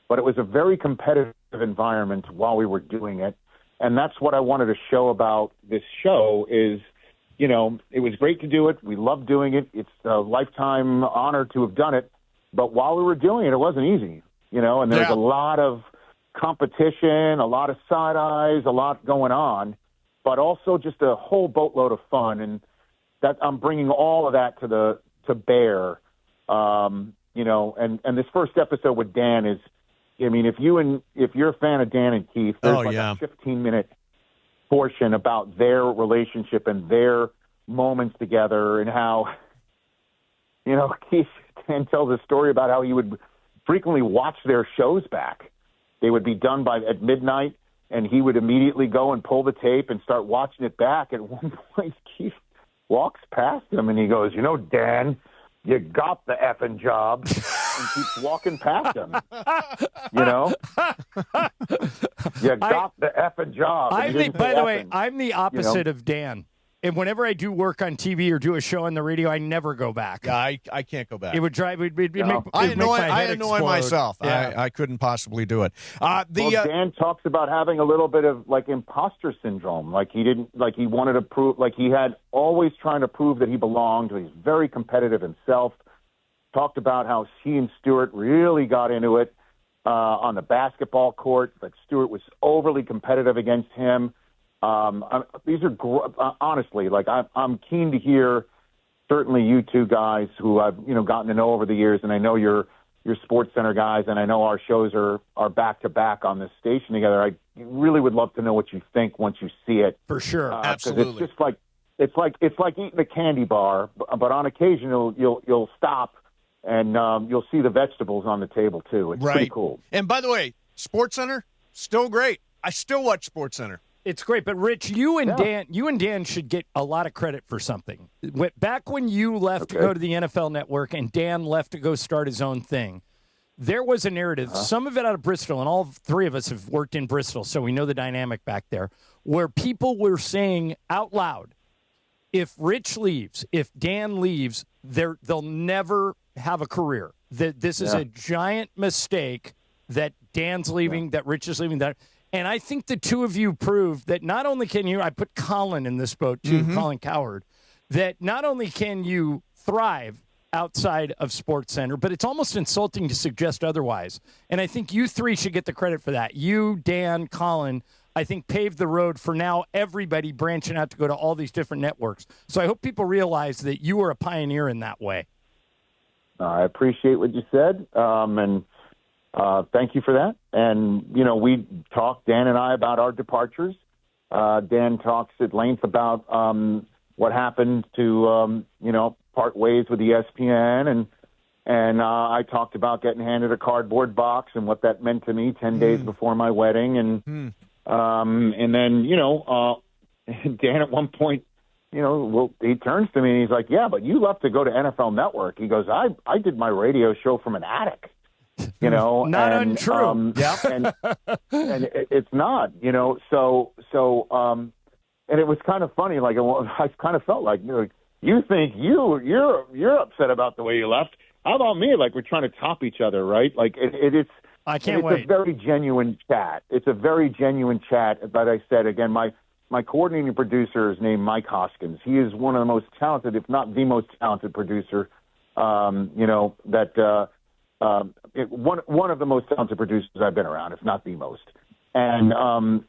but it was a very competitive environment while we were doing it. And that's what I wanted to show about this show is, you know, it was great to do it. We loved doing it. It's a lifetime honor to have done it. But while we were doing it, it wasn't easy, you know, and there was a lot of competition, a lot of side eyes, a lot going on, but also just a whole boatload of fun. And that I'm bringing all of that to bear, and this first episode with Dan is, I mean, if you're a fan of Dan and Keith, there's a 15-minute portion about their relationship and their moments together, and how, you know, Dan tells a story about how he would frequently watch their shows back. They would be done at midnight, and he would immediately go and pull the tape and start watching it back. At one point, Keith walks past him, and he goes, "You know, Dan, you got the effing job," and keeps walking past him. You know? You got the effing job. By the way, I'm the opposite of Dan. And whenever I do work on TV or do a show on the radio, I never go back. Yeah, I can't go back. It would drive. I annoy myself. Yeah. I couldn't possibly do it. Dan talks about having a little bit of like imposter syndrome. Like he wanted to prove, like he had always trying to prove that he belonged. He's very competitive himself. Talked about how he and Stewart really got into it on the basketball court. Like Stewart was overly competitive against him. These are honestly, like I'm keen to hear. Certainly, you two guys who I've gotten to know over the years, and I know you're SportsCenter guys, and I know our shows are back to back on this station together. I really would love to know what you think once you see it. For sure, absolutely. It's just like it's like eating a candy bar, but on occasion you'll stop and you'll see the vegetables on the table too. It's pretty cool. And by the way, SportsCenter still great. I still watch SportsCenter. It's great, but Rich, you and Dan should get a lot of credit for something. Back when you left to go to the NFL Network and Dan left to go start his own thing, there was a narrative, some of it out of Bristol, and all three of us have worked in Bristol, so we know the dynamic back there, where people were saying out loud, if Rich leaves, if Dan leaves, they'll never have a career. This is a giant mistake that Dan's leaving, that Rich is leaving, that... And I think the two of you proved that not only can you, I put Colin in this boat too, Colin Cowherd, that not only can you thrive outside of SportsCenter, but it's almost insulting to suggest otherwise. And I think you three should get the credit for that. You, Dan, Colin, I think paved the road for now everybody branching out to go to all these different networks. So I hope people realize that you were a pioneer in that way. I appreciate what you said, and thank you for that. And, we talked, Dan and I, about our departures. Dan talks at length about what happened to, part ways with ESPN. And I talked about getting handed a cardboard box and what that meant to me 10 days before my wedding. And then, Dan at one point, he turns to me and he's like, yeah, but you left to go to NFL Network. He goes, I did my radio show from an attic, Not untrue. Yeah. And it's not, and it was kind of funny. Like, I kind of felt like, you think you're upset about the way you left. How about me? Like, we're trying to top each other, right? Like, it's I can't it's wait. a very genuine chat. It's a very genuine chat. But I said, again, my coordinating producer is named Mike Hoskins. He is one of the most talented, if not the most talented producer, one of the most talented producers I've been around, if not the most. And the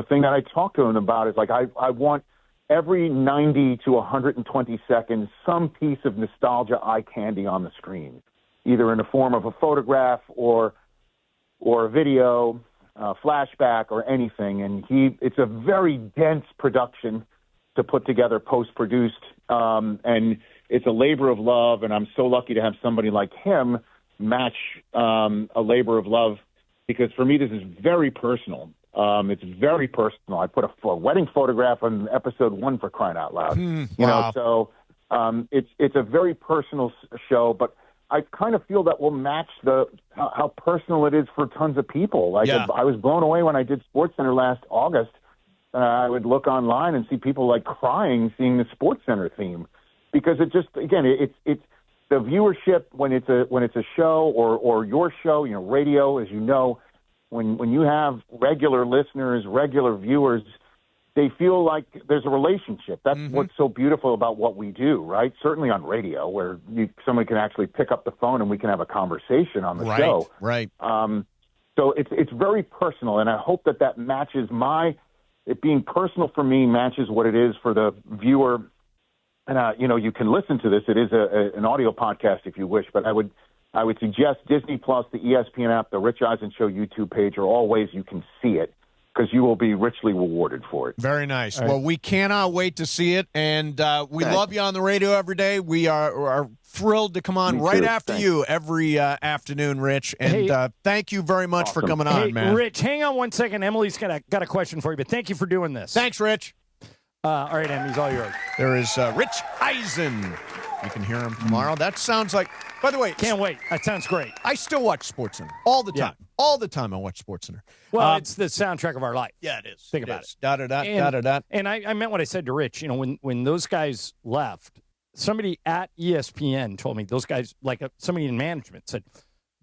thing that I talk to him about is, like, I want every 90 to 120 seconds some piece of nostalgia eye candy on the screen, either in the form of a photograph or a video, flashback, or anything. And it's a very dense production to put together, post-produced, and it's a labor of love. And I'm so lucky to have somebody like him match a labor of love, because for me this is very personal. It's very personal. I put a wedding photograph on episode 1, for crying out loud. Wow. So it's a very personal show, but I kind of feel that will match how personal it is for tons of people. Like, I was blown away when I did SportsCenter last August. I would look online and see people like crying seeing the SportsCenter theme, because it just, again, it's the viewership when it's a show or your show, radio, as you know. When you have regular listeners, regular viewers, they feel like there's a relationship. That's what's so beautiful about what we do, right? Certainly on radio, where somebody can actually pick up the phone and we can have a conversation on the show. Right. So it's very personal, and I hope that matches it being personal for me matches what it is for the viewer. And you can listen to this. It is an audio podcast if you wish, but I would suggest Disney Plus, the ESPN app, the Rich Eisen Show YouTube page are all ways you can see it, because you will be richly rewarded for it. Very nice. Well, we cannot wait to see it, and we love you on the radio every day. We are thrilled to come on after you every afternoon, Rich. And thank you very much for coming on, man. Rich, hang on one second. Emily's got a question for you, but thank you for doing this. Thanks, Rich. All right, Emily's all yours. There is Rich Eisen. You can hear him tomorrow. That sounds like, by the way. Can't wait. That sounds great. I still watch SportsCenter all the time. Yeah. All the time I watch SportsCenter. Well, it's the soundtrack of our life. Yeah, it is. Think about it. Da-da-da. And I meant what I said to Rich. When those guys left, somebody at ESPN told me, those guys, like somebody in management said,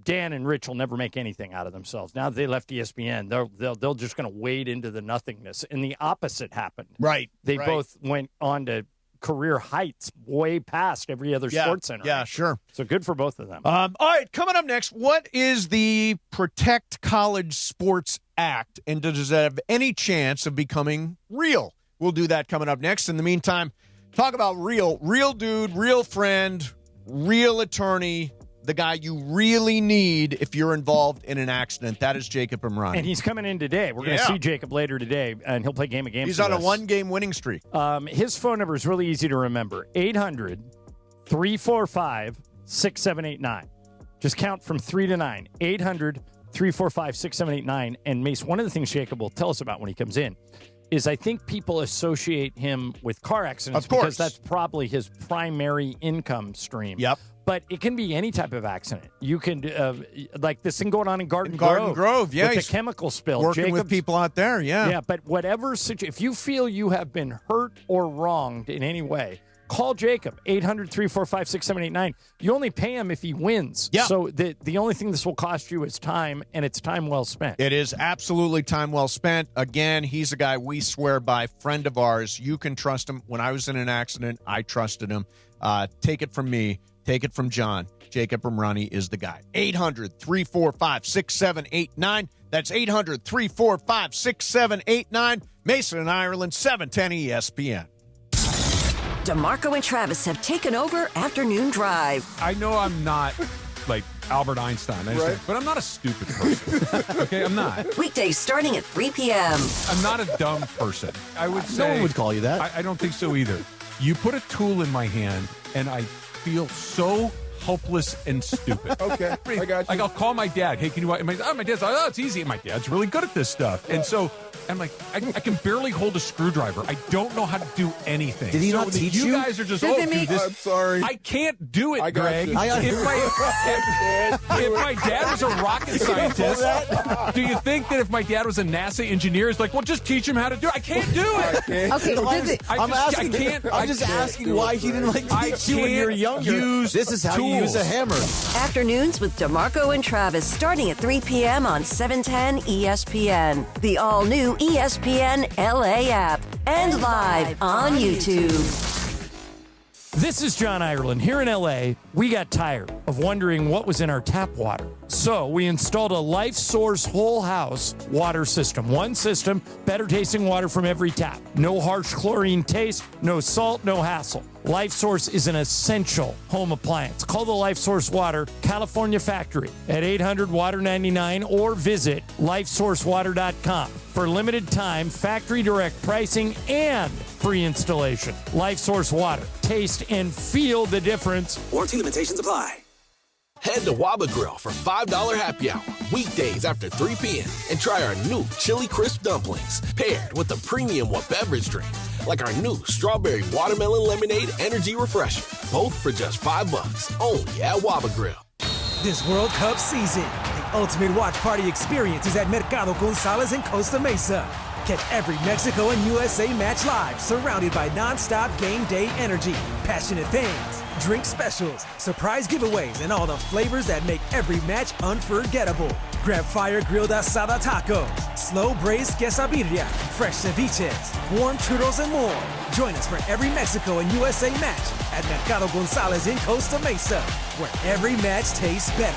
Dan and Rich will never make anything out of themselves. Now that they left ESPN, they're just going to wade into the nothingness. And the opposite happened. Right. They both went on to career heights way past every other sports center. Yeah, sure. So good for both of them. All right, coming up next, what is the Protect College Sports Act, and does it have any chance of becoming real? We'll do that coming up next. In the meantime, talk about real dude, real friend, real attorney, the guy you really need if you're involved in an accident. That is Jacob Imrani. And he's coming in today. We're going to see Jacob later today, and he'll play Game of Games. He's on a one-game winning streak. His phone number is really easy to remember. 800-345-6789. Just count from 3 to 9. 800-345-6789. And Mace, one of the things Jacob will tell us about when he comes in is I think people associate him with car accidents because that's probably his primary income stream. Yep. But it can be any type of accident. You can, like this thing going on in Garden Grove, yeah. With the chemical spill. Working with people out there, yeah. Yeah, but whatever situation, if you feel you have been hurt or wronged in any way, call Jacob, 800-345-6789. You only pay him if he wins. Yeah. So the only thing this will cost you is time, and it's time well spent. It is absolutely time well spent. Again, he's a guy we swear by, friend of ours. You can trust him. When I was in an accident, I trusted him. Take it from me. Take it from John. Jacob Imrani is the guy. 800-345-6789. That's 800-345-6789. Mason and Ireland, 710 ESPN. DeMarco and Travis have taken over Afternoon Drive. I know I'm not like Albert Einstein, but I'm not a stupid person. Okay, I'm not. Weekdays starting at 3 p.m. I'm not a dumb person. I would say. No one would call you that. I don't think so either. You put a tool in my hand, and I feel so helpless and stupid. Okay, I got you. Like, I'll call my dad. Hey, can you watch? My dad's like, oh, it's easy. And my dad's really good at this stuff. And so I'm like, I can barely hold a screwdriver. I don't know how to do anything. Did he so not teach you? You guys are just, Did oh, they make- dude, this. I'm sorry. I can't do it, I got Greg. you. If my dad was a rocket scientist, do you think that if my dad was a NASA engineer, it's like, well, just teach him how to do it? I can't do it. Okay, I'm just asking why he didn't teach you when you were younger. This is how you use a hammer. Afternoons with DeMarco and Travis starting at 3 p.m. on 710 ESPN. The all-new ESPN LA app. And live on YouTube. This is John Ireland. Here in LA, we got tired of wondering what was in our tap water. So we installed a Life Source whole house water system. One system, better tasting water from every tap. No harsh chlorine taste, no salt, no hassle. Life Source is an essential home appliance. Call the Life Source Water California factory at 800-WATER-99 or visit lifesourcewater.com. For limited time, factory direct pricing and free installation. Life Source Water. Taste and feel the difference. Warranty limitations apply. Head to Waba Grill for $5 happy hour weekdays after 3 p.m. and try our new Chili Crisp dumplings paired with a premium beverage drink like our new Strawberry Watermelon Lemonade Energy Refresher. Both for just $5 only at Waba Grill. This World Cup season, the ultimate watch party experience is at Mercado Gonzalez in Costa Mesa. Catch every Mexico and USA match live, surrounded by non-stop game day energy, passionate fans, drink specials, surprise giveaways, and all the flavors that make every match unforgettable. Grab fire-grilled asada tacos, slow-braised quesadilla, fresh ceviches, warm churros, and more. Join us for every Mexico and USA match at Mercado Gonzalez in Costa Mesa, where every match tastes better.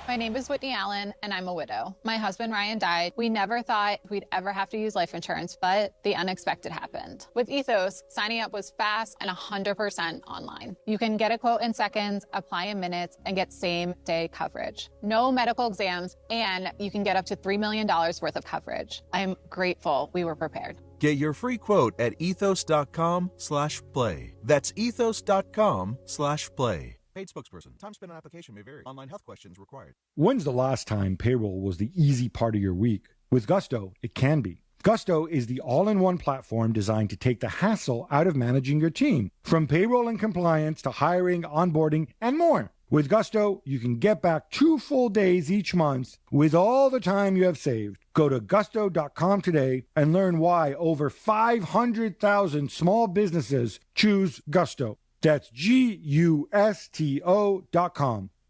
My name is Whitney Allen, and I'm a widow. My husband, Ryan, died. We never thought we'd ever have to use life insurance, but the unexpected happened. With Ethos, signing up was fast and 100% online. You can get a quote in seconds, apply in minutes, and get same-day coverage. No medical exams, and you can get up to $3 million worth of coverage. I'm grateful we were prepared. Get your free quote at ethos.com/play. That's ethos.com/play. Paid spokesperson. Time spent on application may vary. Online health questions required. When's the last time payroll was the easy part of your week? With Gusto, it can be. Gusto is the all-in-one platform designed to take the hassle out of managing your team, from payroll and compliance to hiring, onboarding, and more. With Gusto, you can get back 2 full days each month with all the time you have saved. Go to gusto.com today and learn why over 500,000 small businesses choose Gusto. That's GUSTO.com.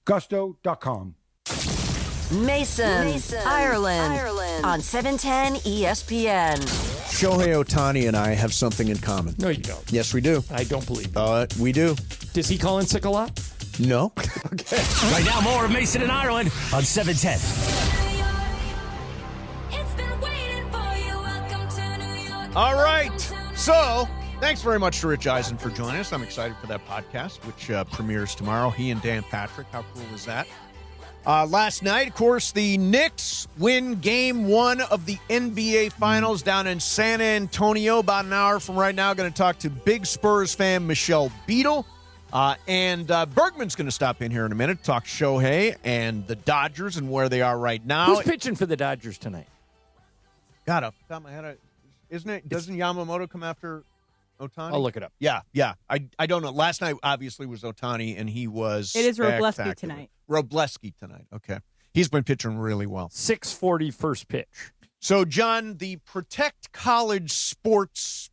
Gusto.com. Mason, Ireland, on 710 ESPN. Shohei Ohtani and I have something in common. No, you don't. Yes, we do. I don't believe we do. Does he call in sick a lot? No. Okay. Right now, more of Mason and Ireland on 710. All right. So, thanks very much to Rich Eisen for joining us. I'm excited for that podcast, which premieres tomorrow. He and Dan Patrick. How cool was that? Last night, of course, the Knicks win Game 1 of the NBA Finals down in San Antonio. About an hour from right now, going to talk to big Spurs fan Michelle Beadle. And Bergman's going to stop in here in a minute, talk Shohei and the Dodgers and where they are right now. Who's pitching for the Dodgers tonight? God, off the top of my head, isn't it? Doesn't Yamamoto come after Ohtani? I'll look it up. Yeah. I don't know. Last night, obviously, was Ohtani, and he was It is Robleski spectacular. tonight. Robleski tonight. Okay. He's been pitching really well. 6:40 first pitch. So, John, the Protect College Sports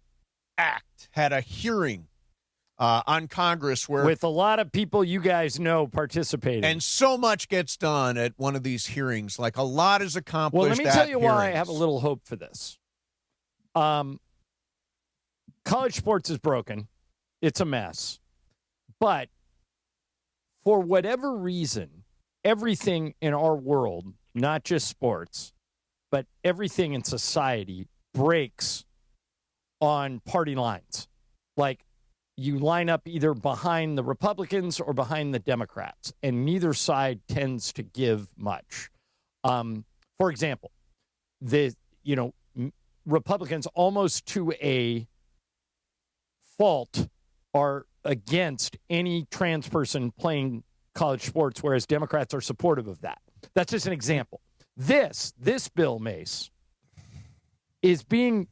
Act had a hearing on Congress where with a lot of people you guys know participating. And so much gets done at one of these hearings. Like, a lot is accomplished. Well, let me tell you why I have a little hope for this. College sports is broken. It's a mess. But for whatever reason, everything in our world, not just sports, but everything in society breaks on party lines. Like, you line up either behind the Republicans or behind the Democrats, and neither side tends to give much. For example, Republicans almost to a fault are against any trans person playing college sports, whereas Democrats are supportive of that. That's just an example. This bill, Mace, is being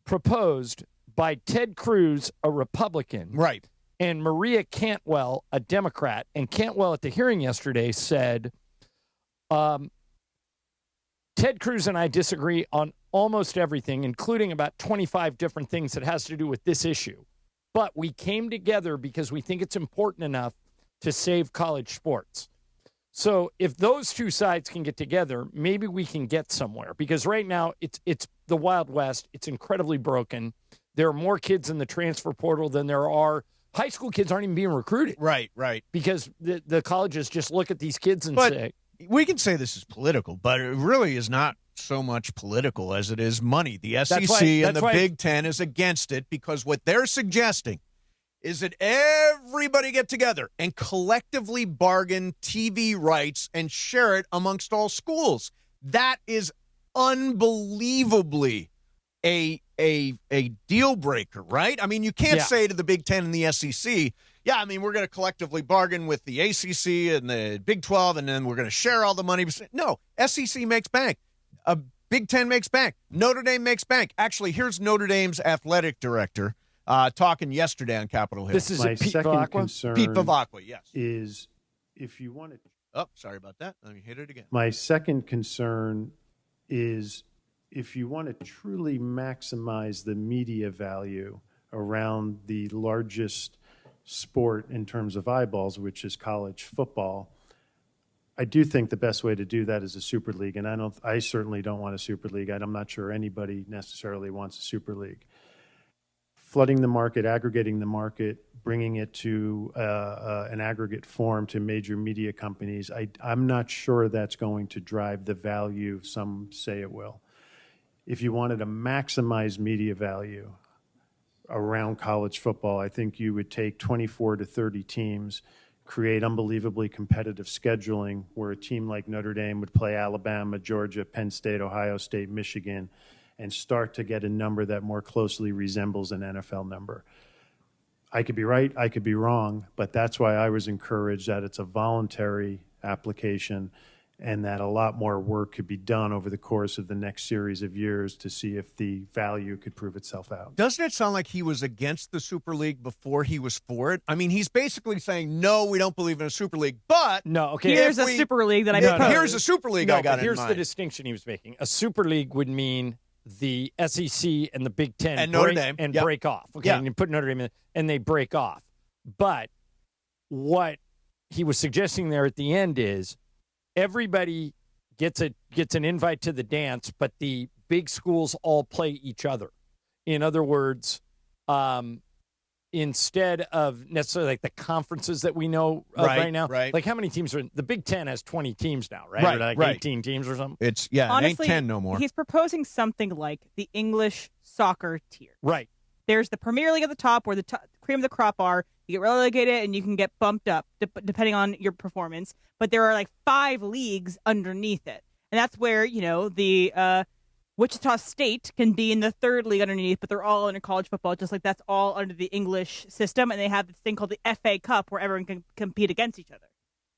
proposed by Ted Cruz, a Republican. Right. And Maria Cantwell, a Democrat. And Cantwell at the hearing yesterday said, Ted Cruz and I disagree on almost everything, including about 25 different things that has to do with this issue. But we came together because we think it's important enough to save college sports. So if those two sides can get together, maybe we can get somewhere. Because right now, it's the Wild West. It's incredibly broken. There are more kids in the transfer portal than there are. High school kids aren't even being recruited. Right, right. Because the colleges just look at these kids and say... We can say this is political, but it really is not so much political as it is money. The SEC and the Big Ten is against it because what they're suggesting is that everybody get together and collectively bargain TV rights and share it amongst all schools. That is unbelievably a deal breaker, right? I mean, you can't say to the Big Ten and the SEC, yeah, I mean, we're going to collectively bargain with the ACC and the Big 12, and then we're going to share all the money. No, SEC makes bank. Big Ten makes bank. Notre Dame makes bank. Actually, here's Notre Dame's athletic director talking yesterday on Capitol Hill. This is my Pete second Vivacqua? concern. Pete Vivacqua, yes. Is if you want to. Oh, sorry about that. Let me hit it again. My second concern is if you want to truly maximize the media value around the largest sport in terms of eyeballs, which is college football, I do think the best way to do that is a super league, and I certainly don't want a super league. I'm not sure anybody necessarily wants a super league. Flooding the market, aggregating the market, bringing it to an aggregate form to major media companies, I'm not sure that's going to drive the value some say it will. If you wanted to maximize media value around college football, I think you would take 24 to 30 teams, create unbelievably competitive scheduling where a team like Notre Dame would play Alabama, Georgia, Penn State, Ohio State, Michigan, and start to get a number that more closely resembles an NFL number. I could be right, I could be wrong, but that's why I was encouraged that it's a voluntary application and that a lot more work could be done over the course of the next series of years to see if the value could prove itself out. Doesn't it sound like he was against the Super League before he was for it? I mean, he's basically saying, no, we don't believe in a Super League, but... No, okay. Here's a Super League that I proposed. Here's a Super League I got in mind. Here's the distinction he was making. A Super League would mean the SEC and the Big Ten and Notre Dame break off. Okay, and you put Notre Dame in, and they break off. But what he was suggesting there at the end is everybody gets an invite to the dance, but the big schools all play each other. In other words, instead of necessarily like the conferences that we know of right now, like how many teams are in the Big Ten has 20 teams now, right? Or like 18 teams or something. It's honestly, it ain't 10 no more. He's proposing something like the English soccer tier. Right. There's the Premier League at the top where the cream of the crop are. You get relegated and you can get bumped up depending on your performance. But there are like 5 leagues underneath it. And that's where, the Wichita State can be in the 3rd league underneath, but they're all under college football, just like that's all under the English system. And they have this thing called the FA Cup where everyone can compete against each other.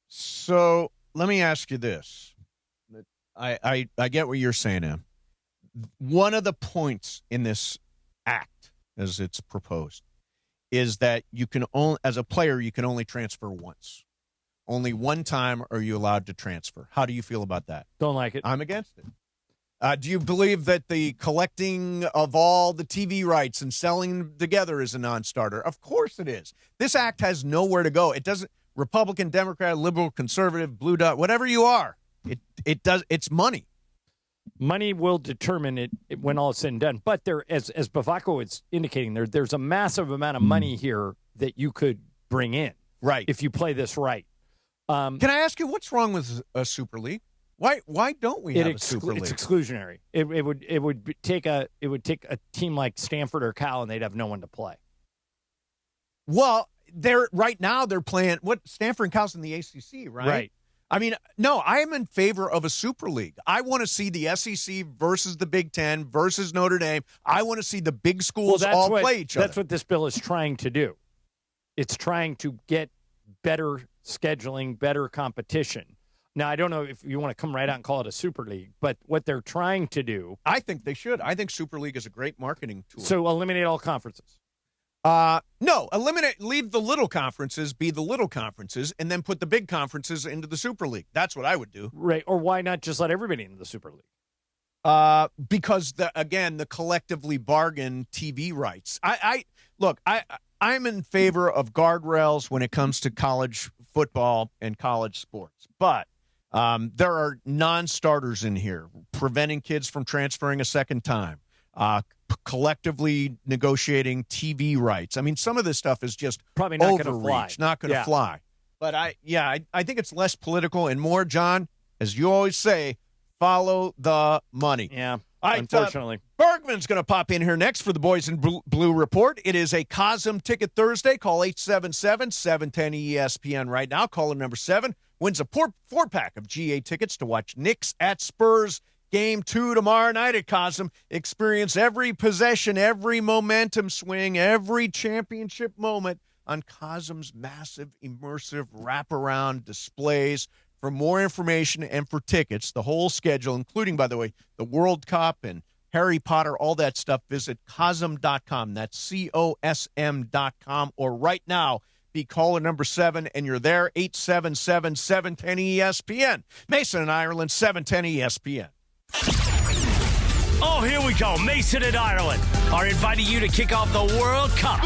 So let me ask you this. I get what you're saying, Em. One of the points in this act, as it's proposed, is that you can only, as a player, you can only transfer once. Only one time are you allowed to transfer. How do you feel about that? Don't like it. I'm against it. Do you believe that the collecting of all the TV rights and selling them together is a non-starter? Of course it is. This act has nowhere to go. It doesn't. Republican, Democrat, liberal, conservative, blue dot, whatever you are, it does. It's money. Money will determine it when all is said and done. But there, as Vivacqua is indicating, there's a massive amount of money here that you could bring in, right? If you play this right. Can I ask you what's wrong with a Super League? Why don't we have a Super League? It's exclusionary. It would take a team like Stanford or Cal, and they'd have no one to play. Well, right now they're playing what Stanford and Cal's in the ACC, right? Right. I mean, no, I am in favor of a Super League. I want to see the SEC versus the Big Ten versus Notre Dame. I want to see the big schools all play each other. That's what this bill is trying to do. It's trying to get better scheduling, better competition. Now, I don't know if you want to come right out and call it a Super League, but what they're trying to do. I think they should. I think Super League is a great marketing tool. So eliminate all conferences. No, leave the little conferences be the little conferences, and then put the big conferences into the Super League. That's what I would do. Right. Or why not just let everybody into the Super League? Because the collectively bargained TV rights. I'm in favor of guardrails when it comes to college football and college sports, but there are non-starters in here preventing kids from transferring a second time. Collectively negotiating TV rights. I mean, some of this stuff is just probably not going to fly. Not going to fly. But I think it's less political and more, John, as you always say, follow the money. Yeah, all right, unfortunately. Bergman's going to pop in here next for the Boys in Blue Report. It is a Cosm Ticket Thursday. Call 877-710-ESPN right now. Caller number 7 wins a four-pack of GA tickets to watch Knicks at Spurs. Game 2 tomorrow night at Cosm. Experience every possession, every momentum swing, every championship moment on Cosm's massive, immersive wraparound displays. For more information and for tickets, the whole schedule, including, by the way, the World Cup and Harry Potter, all that stuff, visit Cosm.com. That's COSM.com. Or right now, be caller number 7, and you're there, 877-710-ESPN. Mason and Ireland, 710 ESPN. Oh, here we go. Mason and Ireland are inviting you to kick off the World Cup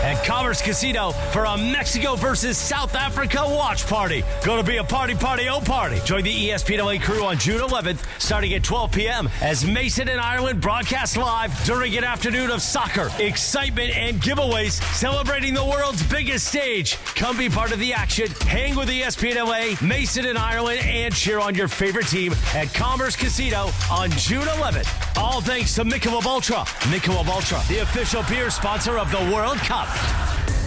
at Commerce Casino for a Mexico versus South Africa watch party. Going to be a party. Join the ESPN LA crew on June 11th, starting at 12 p.m. as Mason and Ireland broadcast live during an afternoon of soccer, excitement, and giveaways celebrating the world's biggest stage. Come be part of the action, hang with ESPN LA, Mason and Ireland, and cheer on your favorite team at Commerce Casino on June 11th. All thanks to Michelob Ultra. Michelob Ultra, the official beer sponsor of the World Cup.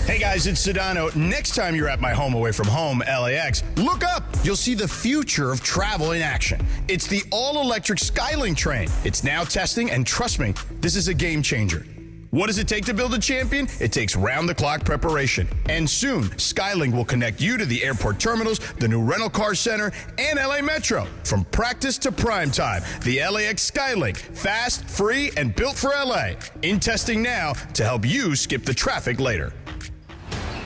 Hey guys, it's Sedano. Next time you're at my home away from home, LAX, look up. You'll see the future of travel in action. It's the all-electric Skylink train. It's now testing, and trust me, this is a game changer. What does it take to build a champion? It takes round-the-clock preparation. And soon, Skylink will connect you to the airport terminals, the new rental car center, and LA Metro. From practice to prime time, the LAX Skylink. Fast, free, and built for LA. In testing now to help you skip the traffic later.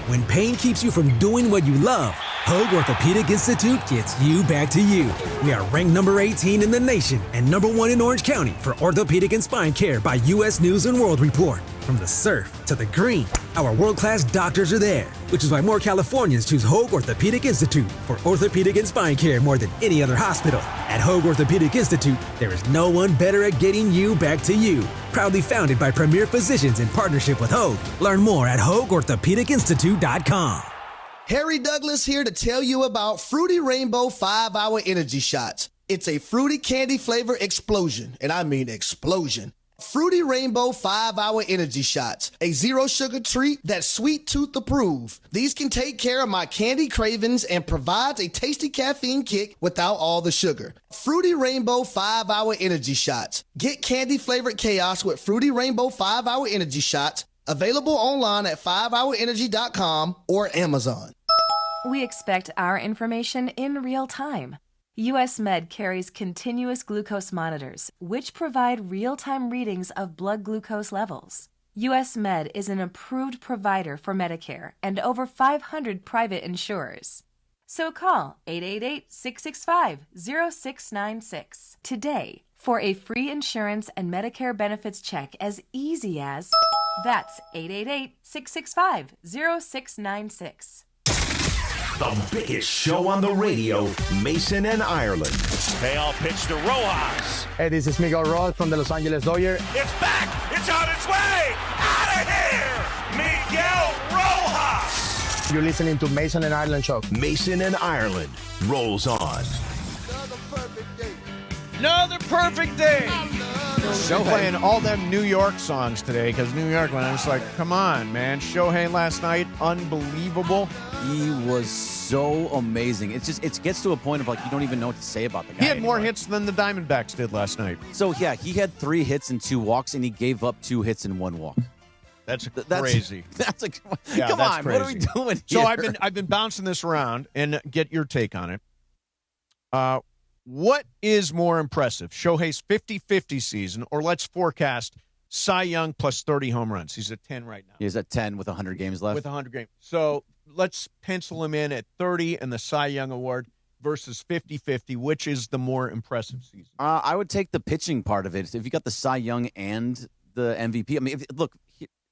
When pain keeps you from doing what you love, Hoag Orthopedic Institute gets you back to you. We are ranked number 18 in the nation and number 1 in Orange County for orthopedic and spine care by U.S. News & World Report. From the surf to the green, our world-class doctors are there, which is why more Californians choose Hoag Orthopedic Institute for orthopedic and spine care more than any other hospital. At Hoag Orthopedic Institute, there is no one better at getting you back to you. Proudly founded by premier physicians in partnership with Hoag. Learn more at HoagOrthopedicInstitute.com. Harry Douglas here to tell you about Fruity Rainbow 5-Hour Energy Shots. It's a fruity candy flavor explosion, and I mean explosion. Fruity Rainbow 5-Hour Energy Shots, a zero-sugar treat that's sweet tooth approved. These can take care of my candy cravings and provides a tasty caffeine kick without all the sugar. Fruity Rainbow 5-Hour Energy Shots. Get candy-flavored chaos with Fruity Rainbow 5-Hour Energy Shots, available online at 5hourenergy.com or Amazon. We expect our information in real time. US Med carries continuous glucose monitors, which provide real-time readings of blood glucose levels. US Med is an approved provider for Medicare and over 500 private insurers. So call 888-665-0696 today for a free insurance and Medicare benefits check as easy as... That's 888-665-0696. The biggest show on the radio, Mason and Ireland. Payoff pitch to Rojas. Hey, this is Miguel Rojas from the Los Angeles Dodgers. It's back! It's on its way! Out of here! Miguel Rojas! You're listening to Mason and Ireland Show. Mason and Ireland rolls on. Another perfect day. Shohei playing all them New York songs today because New York, when I was like, come on, man. Shohei last night, unbelievable. He was so amazing. It gets to a point of like you don't even know what to say about the guy. He had anymore. more hits than the Diamondbacks did last night. So yeah, he had 3 hits and 2 walks, and he gave up 2 hits and 1 walk. That's crazy. That's come crazy. on. What are we doing here? So I've been bouncing this around and get your take on it. What is more impressive, Shohei's 50-50 season, or let's forecast Cy Young plus 30 home runs? He's at 10 right now. He's at 10 with 100 games left. With 100 games. So let's pencil him in at 30 and the Cy Young Award versus 50-50. Which is the more impressive season? I would take the pitching part of it. If you got the Cy Young and the MVP, I mean, look,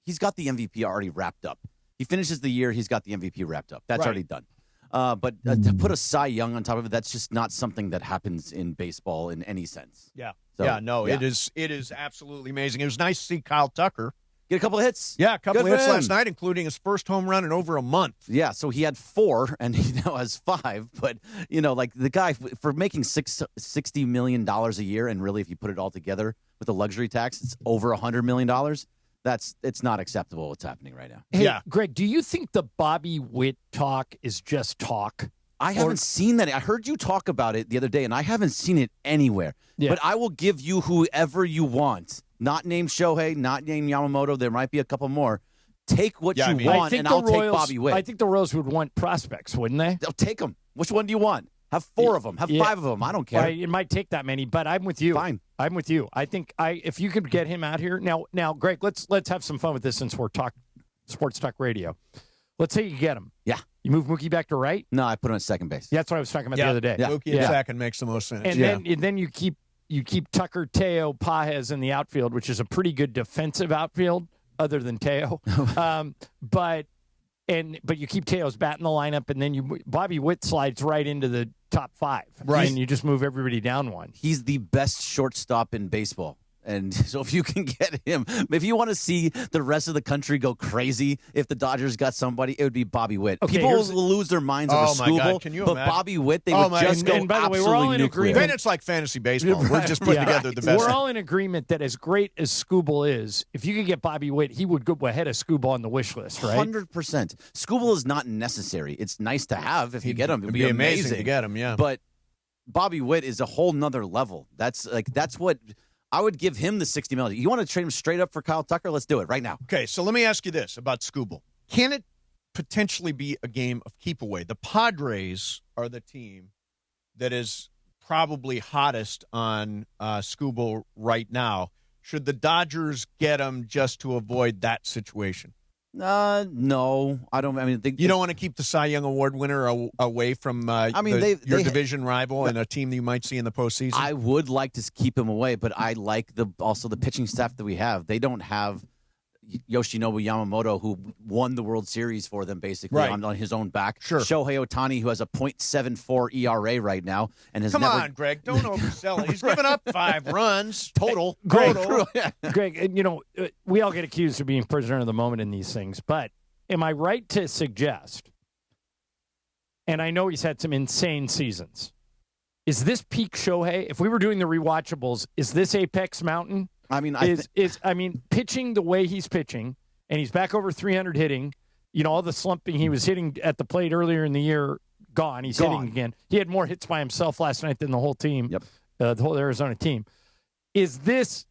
he's got the MVP already wrapped up. He finishes the year, he's got the MVP wrapped up. That's already done. But to put a Cy Young on top of it, that's just not something that happens in baseball in any sense. Yeah. So, It is absolutely amazing. It was nice to see Kyle Tucker get a couple of hits. Yeah, a couple of hits last night, including his first home run in over a month. Yeah, so he had 4, and he now has 5. But, like the guy, for making $60 million a year, and really if you put it all together with the luxury tax, it's over $100 million. It's not acceptable what's happening right now. Hey, Greg, do you think the Bobby Witt talk is just talk? I haven't seen that. I heard you talk about it the other day, and I haven't seen it anywhere. Yeah. But I will give you whoever you want. Not named Shohei, not named Yamamoto. There might be a couple more. Take what you want, and I'll take Bobby Witt. I think the Royals would want prospects, wouldn't they? They'll take them. Which one do you want? Have 4 of them. Have 5 of them. I don't care. It might take that many, but I'm with you. Fine. I'm with you. I think if you could get him out here now, Greg, let's have some fun with this since we're sports talk radio. Let's say you get him. Yeah. You move Mookie back to right? No, I put him at second base. Yeah, that's what I was talking about the other day. Yeah. Mookie at second makes the most sense. And then you keep Tucker, Teo, Pages in the outfield, which is a pretty good defensive outfield other than Teo. But you keep Teo's bat in the lineup, and then Bobby Witt slides right into the top 5. Right. And you just move everybody down one. He's the best shortstop in baseball. And so if you can get him, if you want to see the rest of the country go crazy, if the Dodgers got somebody, it would be Bobby Witt. Okay, people will lose their minds over Skubal, but Bobby Witt, they would just go absolutely nuclear. Then it's like fantasy baseball. We're just putting together the best. We're all in agreement that as great as Skubal is, if you could get Bobby Witt, he would go ahead of Skubal on the wish list, right? 100%. Skubal is not necessary. It's nice to have if you get him. It'd be amazing to get him, yeah. But Bobby Witt is a whole nother level. That's what... I would give him the $60 million. You want to trade him straight up for Kyle Tucker? Let's do it right now. Okay, so let me ask you this about Skubal. Can it potentially be a game of keep away? The Padres are the team that is probably hottest on Skubal right now. Should the Dodgers get him just to avoid that situation? No, I don't. I mean, you don't want to keep the Cy Young Award winner away from your division rival and a team that you might see in the postseason. I would like to keep him away, but I like also the pitching staff that we have. They don't have Yoshinobu Yamamoto, who won the World Series for them basically on his own back. Sure. Shohei Ohtani, who has a .74 ERA right now, and has Come on, Greg, don't oversell it. He's given up 5 runs total. Greg, we all get accused of being prisoner of the moment in these things, but am I right to suggest, and I know he's had some insane seasons, is this peak Shohei? If we were doing the rewatchables, is this Apex Mountain? I mean, pitching the way he's pitching, and he's back over 300 hitting. All the slumping he was hitting at the plate earlier in the year, gone. He's hitting again. He had more hits by himself last night than the whole team. Yep. The whole Arizona team. Is this,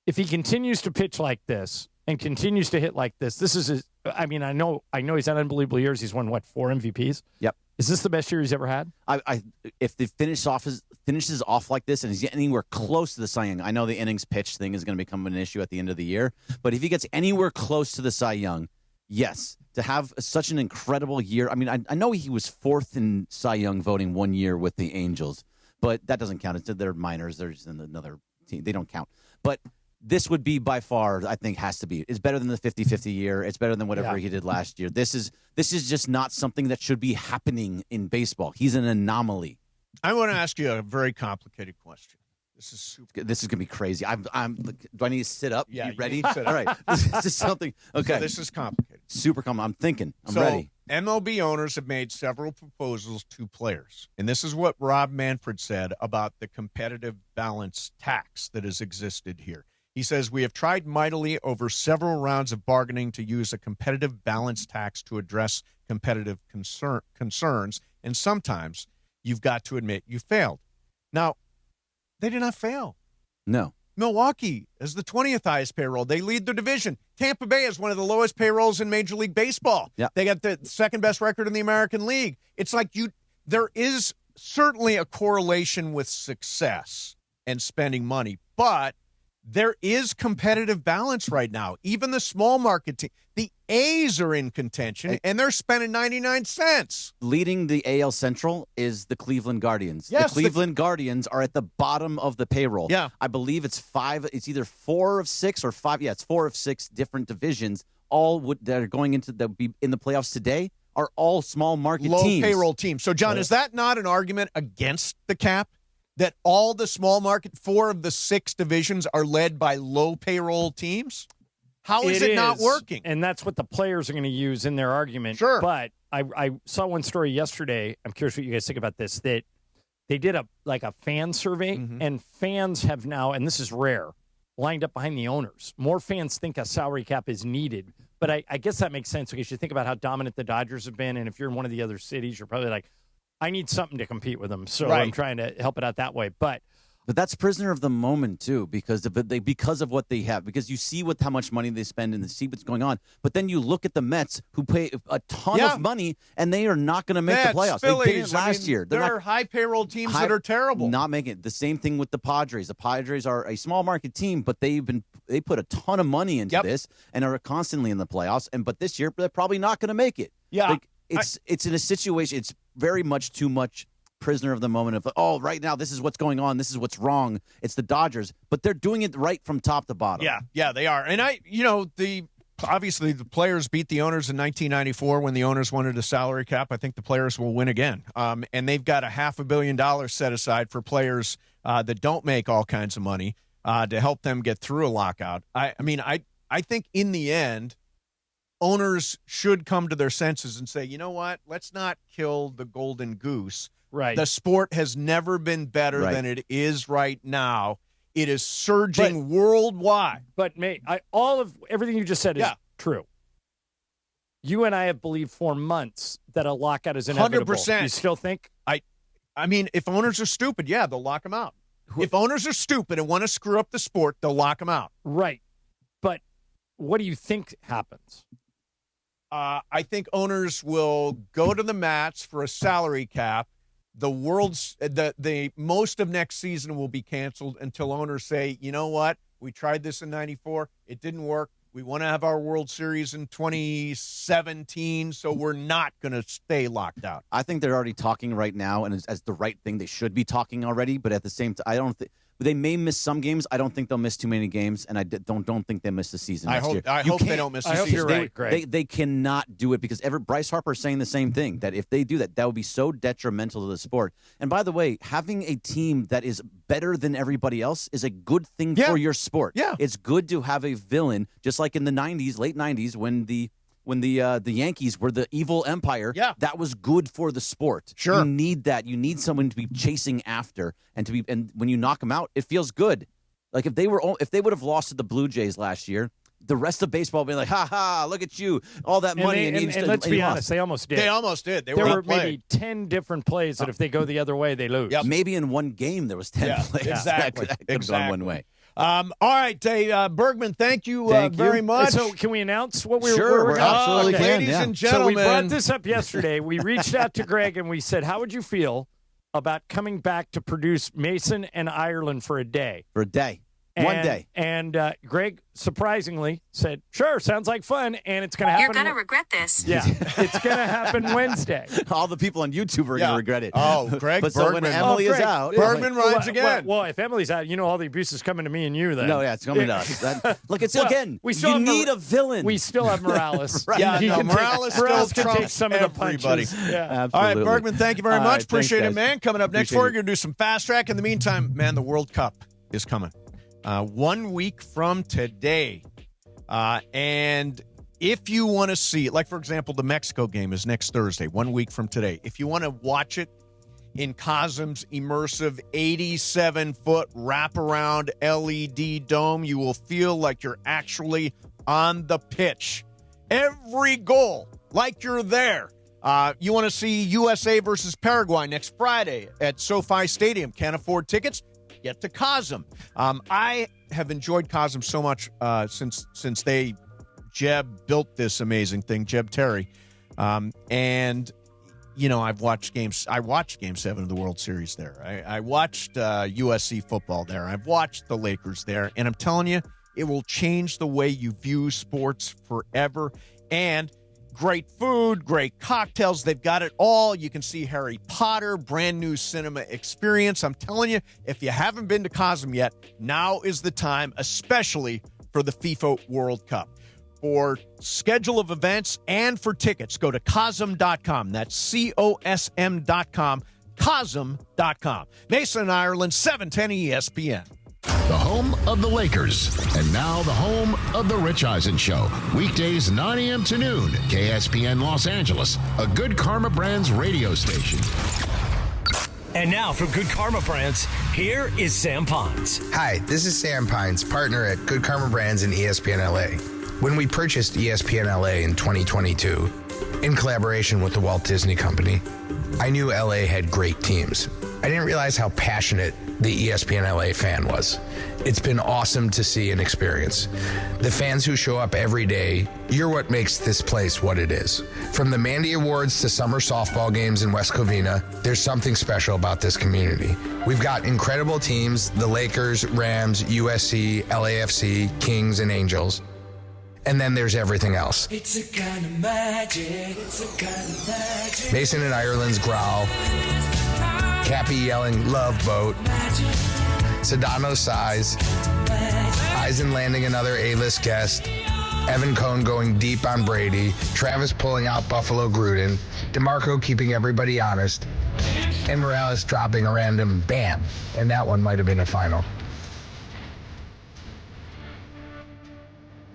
if he continues to pitch like this and continues to hit like this, this is his, I know he's had unbelievable years. He's won 4 MVPs? Yep. Is this the best year he's ever had? If the finishes off like this and he's anywhere close to the Cy Young, I know the innings pitch thing is going to become an issue at the end of the year, but if he gets anywhere close to the Cy Young, yes, to have such an incredible year. I mean, I know he was 4th in Cy Young voting 1 year with the Angels, but that doesn't count. They're minors. They're just in another team. They don't count. But this would be by far, I think, has to be. It's better than the 50-50 year. It's better than whatever he did last year. This is just not something that should be happening in baseball. He's an anomaly. I want to ask you a very complicated question. This is going to be crazy. Do I need to sit up? Yeah, you ready? You sit up. All right. This is something. Okay. So this is complicated. Super complicated. I'm thinking. I'm ready. MLB owners have made several proposals to players, and this is what Rob Manfred said about the competitive balance tax that has existed here. He says, we have tried mightily over several rounds of bargaining to use a competitive balance tax to address competitive concerns, and sometimes you've got to admit you failed. Now, they did not fail. No. Milwaukee has the 20th highest payroll. They lead the division. Tampa Bay has one of the lowest payrolls in Major League Baseball. Yep. They got the second best record in the American League. It's like there is certainly a correlation with success and spending money, but there is competitive balance right now. Even the small market team, the A's are in contention, and they're spending 99 cents. Leading the AL Central is the Cleveland Guardians. Yes, the Cleveland Guardians are at the bottom of the payroll. Yeah. I believe it's either 4 of 6 or 5. Yeah, it's 4 of 6 different divisions. That are going into that be in the playoffs today are all small market Low teams. payroll teams. So, John, is that not an argument against the cap? That all the small market, 4 of the 6 divisions are led by low payroll teams? How is it not working? And that's what the players are going to use in their argument. Sure. But I saw one story yesterday. I'm curious what you guys think about this, that they did a fan survey, and fans have now, and this is rare, lined up behind the owners. More fans think a salary cap is needed. But I guess that makes sense because you think about how dominant the Dodgers have been, and if you're in one of the other cities, you're probably like, I need something to compete with them, so I'm trying to help it out that way. But that's prisoner of the moment too, because of what they have. Because you see how much money they spend and see what's going on. But then you look at the Mets, who pay a ton of money, and they are not going to make the playoffs. Phillies, they did last year. There are high payroll teams that are terrible. Not making it. The same thing with the Padres. The Padres are a small market team, but they put a ton of money into this and are constantly in the playoffs. But this year they're probably not going to make it. Yeah, it's in a situation. It's very much too much prisoner of the moment of, right now this is what's going on, this is what's wrong. It's the Dodgers, but they're doing it right from top to bottom. Yeah, they are. And obviously the players beat the owners in 1994 when the owners wanted a salary cap. I think the players will win again. And they've got $500 million set aside for players that don't make all kinds of money to help them get through a lockout. I think in the end, owners should come to their senses and say, you know what, let's not kill the golden goose. Right. The sport has never been better than it is right now. It is surging worldwide. But everything you just said is true. You and I have believed for months that a lockout is inevitable. 100%. You still think? I mean, if owners are stupid, they'll lock them out. If owners are stupid and want to screw up the sport, they'll lock them out. Right. But what do you think happens? I think owners will go to the mats for a salary cap. The most of next season will be canceled until owners say, you know what, we tried this in 94, it didn't work. We want to have our World Series in 2017, so we're not going to stay locked out. I think they're already talking right now, and as the right thing, they should be talking already. But at the same time, I don't think they may miss some games. I don't think they'll miss too many games, and I don't think they miss the season next year. I hope they don't miss the season. You're right, Greg. They cannot do it because Bryce Harper is saying the same thing, that if they do that, that would be so detrimental to the sport. And by the way, having a team that is better than everybody else is a good thing for your sport. Yeah. It's good to have a villain, just like in the 90s, late 90s, when the Yankees were the evil empire, that was good for the sport. Sure. You need that. You need someone to be chasing after, and when you knock them out, it feels good. Like if they would have lost to the Blue Jays last year, the rest of baseball would be like, ha ha, look at you, all that money. And let's be honest, they almost did. They almost did. There were maybe 10 different plays that if they go the other way, they lose. Yep. Maybe in one game there was 10 plays. Exactly. That could have gone one way. All right, Bergman, thank you very much. So can we announce what we're absolutely can. Ladies and gentlemen. So we brought this up yesterday. We reached out to Greg and we said, how would you feel about coming back to produce Mason and Ireland for a day? For a day. One day. And Greg, surprisingly, said, sure, sounds like fun, and it's going to happen. You're going to regret this. Yeah, it's going to happen Wednesday. All the people on YouTube are going to regret it. Oh, Greg but Bergman. So when Emily is out. Bergman runs again. Well, if Emily's out, all the abuse is coming to me and you then. No, it's coming to us. Look, it's again, you need a villain. We still have Morales. Right. Yeah, Morales still can take some of the punches. Yeah. All right, Bergman, thank you very much. Appreciate it, man. Coming up next, we're going to do some fast track. In the meantime, man, the World Cup is coming. 1 week from today. And if you want to see it, like, for example, the Mexico game is next Thursday, 1 week from today. If you want to watch it in Cosm's immersive 87-foot wraparound LED dome, you will feel like you're actually on the pitch. Every goal, like you're there. You want to see USA versus Paraguay next Friday at SoFi Stadium. Can't afford tickets? get to Cosm. I have enjoyed Cosm so much since Jeb built this amazing thing, Jeb Terry. And, I've watched games. I watched Game 7 of the World Series there. I watched USC football there. I've watched the Lakers there. And I'm telling you, it will change the way you view sports forever. And great food, great cocktails. They've got it all. You can see Harry Potter, brand new cinema experience. I'm telling you, if you haven't been to Cosm yet, now is the time, especially for the FIFA World Cup. For schedule of events and for tickets, go to Cosm.com. That's COSM.com, Cosm.com. Mason, Ireland, 710 ESPN. The home of the Lakers, and now the home of the Rich Eisen Show. Weekdays 9 a.m. to noon, KSPN Los Angeles, a Good Karma Brands radio station. And now from Good Karma Brands, here is Sam Pines. Hi, this is Sam Pines, partner at Good Karma Brands and ESPN LA. When we purchased ESPN LA in 2022, in collaboration with the Walt Disney Company, I knew LA had great teams. I didn't realize how passionate the ESPN LA fan was. It's been awesome to see and experience. The fans who show up every day, you're what makes this place what it is. From the Mandy Awards to summer softball games in West Covina, there's something special about this community. We've got incredible teams, the Lakers, Rams, USC, LAFC, Kings, and Angels. And then there's everything else. It's a kind of magic. It's a kind of magic. Mason and Ireland's growl. Cappy yelling, "Love Boat." Sedano's sighs. Eisen landing another A-list guest. Evan Cohn going deep on Brady. Travis pulling out Buffalo Gruden. DeMarco keeping everybody honest. And Morales dropping a random bam. And that one might have been a final.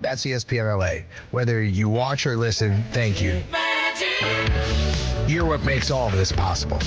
That's ESPN LA. Whether you watch or listen, thank you. You're what makes all of this possible.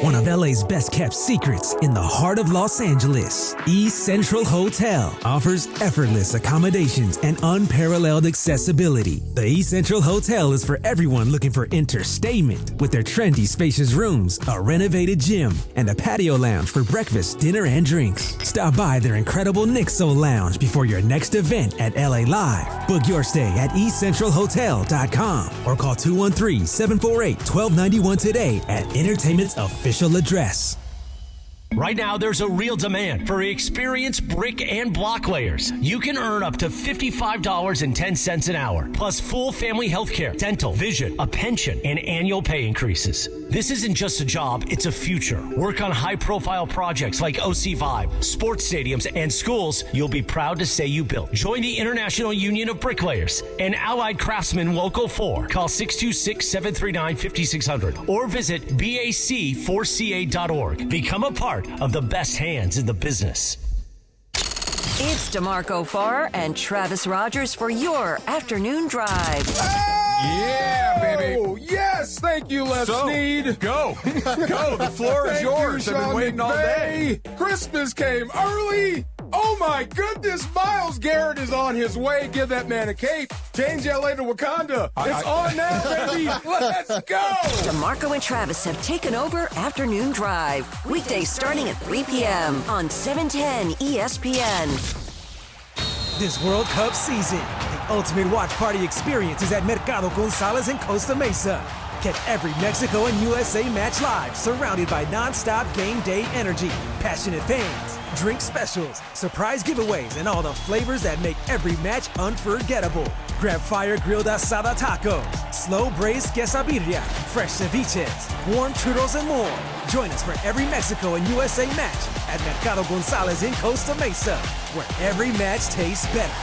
One of LA's best kept secrets in the heart of Los Angeles, East Central Hotel offers effortless accommodations and unparalleled accessibility. The East Central Hotel is for everyone looking for entertainment with their trendy spacious rooms, a renovated gym, and a patio lounge for breakfast, dinner, and drinks. Stop by their incredible Knicks Lounge before your next event at LA Live. Book your stay at eastcentralhotel.com or call 213-748-1291 today at Entertainment's official address. Right now, there's a real demand for experienced brick and block layers. You can earn up to $55.10 an hour, plus full family health care, dental, vision, a pension, and annual pay increases. This isn't just a job, it's a future. Work on high-profile projects like OC Vibe, sports stadiums, and schools you'll be proud to say you built. Join the International Union of Bricklayers and Allied Craftsmen Local 4. Call 626-739-5600 or visit BAC4CA.org. Become a part of the best hands in the business. It's DeMarco Farr and Travis Rogers for your afternoon drive. Yeah, baby. Yes, thank you, Les Snead. Go. The floor is yours. I've been waiting all day. Christmas came early. Oh, my goodness. Miles Garrett is on his way. Give that man a cape. Change LA to Wakanda. It's on now, baby. Let's go. DeMarco and Travis have taken over Afternoon Drive. Weekdays starting at 3 p.m. on 710 ESPN. This World Cup season, the ultimate watch party experience is at Mercado Gonzalez in Costa Mesa. Catch every Mexico and USA match live, surrounded by non-stop game day energy, passionate fans, drink specials, surprise giveaways, and all the flavors that make every match unforgettable. Grab fire-grilled asada tacos, slow-braised quesadilla, fresh ceviches, warm churros, and more. Join us for every Mexico and USA match at Mercado Gonzalez in Costa Mesa, where every match tastes better.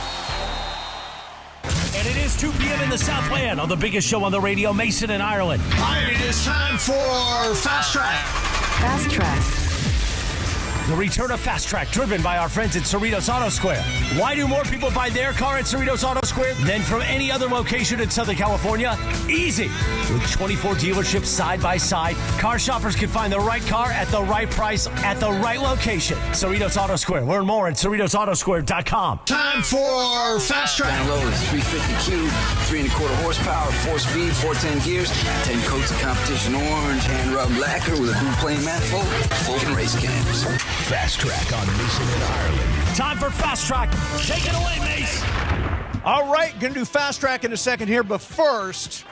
And it is 2 p.m. in the Southland on the biggest show on the radio, Mason and Ireland. All right, it is time for Fast Track. Fast Track. The return of Fast Track, driven by our friends at Cerritos Auto Square. Why do more people buy their car at Cerritos Auto Square than from any other location in Southern California? Easy. With 24 dealerships side by side, car shoppers can find the right car at the right price at the right location. Cerritos Auto Square. Learn more at CerritosAutoSquare.com. Time for Fast Track. Down low is 350Q, 3 1/4 horsepower, 4-speed, 410 gears, 10 coats of competition orange, hand rubbed lacquer with a blue plane manifold, full race cams. Fast Track on Mason and Ireland. Time for Fast Track. Take it away, Mace. All right, going to do Fast Track in a second here, but first,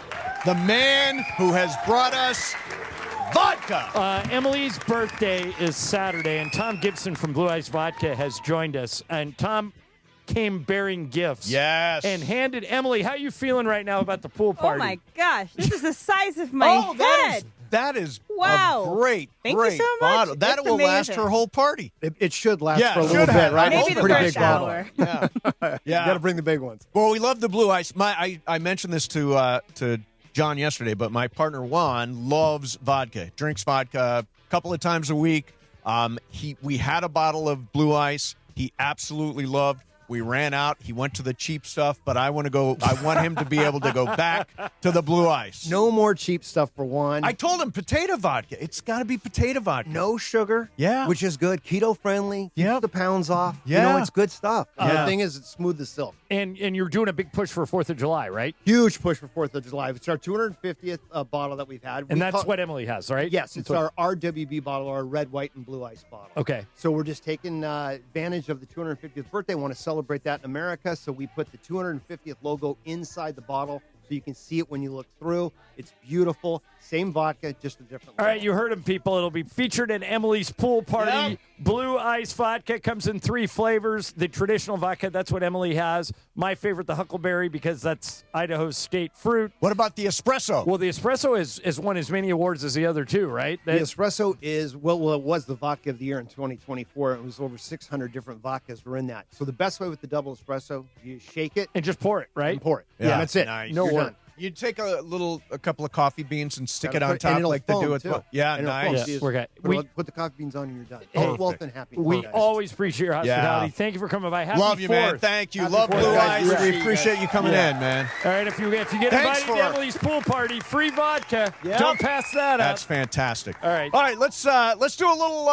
the man who has brought us vodka. Emily's birthday is Saturday, and Tom Gibson from Blue Ice Vodka has joined us. And Tom came bearing gifts. Yes. And handed Emily, how are you feeling right now about the pool party? Oh, my gosh. This is the size of my head. That is Wow. a great Thank you so much. bottle. That It's will last amazing. her whole party. It should last Yeah, for a it little should bit, have. right? Maybe It's a the pretty first big bottle. hour. Yeah. You got to bring the big ones. Well, we love the Blue Ice. I mentioned this to John yesterday, but my partner Juan loves vodka. Drinks vodka a couple of times a week. We had a bottle of Blue Ice. He absolutely loved. We ran out. He went to the cheap stuff, but I want him to be able to go back to the Blue Ice. No more cheap stuff for one. I told him potato vodka. It's got to be potato vodka. No sugar. Yeah. Which is good. Keto friendly. Keeps the pounds off. Yeah. You know, it's good stuff. The thing is, it's smooth as silk. And you're doing a big push for 4th of July, right? Huge push for 4th of July. It's our 250th bottle that we've had. And that's what Emily has, right? Yes, it's our RWB bottle, our red, white, and blue ice bottle. Okay. So we're just taking advantage of the 250th birthday. Want to celebrate that in America. So we put the 250th logo inside the bottle so you can see it when you look through. It's beautiful. Same vodka, just a different All logo. right, you heard him, people. It'll be featured at Emily's pool party. Yep. Blue Ice Vodka comes in 3 flavors. The traditional vodka, that's what Emily has. My favorite, the Huckleberry, because that's Idaho's state fruit. What about the espresso? Well, the espresso has won as many awards as the other two, right? The espresso is, well, it was the vodka of the year in 2024. It was over 600 different vodkas were in that. So the best way with the double espresso, you shake it. And just pour it, right? And pour it. Yeah, That's it. nice. No You're work. done. You take a couple of coffee beans and stick it Gotta on put- and top it'll like they foam, do with too. Yeah, And it'll foam. nice. You We're good. Put the coffee beans on and you're done. Perfect. Wealth and happy. We guys. always appreciate your hospitality. Yeah. Thank you for coming by. Happy Love you, man. 4th. Thank you. Happy Love 4th, Blue guys. Ice. We appreciate you coming in, man. All right, if you get Thanks invited for to it. Emily's pool party, free vodka. Yep. Don't pass that That's up. fantastic. All right. All right, let's do a little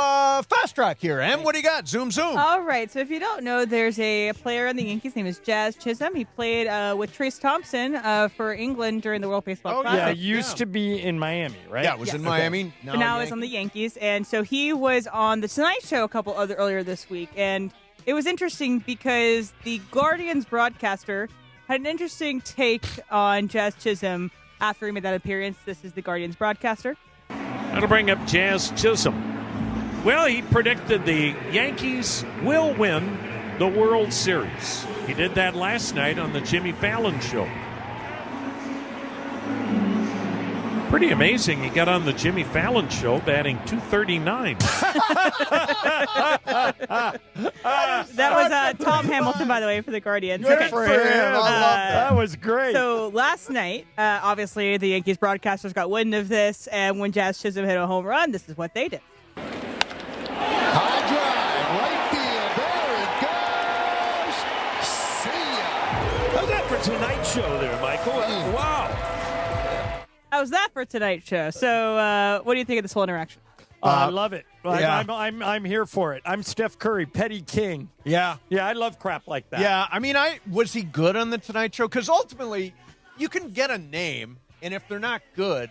fast track here. Em, what do you got? Zoom. All right. So if you don't know, there's a player on the Yankees. His name is Jazz Chisholm. He played with Trace Thompson for England during the World Baseball Yeah, Classic. used to be in Miami, right? Yeah, it was in Miami. But now he's on the Yankees. And so he was on the Tonight Show earlier this week. And it was interesting because the Guardians broadcaster had an interesting take on Jazz Chisholm after he made that appearance. This is the Guardians broadcaster. That'll bring up Jazz Chisholm. Well, he predicted the Yankees will win the World Series. He did that last night on the Jimmy Fallon Show. Pretty amazing. He got on the Jimmy Fallon Show batting .239. That was Tom Hamilton, by the way, for the Guardians. Good for him. I love that. That was great. So last night, obviously, the Yankees broadcasters got wind of this, and when Jazz Chisholm hit a home run, this is what they did. High drive, right field. There it goes. See ya. How's that for Tonight Show there, Michael? Wow. How's that for tonight's show? So, what do you think of this whole interaction? I love it. Yeah. I'm here for it. I'm Steph Curry, petty king. Yeah. Yeah, I love crap like that. Yeah, I mean, was he good on the Tonight Show? Because ultimately, you can get a name, and if they're not good,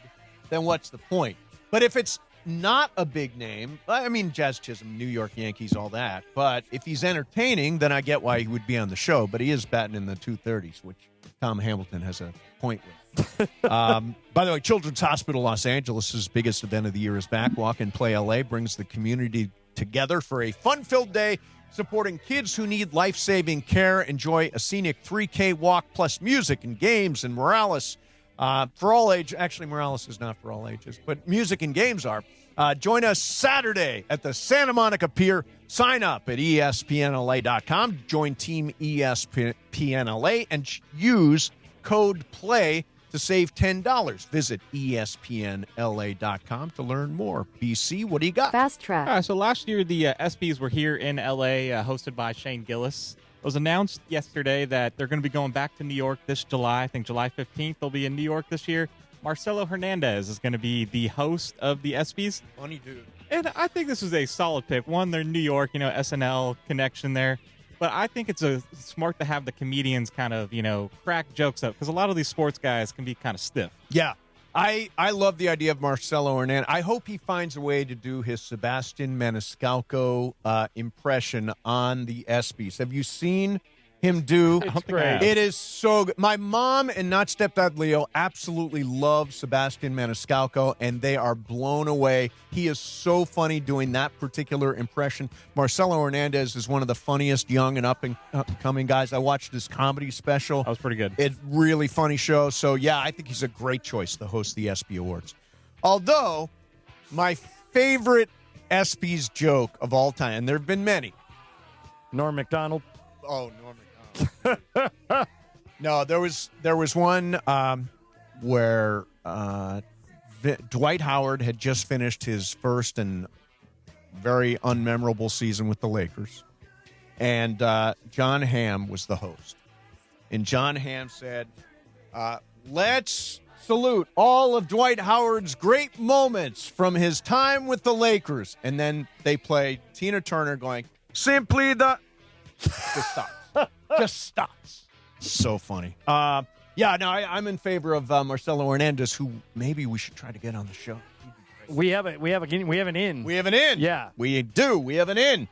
then what's the point? But if it's not a big name, I mean, Jazz Chisholm, New York Yankees, all that. But if he's entertaining, then I get why he would be on the show. But he is batting in the 230s, which Tom Hamilton has a point with. By the way, Children's Hospital Los Angeles' biggest event of the year is back. Walk and Play LA brings the community together for a fun-filled day supporting kids who need life-saving care. Enjoy a scenic 3K walk plus music and games and Morales for all ages. Actually, Morales is not for all ages, but music and games are. Join us Saturday at the Santa Monica Pier. Sign up at ESPNLA.com. Join Team ESPNLA and use code PLAY to to save $10. Visit ESPNLA.com to learn more. BC, what do you got? Fast Track. So last year, the ESPYs were here in LA, hosted by Shane Gillis. It was announced yesterday that they're going to be going back to New York this July. I think July 15th, they'll be in New York this year. Marcelo Hernandez is going to be the host of the ESPYs. Funny dude. And I think this was a solid pick. One, they're in New York, SNL connection there. But I think it's smart to have the comedians kind of, crack jokes up, because a lot of these sports guys can be kind of stiff. Yeah. I love the idea of Marcelo Hernandez. I hope he finds a way to do his Sebastian Maniscalco impression on the ESPYs. Have you seen him do? It's great. It is so good. My mom and not stepdad Leo absolutely love Sebastian Maniscalco, and they are blown away. He is so funny doing that particular impression. Marcelo Hernandez is one of the funniest young and up-and-coming guys. I watched his comedy special. That was pretty good. It's really funny show. So, yeah, I think he's a great choice to host the ESPY Awards. Although, my favorite ESPYs joke of all time, and there have been many. Norm Macdonald. Oh, Norm Macdonald. No, there was one where Dwight Howard had just finished his first and very unmemorable season with the Lakers, and John Hamm was the host. And John Hamm said, let's salute all of Dwight Howard's great moments from his time with the Lakers. And then they play Tina Turner going, simply the... Just stops. Just stops. So funny. I'm in favor of Marcelo Hernandez, who maybe we should try to get on the show. We have an in. We have an in. Yeah. We do. We have an in.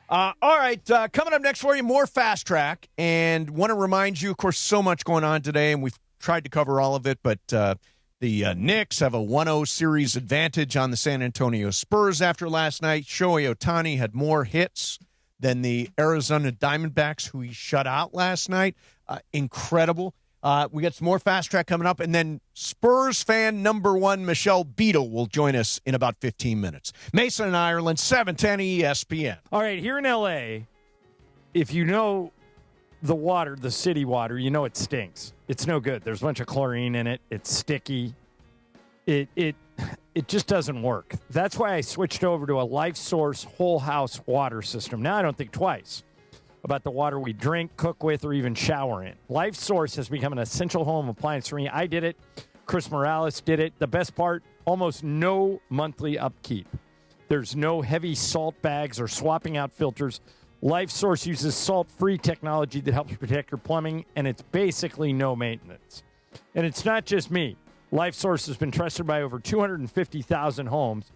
All right. Coming up next for you, more Fast Track. And want to remind you, of course, so much going on today, and we've tried to cover all of it, but the Knicks have a 1-0 series advantage on the San Antonio Spurs after last night. Shohei Ohtani had more hits than the Arizona Diamondbacks, who he shut out last night. Incredible. We got some more Fast Track coming up, and then Spurs fan number one, Michelle Beadle, will join us in about 15 minutes. Mason and Ireland, 710 ESPN. All right, here in L.A., if you know the water, the city water, you know it stinks. It's no good. There's a bunch of chlorine in it. It's sticky. It just doesn't work. That's why I switched over to a Life Source whole house water system. Now I don't think twice about the water we drink, cook with, or even shower in. Life Source has become an essential home appliance for me. I did it. Chris Morales did it. The best part, almost no monthly upkeep. There's no heavy salt bags or swapping out filters. Life Source uses salt-free technology that helps protect your plumbing, and it's basically no maintenance. And it's not just me. Life Source has been trusted by over 250,000 homes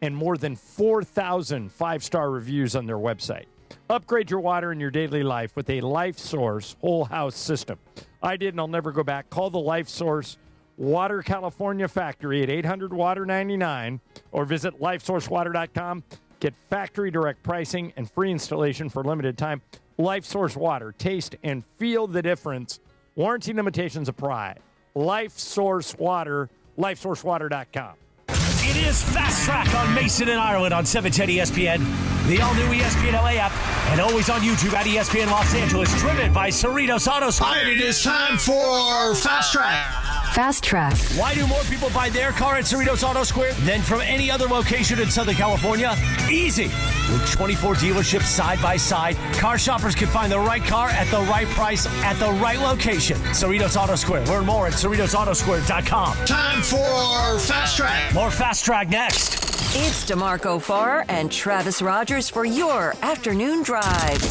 and more than 4,000 five-star reviews on their website. Upgrade your water in your daily life with a Life Source whole house system. I did, and I'll never go back. Call the Life Source Water California factory at 800-WATER-99 or visit lifesourcewater.com. Get factory direct pricing and free installation for a limited time. Life Source Water. Taste and feel the difference. Warranty limitations apply. Life Source Water, lifesourcewater.com. It is Fast Track on Mason and Ireland on 710 ESPN, the all-new ESPN LA app, and always on YouTube at ESPN Los Angeles, driven by Cerritos Auto Square. And it is time for Fast Track. Fast Track. Why do more people buy their car at Cerritos Auto Square than from any other location in Southern California? Easy. With 24 dealerships side by side, car shoppers can find the right car at the right price at the right location. Cerritos Auto Square. Learn more at CerritosAutoSquare.com. Time for Fast Track. More Fast Track next. It's DeMarco Farr and Travis Rogers for your afternoon drive.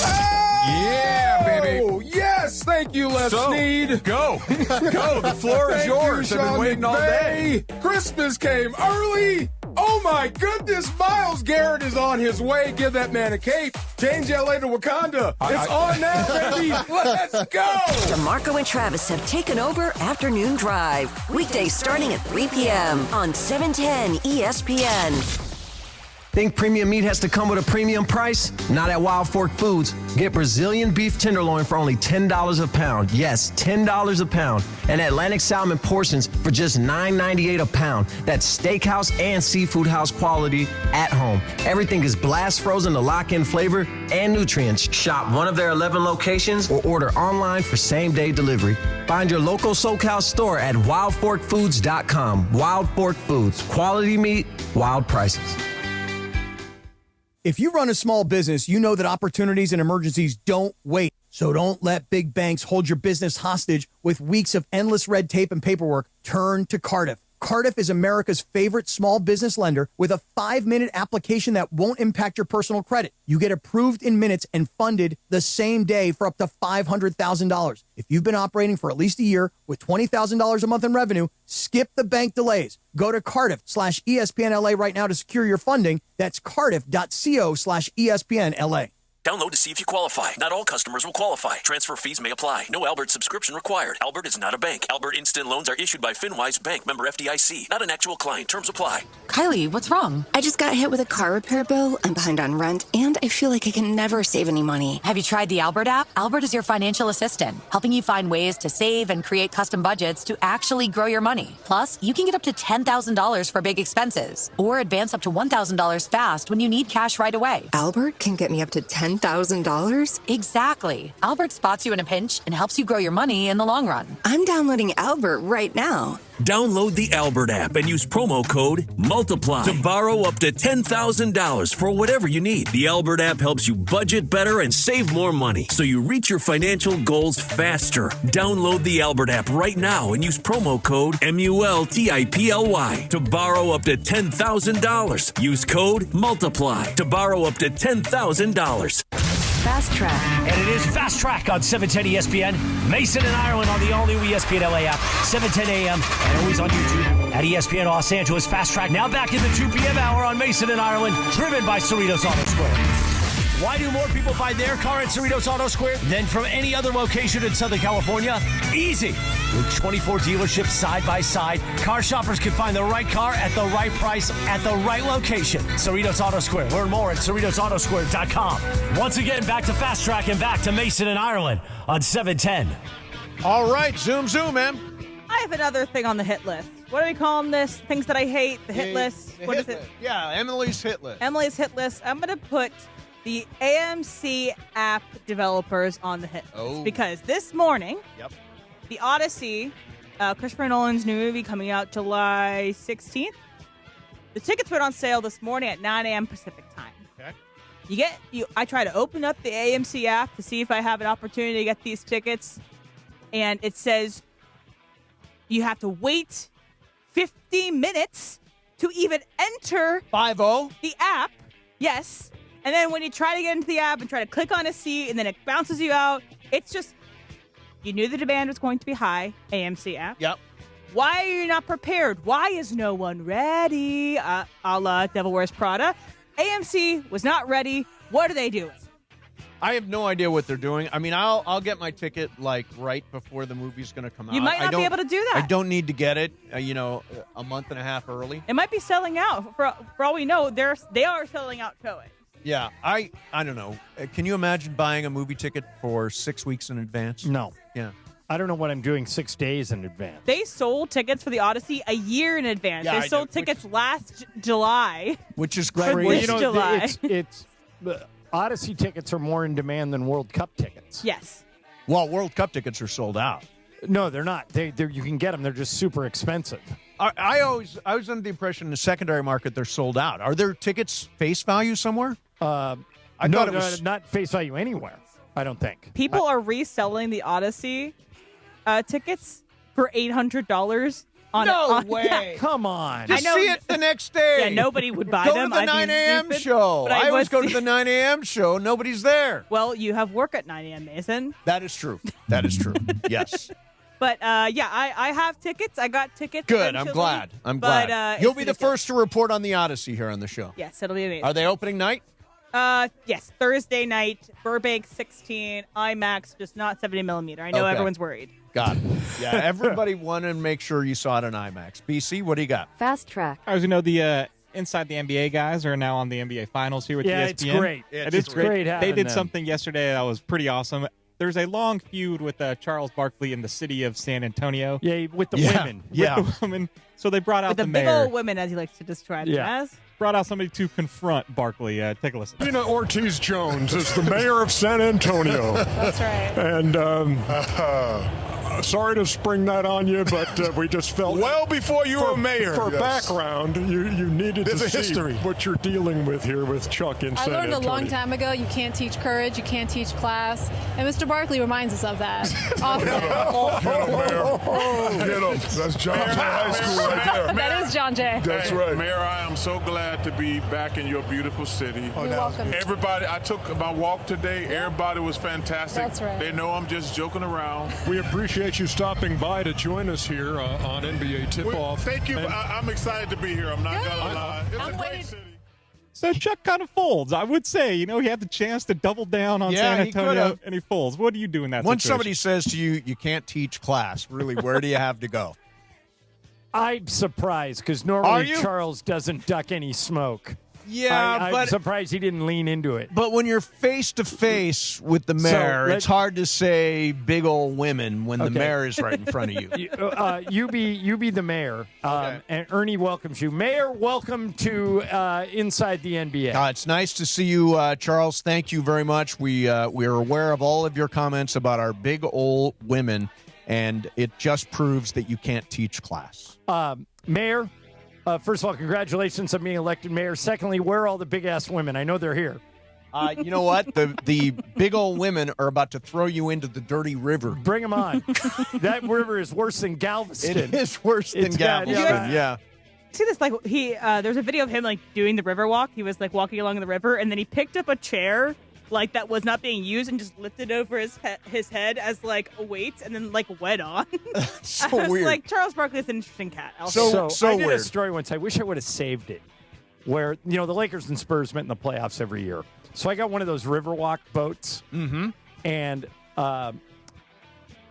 Yeah, baby. Oh, yes. Thank you, Les Snead. Go. Go. The floor is yours. I've been waiting all day. Christmas came early. Oh, my goodness. Myles Garrett is on his way. Give that man a cape. Change LA to Wakanda. It's on now, baby. Let's go. DeMarco and Travis have taken over Afternoon Drive. Weekdays starting at 3 p.m. on 710 ESPN. Think premium meat has to come with a premium price? Not at Wild Fork Foods. Get Brazilian beef tenderloin for only $10 a pound. Yes, $10 a pound. And Atlantic salmon portions for just $9.98 a pound. That's steakhouse and seafood house quality at home. Everything is blast frozen to lock in flavor and nutrients. Shop one of their 11 locations or order online for same-day delivery. Find your local SoCal store at wildforkfoods.com. Wild Fork Foods. Quality meat, wild prices. If you run a small business, you know that opportunities and emergencies don't wait. So don't let big banks hold your business hostage with weeks of endless red tape and paperwork. Turn to Cardiff. Cardiff is America's favorite small business lender with a 5-minute application that won't impact your personal credit. You get approved in minutes and funded the same day for up to $500,000. If you've been operating for at least a year with $20,000 a month in revenue, skip the bank delays. Go to Cardiff/ESPNLA right now to secure your funding. That's cardiff.co/ESPNLA. Download to see if you qualify. Not all customers will qualify. Transfer fees may apply. No Albert subscription required. Albert is not a bank. Albert Instant Loans are issued by FinWise Bank, member FDIC. Not an actual client. Terms apply. Kylie, what's wrong? I just got hit with a car repair bill. I'm behind on rent, and I feel like I can never save any money. Have you tried the Albert app? Albert is your financial assistant, helping you find ways to save and create custom budgets to actually grow your money. Plus, you can get up to $10,000 for big expenses, or advance up to $1,000 fast when you need cash right away. Albert can get me up to $10,000? Exactly. Albert spots you in a pinch and helps you grow your money in the long run. I'm downloading Albert right now. Download the Albert app and use promo code MULTIPLY to borrow up to $10,000 for whatever you need. The Albert app helps you budget better and save more money so you reach your financial goals faster. Download the Albert app right now and use promo code MULTIPLY to borrow up to $10,000. Use code MULTIPLY to borrow up to $10,000. Fast Track. And it is Fast Track on 710 ESPN. Mason and Ireland on the all-new ESPN LA app, 7:10 a.m. and always on YouTube at ESPN Los Angeles. Fast Track now back in the 2 p.m. hour on Mason and Ireland, driven by Cerritos Auto Square. Why do more people buy their car at Cerritos Auto Square than from any other location in Southern California? Easy. With 24 dealerships side by side, car shoppers can find the right car at the right price at the right location. Cerritos Auto Square. Learn more at CerritosAutoSquare.com. Once again, back to Fast Track and back to Mason and Ireland on 710. All right, zoom, Em. I have another thing on the hit list. What are we calling this? Things that I hate, the hit list. What is it? Yeah, Emily's hit list. Emily's hit list. I'm going to put the AMC app developers on the hit list because this morning, the Odyssey, Christopher Nolan's new movie coming out July 16th, the tickets went on sale this morning at 9 a.m. Pacific time. Okay. I try to open up the AMC app to see if I have an opportunity to get these tickets, and it says you have to wait 50 minutes to even enter 50 the app. Yes. And then when you try to get into the app and try to click on a seat and then it bounces you out, it's just, you knew the demand was going to be high, AMC app. Yep. Why are you not prepared? Why is no one ready? A la Devil Wears Prada. AMC was not ready. What are they doing? I have no idea what they're doing. I mean, I'll get my ticket like right before the movie's going to come out. You might not be able to do that. I don't need to get it, a month and a half early. It might be selling out. For all we know, they are selling out showing. Yeah, I don't know. Can you imagine buying a movie ticket for 6 weeks in advance? No. Yeah. I don't know what I'm doing 6 days in advance. They sold tickets for the Odyssey a year in advance. Yeah, they sold tickets last July. Which is great. great. July. It's Odyssey tickets are more in demand than World Cup tickets. Yes. Well, World Cup tickets are sold out. No, they're not. You can get them. They're just super expensive. I was under the impression in the secondary market they're sold out. Are there tickets face value somewhere? I thought it was not face value anywhere. I don't think. People are reselling the Odyssey tickets for $800 No way. Yeah. Come on. Just see it the next day. Yeah, nobody would buy go them. Go to the 9 a.m. show. I always go to the 9 a.m. show. Nobody's there. Well, you have work at 9 a.m., Mason. That is true. That is true. Yes. But, I have tickets. I got tickets. Good. Eventually. I'm glad. But, you'll be the first to report on the Odyssey here on the show. Yes, it'll be amazing. Are they opening night? Yes, Thursday night, Burbank 16, IMAX, just not 70 millimeter. I know everyone's worried. Got it. Yeah, everybody wanted to make sure you saw it on IMAX. BC, what do you got? Fast Track. As you know, the Inside the NBA guys are now on the NBA Finals here with ESPN. It's great. It's great. having They did them. something yesterday that was pretty awesome. There's a long feud with Charles Barkley in the city of San Antonio. Yeah, with the women. With the women. So they brought out With the big mayor. old women, as he likes to describe them as. Brought out somebody to confront Barkley. Take a listen. Gina Ortiz Jones is the mayor of San Antonio. That's right. And sorry to spring that on you, but we just felt well before you were mayor. For Yes. background, you needed There's to a see history. what you're dealing with here with Chuck in I San learned Antonio. a long time ago you can't teach courage, you can't teach class, and Mr. Barkley reminds us of that often. Get him. That's John Jay High School right there. That is John Jay. That's right. Mayor, I am so glad to be back in your beautiful city. You're welcome. Everybody, I took my walk today. Everybody was fantastic. That's right. They know I'm just joking around. We appreciate you stopping by to join us here on NBA Tip-Off. Thank you. And- I'm excited to be here. I'm not going to lie. It's a great city. So Chuck kind of folds. I would say, he had the chance to double down on San he Antonio, could've. and he folds. What do you do in that Once situation? somebody says to you, you can't teach class, really, where do you have to go? I'm surprised because Are normally you? Charles doesn't duck any smoke. Yeah, I'm but surprised he didn't lean into it. But when you're face to face with the mayor, it's hard to say big old women when the Okay. mayor is right in front of you. You be the mayor, and Ernie welcomes you. Mayor, welcome to Inside the NBA. It's nice to see you, Charles. Thank you very much. We are aware of all of your comments about our big old women, and it just proves that you can't teach class. Mayor, first of all, congratulations on being elected mayor. Secondly, where are all the big-ass women? I know they're here. You know what? The big old women are about to throw you into the dirty river. Bring them on. That river is worse than Galveston. It is worse than It's got- Galveston, yeah. See this, like, there's a video of him, like, doing the river walk. He was, like, walking along the river, and then he picked up a chair, like, that was not being used and just lifted over his head as, like, a weight and then, like, went on. So I was weird. like, Charles Barkley is an interesting cat. So I did a weird. story once. I wish I would have saved it. Where the Lakers and Spurs met in the playoffs every year. So I got one of those Riverwalk boats, and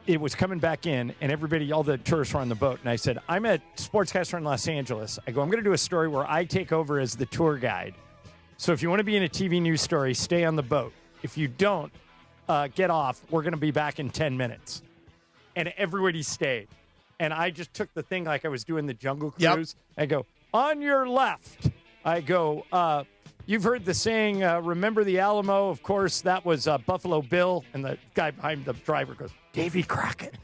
it was coming back in, and all the tourists were on the boat. And I said, I'm a sportscaster in Los Angeles. I go, I'm going to do a story where I take over as the tour guide. So if you want to be in a TV news story, stay on the boat. If you don't, get off. We're going to be back in 10 minutes. And everybody stayed. And I just took the thing like I was doing the Jungle Cruise. I go, on your left. I go, you've heard the saying, remember the Alamo? Of course, that was Buffalo Bill. And the guy behind the driver goes, Davy Crockett.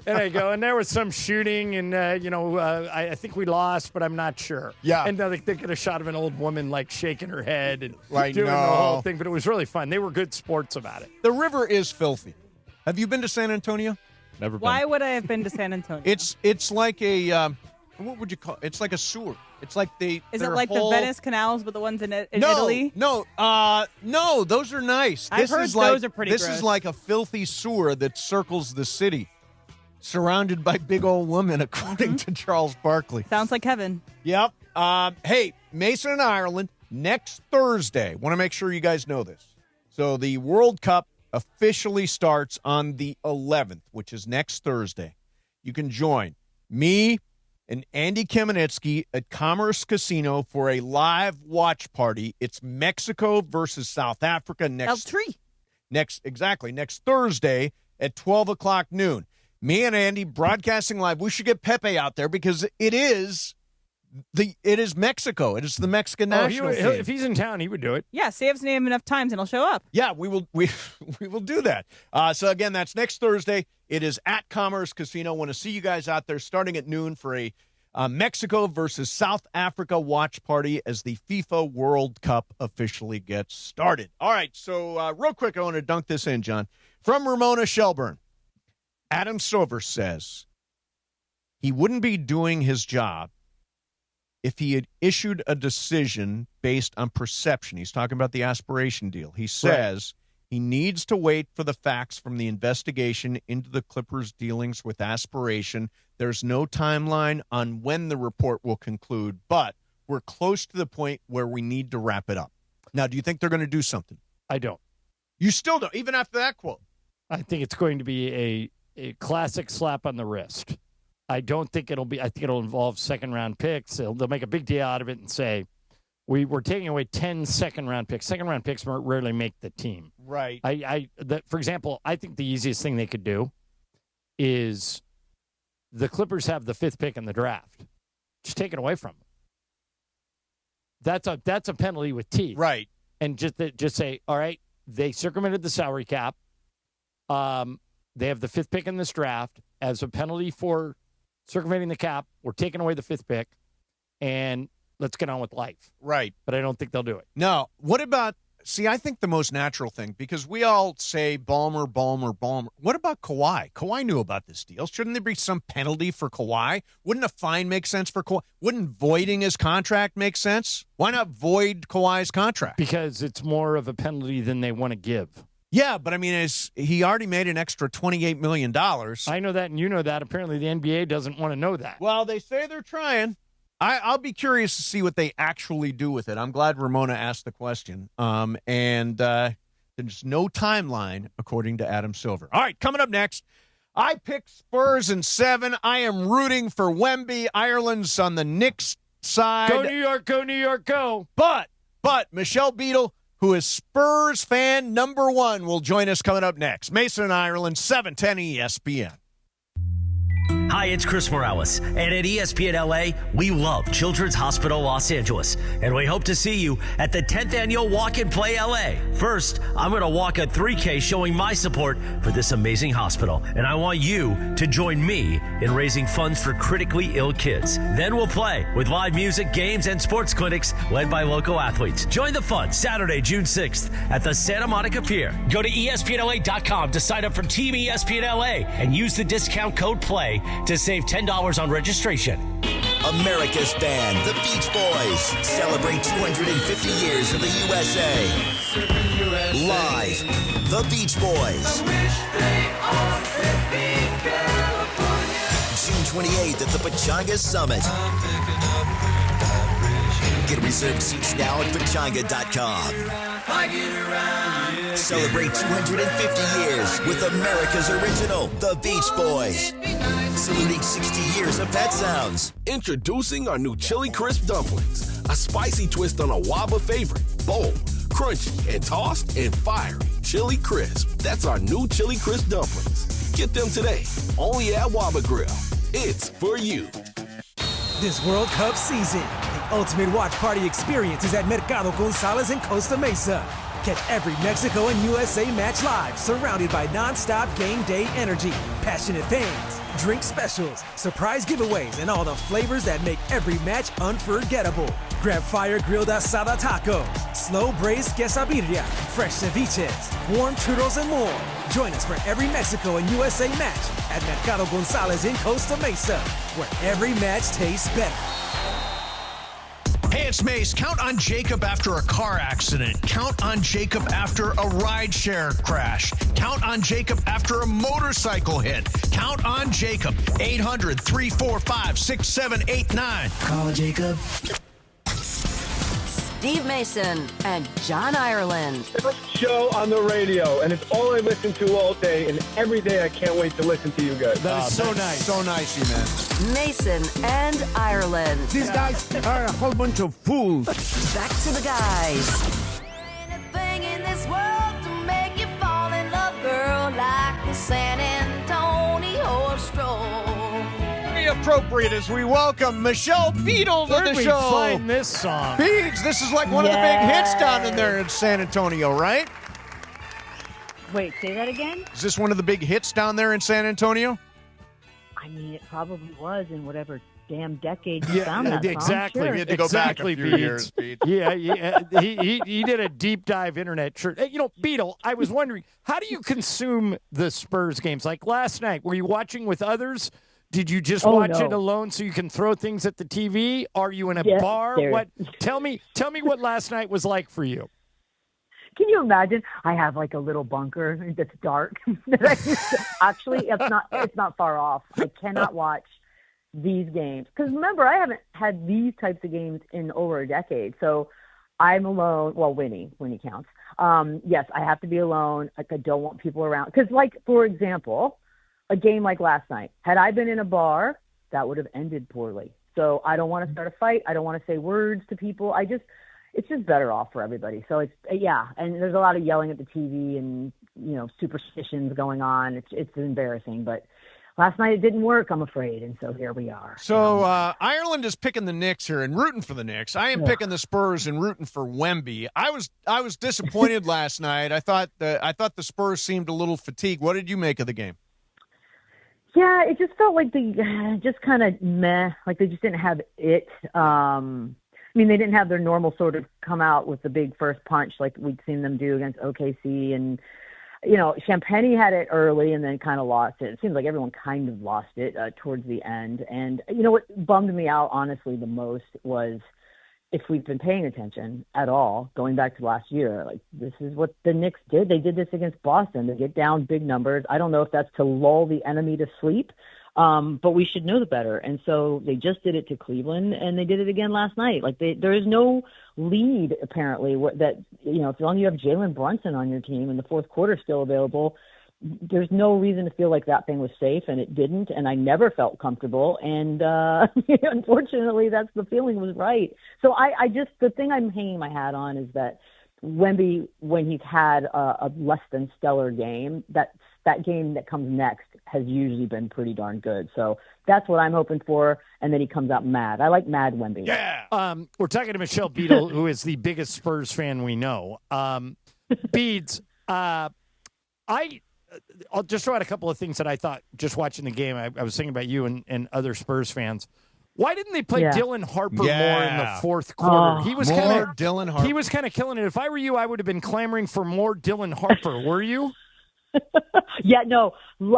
And I go, and there was some shooting, and, I think we lost, but I'm not sure. Yeah. And they get a shot of an old woman, like, shaking her head and Like, doing the no. whole thing. But it was really fun. They were good sports about it. The river is filthy. Have you been to San Antonio? Never Why would I have been to San Antonio? It's like a what would you call it? It's like a sewer. It's like Is it like the Venice canals, but the ones in No, Italy? no, those are nice. I've heard those are pretty This gross. is like a filthy sewer that circles the city, surrounded by big old women, according to Charles Barkley. Sounds like Kevin. Yep. Hey, Mason and Ireland, next Thursday. Want to make sure you guys know this. So the World Cup officially starts on the 11th, which is next Thursday. You can join me and Andy Kamenetsky at Commerce Casino for a live watch party. It's Mexico versus South Africa next Thursday at 12 o'clock noon. Me and Andy broadcasting live. We should get Pepe out there because it is Mexico. It is the Mexican national team. If he's in town, he would do it. Yeah, say his name enough times and he'll show up. Yeah, we will do that. So again, that's next Thursday. It is at Commerce Casino. Want to see you guys out there starting at noon for a Mexico versus South Africa watch party as the FIFA World Cup officially gets started. All right, so real quick, I want to dunk this in, John. From Ramona Shelburne, Adam Silver says he wouldn't be doing his job if he had issued a decision based on perception. He's talking about the aspiration deal. He says he needs to wait for the facts from the investigation into the Clippers' dealings with aspiration. There's no timeline on when the report will conclude, but we're close to the point where we need to wrap it up. Now, do you think they're going to do something? I don't. You still don't, even after that quote? I think it's going to be a classic slap on the wrist. I don't think it'll be. I think it'll involve second-round picks. They'll make a big deal out of it and say, we're taking away 10 second-round picks. Second-round picks rarely make the team. Right. For example, I think the easiest thing they could do is the Clippers have the 5th pick in the draft. Just take it away from them. That's a penalty with teeth. Right. And just say, all right, they circumvented the salary cap. They have the 5th pick in this draft. As a penalty for circumventing the cap, we're taking away the 5th pick, and let's get on with life. Right. But I don't think they'll do it. No. What about, I think the most natural thing, because we all say Ballmer. What about Kawhi? Kawhi knew about this deal. Shouldn't there be some penalty for Kawhi? Wouldn't a fine make sense for Kawhi? Wouldn't voiding his contract make sense? Why not void Kawhi's contract? Because it's more of a penalty than they want to give. Yeah, but I mean, he already made an extra $28 million. I know that, and you know that. Apparently, the NBA doesn't want to know that. Well, they say they're trying. I'll be curious to see what they actually do with it. I'm glad Ramona asked the question. And there's no timeline, according to Adam Silver. All right, coming up next, I picked Spurs in 7. I am rooting for Wemby. Ireland's on the Knicks side. Go New York, go New York, go. But Michelle Beadle, who is Spurs fan number 1, will join us coming up next. Mason and Ireland, 710 ESPN. Hi, it's Chris Morales, and at ESPN LA, we love Children's Hospital Los Angeles, and we hope to see you at the 10th Annual Walk and Play LA. First, I'm going to walk a 3K showing my support for this amazing hospital, and I want you to join me in raising funds for critically ill kids. Then we'll play with live music, games, and sports clinics led by local athletes. Join the fun Saturday, June 6th at the Santa Monica Pier. Go to ESPNLA.com to sign up for Team ESPN LA and use the discount code PLAY to save $10 on registration. America's band, the Beach Boys, celebrate 250 years of the USA. Live, the Beach Boys. June 28th at the Pechanga Summit. Get reserved seats now at pechanga.com. Celebrate 250 years with America's original, the Beach Boys. Saluting 60 years of Pet Sounds. Introducing our new Chili Crisp Dumplings. A spicy twist on a Waba favorite. Bold, crunchy, and tossed and fiery. Chili Crisp. That's our new Chili Crisp Dumplings. Get them today. Only at Waba Grill. It's for you. This World Cup season, the ultimate watch party experience is at Mercado Gonzalez in Costa Mesa. Catch every Mexico and USA match live, surrounded by non-stop game day energy, passionate fans, drink specials, surprise giveaways, and all the flavors that make every match unforgettable. Grab fire-grilled asada tacos, slow-braised quesadilla, fresh ceviches, warm churros, and more. Join us for every Mexico and USA match at Mercado Gonzalez in Costa Mesa, where every match tastes better. Hey, it's Mace. Count on Jacob after a car accident. Count on Jacob after a rideshare crash. Count on Jacob after a motorcycle hit. Count on Jacob. 800-345-6789. Call Jacob. Steve Mason and John Ireland. First show on the radio, and it's all I listen to all day, and every day I can't wait to listen to you guys. That is so nice. So nice, you man. Mason and Ireland. These guys are a whole bunch of fools. Back to the guys. Anything in this world to make you fall in love, girl, like the San Antonio stroll. Appropriate as we welcome Michelle Beadle to the show. Find this song. Beads, this is like one of the big hits down in there in San Antonio, right? Wait, say that again? Is this one of the big hits down there in San Antonio? I mean, it probably was in whatever damn decade you found that song. Exactly. Sure. We had to go back a few years, Beads. Yeah. He did a deep dive internet. Sure. You know, Beadle, I was wondering, how do you consume the Spurs games? Like last night, were you watching with others? Did you just watch it alone so you can throw things at the TV? Are you in a bar? What? Tell me what last night was like for you. Can you imagine? I have like a little bunker that's dark. Actually, it's not far off. I cannot watch these games because remember, I haven't had these types of games in over a decade. So I'm alone. Well, Winnie counts. Yes, I have to be alone. Like I don't want people around because, like for example, a game like last night, had I been in a bar, that would have ended poorly. So I don't want to start a fight. I don't want to say words to people. it's just better off for everybody. So it's and there's a lot of yelling at the TV and superstitions going on. It's embarrassing, but last night it didn't work, I'm afraid, and so here we are. So Ireland is picking the Knicks here and rooting for the Knicks. I am picking the Spurs and rooting for Wemby. I was disappointed last night. I thought the Spurs seemed a little fatigued. What did you make of the game? Yeah, it just felt like they just kind of meh, like they just didn't have it. They didn't have their normal sort of come out with the big first punch like we'd seen them do against OKC. And, Champagne had it early and then kind of lost it. It seems like everyone kind of lost it towards the end. And, what bummed me out, honestly, the most was if we've been paying attention at all, going back to last year, like this is what the Knicks did. They did this against Boston. They get down big numbers. I don't know if that's to lull the enemy to sleep, but we should know the better. And so they just did it to Cleveland, and they did it again last night. Like there is no lead apparently that as long as you have Jalen Brunson on your team and the fourth quarter still available, there's no reason to feel like that thing was safe, and it didn't, and I never felt comfortable, and unfortunately that's the feeling was right. So I just, the thing I'm hanging my hat on is that Wemby, when he's had a less than stellar game, that game that comes next has usually been pretty darn good. So that's what I'm hoping for, and then he comes out mad. I like mad Wemby. Yeah. We're talking to Michelle Beadle, who is the biggest Spurs fan we know. Beads, I'll just throw out a couple of things that I thought just watching the game. I was thinking about you and other Spurs fans. Why didn't they play Dylan Harper more in the fourth quarter? He was Dylan Harper. He was kind of killing it. If I were you, I would have been clamoring for more Dylan Harper. Were you? Yeah, no.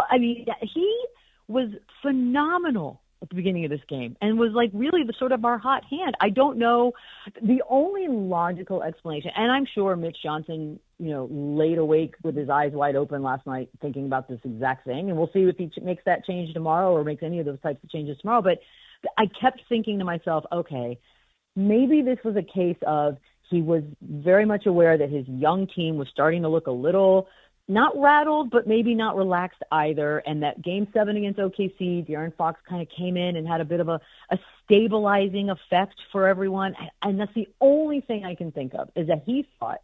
I mean, he was phenomenal at the beginning of this game and was like really the sort of our hot hand. I don't know. The only logical explanation, and I'm sure Mitch Johnson, laid awake with his eyes wide open last night thinking about this exact thing, and we'll see if he makes that change tomorrow or makes any of those types of changes tomorrow. But I kept thinking to myself, okay, maybe this was a case of he was very much aware that his young team was starting to look a little not rattled, but maybe not relaxed either. And that Game 7 against OKC, De'Aaron Fox kind of came in and had a bit of a stabilizing effect for everyone. And that's the only thing I can think of is that he thought,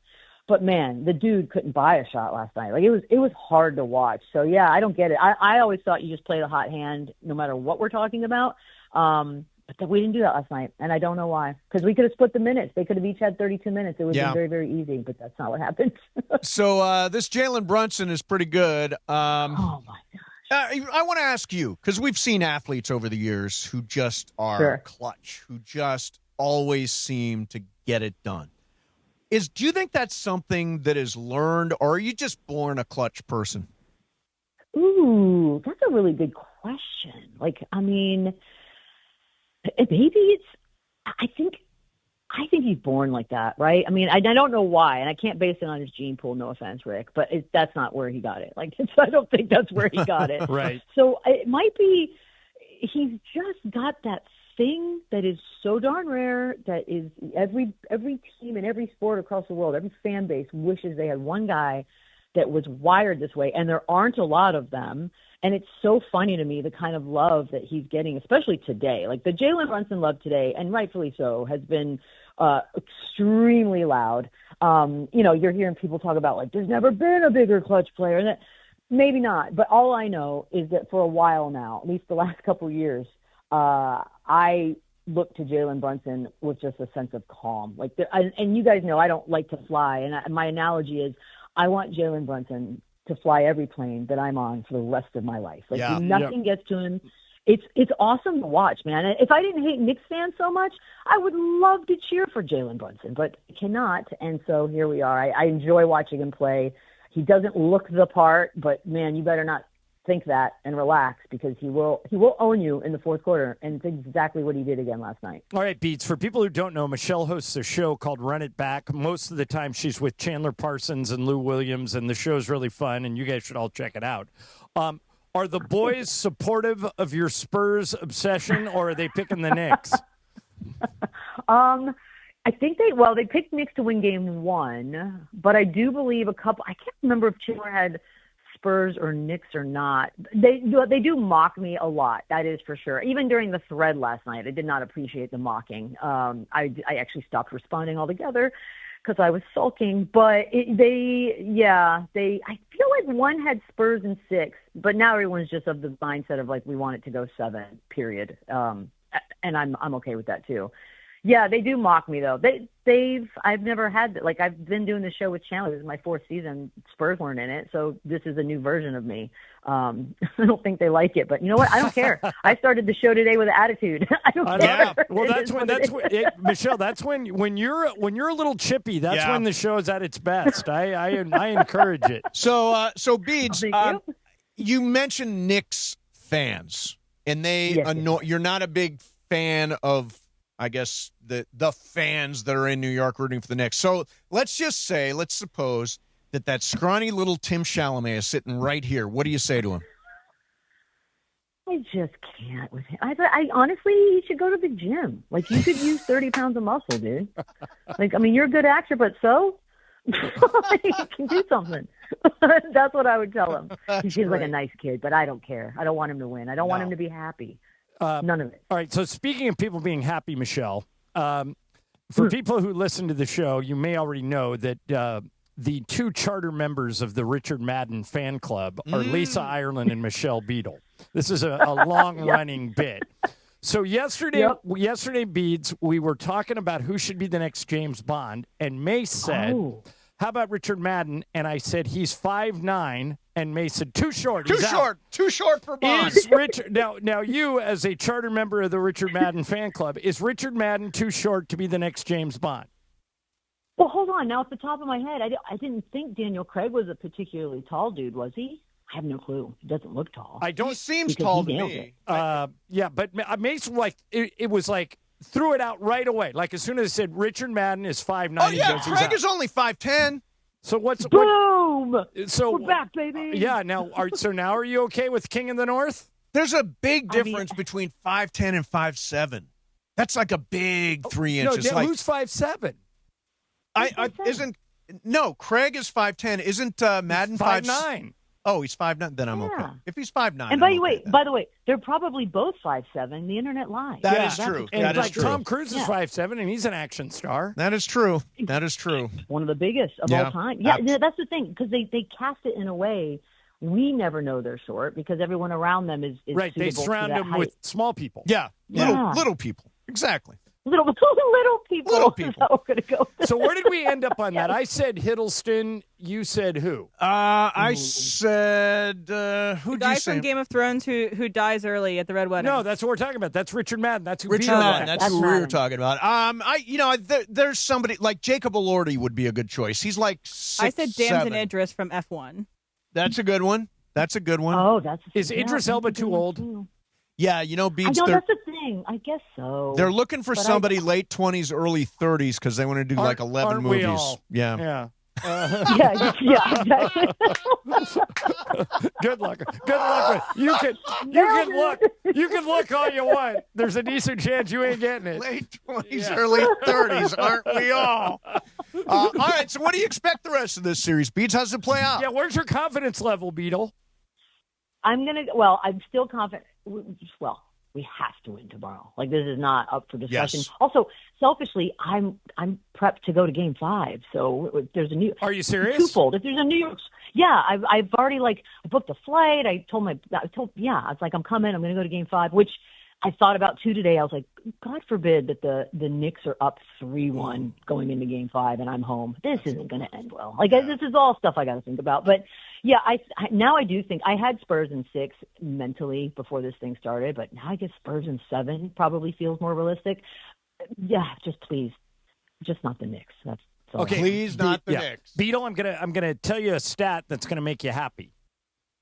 but man, the dude couldn't buy a shot last night. Like it was hard to watch. So yeah, I don't get it. I always thought you just play the hot hand no matter what we're talking about. But we didn't do that last night, and I don't know why. Because we could have split the minutes. They could have each had 32 minutes. It would have been very, very easy, but that's not what happened. So this Jalen Brunson is pretty good. Oh, my gosh. I want to ask you, because we've seen athletes over the years who just are clutch, who just always seem to get it done. Do you think that's something that is learned, or are you just born a clutch person? Ooh, that's a really good question. Maybe I think he's born like that, right? I mean, I don't know why, and I can't base it on his gene pool, no offense, Rick, but that's not where he got it. I don't think that's where he got it. Right. So it might be he's just got that thing that is so darn rare that is every team in every sport across the world, every fan base wishes they had one guy that was wired this way, and there aren't a lot of them. And it's so funny to me, the kind of love that he's getting, especially today. Like the Jalen Brunson love today, and rightfully so, has been extremely loud. You're hearing people talk about, there's never been a bigger clutch player. And maybe not. But all I know is that for a while now, at least the last couple of years, I look to Jalen Brunson with just a sense of calm. And you guys know I don't like to fly. And my analogy is I want Jalen Brunson to fly every plane that I'm on for the rest of my life. Nothing gets to him. It's awesome to watch, man. If I didn't hate Knicks fans so much, I would love to cheer for Jalen Brunson, but I cannot. And so here we are. I enjoy watching him play. He doesn't look the part, but man, you better not think that and relax, because he will own you in the fourth quarter, and it's exactly what he did again last night. All right, Beats, for people who don't know, Michelle hosts a show called Run It Back. Most of the time she's with Chandler Parsons and Lou Williams, and the show's really fun, and you guys should all check it out. Are the boys supportive of your Spurs obsession, or are they picking the Knicks? I think they picked Knicks to win game 1, but I do believe I can't remember if Chandler had Spurs or Knicks or not, they do mock me a lot. That is for sure. Even during the thread last night, I did not appreciate the mocking. I actually stopped responding altogether because I was sulking. But I feel like one had Spurs in 6, but now everyone's just of the mindset of like we want it to go 7. Period. And I'm okay with that too. Yeah, they do mock me though. I've never had that. Like I've been doing the show with Chandler. This is my 4th season. Spurs weren't in it, so this is a new version of me. I don't think they like it, but you know what? I don't care. I started the show today with an attitude. I don't care. Yeah. Well, Michelle. That's when you're a little chippy. That's when the show is at its best. I encourage it. So Beads, you mentioned Knicks fans, and they annoy. You're not a big fan of, I guess, the fans that are in New York rooting for the Knicks. So let's suppose that scrawny little Tim Chalamet is sitting right here. What do you say to him? I just can't with him. I honestly, he should go to the gym. Like, you could use 30 pounds of muscle, dude. Like, I mean, you're a good actor, but so? You can do something. That's what I would tell him. He seems like a nice kid, but I don't care. I don't want him to win. I don't want him to be happy. None of it. All right, so speaking of people being happy, Michelle, for people who listen to the show, you may already know that the 2 charter members of the Richard Madden fan club are Lisa Ireland and Michelle Beadle. This is a long-running bit. So yesterday, Beads, we were talking about who should be the next James Bond, and May said, how about Richard Madden? And I said, he's 5'9", and May said, too short. Too short for Bond. Is Richard, now you, as a charter member of the Richard Madden fan club, is Richard Madden too short to be the next James Bond? Well, hold on. Now, off the top of my head, I didn't think Daniel Craig was a particularly tall dude, was he? I have no clue. He doesn't look tall. He seems tall to me. Yeah, but Mace, like, it was like, threw it out right away. Like, as soon as it said Richard Madden is 5'9". Oh, yeah, Craig is only 5'10". So boom? So we're back, baby. Yeah, now are you okay with King of the North? There's a big difference between 5'10" and 5'7". That's like a big 3 inches. No, who's 5'7"? Craig is 5'10". Isn't Madden 5'9"? Oh, he's 5'9". Then I'm okay. If he's 5'9", and by the way, they're probably both 5'7". The internet lies. That is true. And that is true. Tom Cruise is 5'7", and he's an action star. That is true. One of the biggest of all time. Yeah, that's the thing, because they cast it in a way we never know they're short because everyone around them is right. They surround them with small people. Yeah, little people. Exactly. Little people. Little people. Gonna go. So where did we end up on that? I said Hiddleston. You said who? I said who guy from Game of Thrones who dies early at the Red Wedding. No, that's what we're talking about. That's Richard Madden. That's who Richard Madden. That's who we were talking about. There's somebody like Jacob Elordi would be a good choice. He's like 6'7". I said Damson Idris from F1. That's a good one. Oh, is Idris Elba too old? Yeah, Beats. I know that's the thing. I guess so. They're looking for somebody late 20s, early 30s because they want to do like 11 movies. We all? Yeah. Yeah, exactly. Good luck. You can look all you want. There's a decent chance you ain't getting it. Late 20s, early 30s, aren't we all? All right, so what do you expect the rest of this series, Beats? How's it play out? Yeah, where's your confidence level, Beetle? I'm still confident. Well, we have to win tomorrow. Like, this is not up for discussion. Yes. Also, selfishly, I'm prepped to go to Game 5. So if there's a new. Are you serious? Twofold. If there's a New York. Yeah, I've already I booked a flight. I was like, I'm coming. I'm going to go to Game 5, which I thought about too today. I was like, God forbid that the Knicks are up 3-1 going into Game 5 and I'm home. This isn't going to end well. Like, this is all stuff I got to think about. But yeah, now I do think I had Spurs in 6 mentally before this thing started, but now I guess Spurs in 7 probably feels more realistic. Yeah, just please, just not the Knicks. That's all. Okay, please not the Knicks. Beetle, I'm gonna tell you a stat that's gonna make you happy.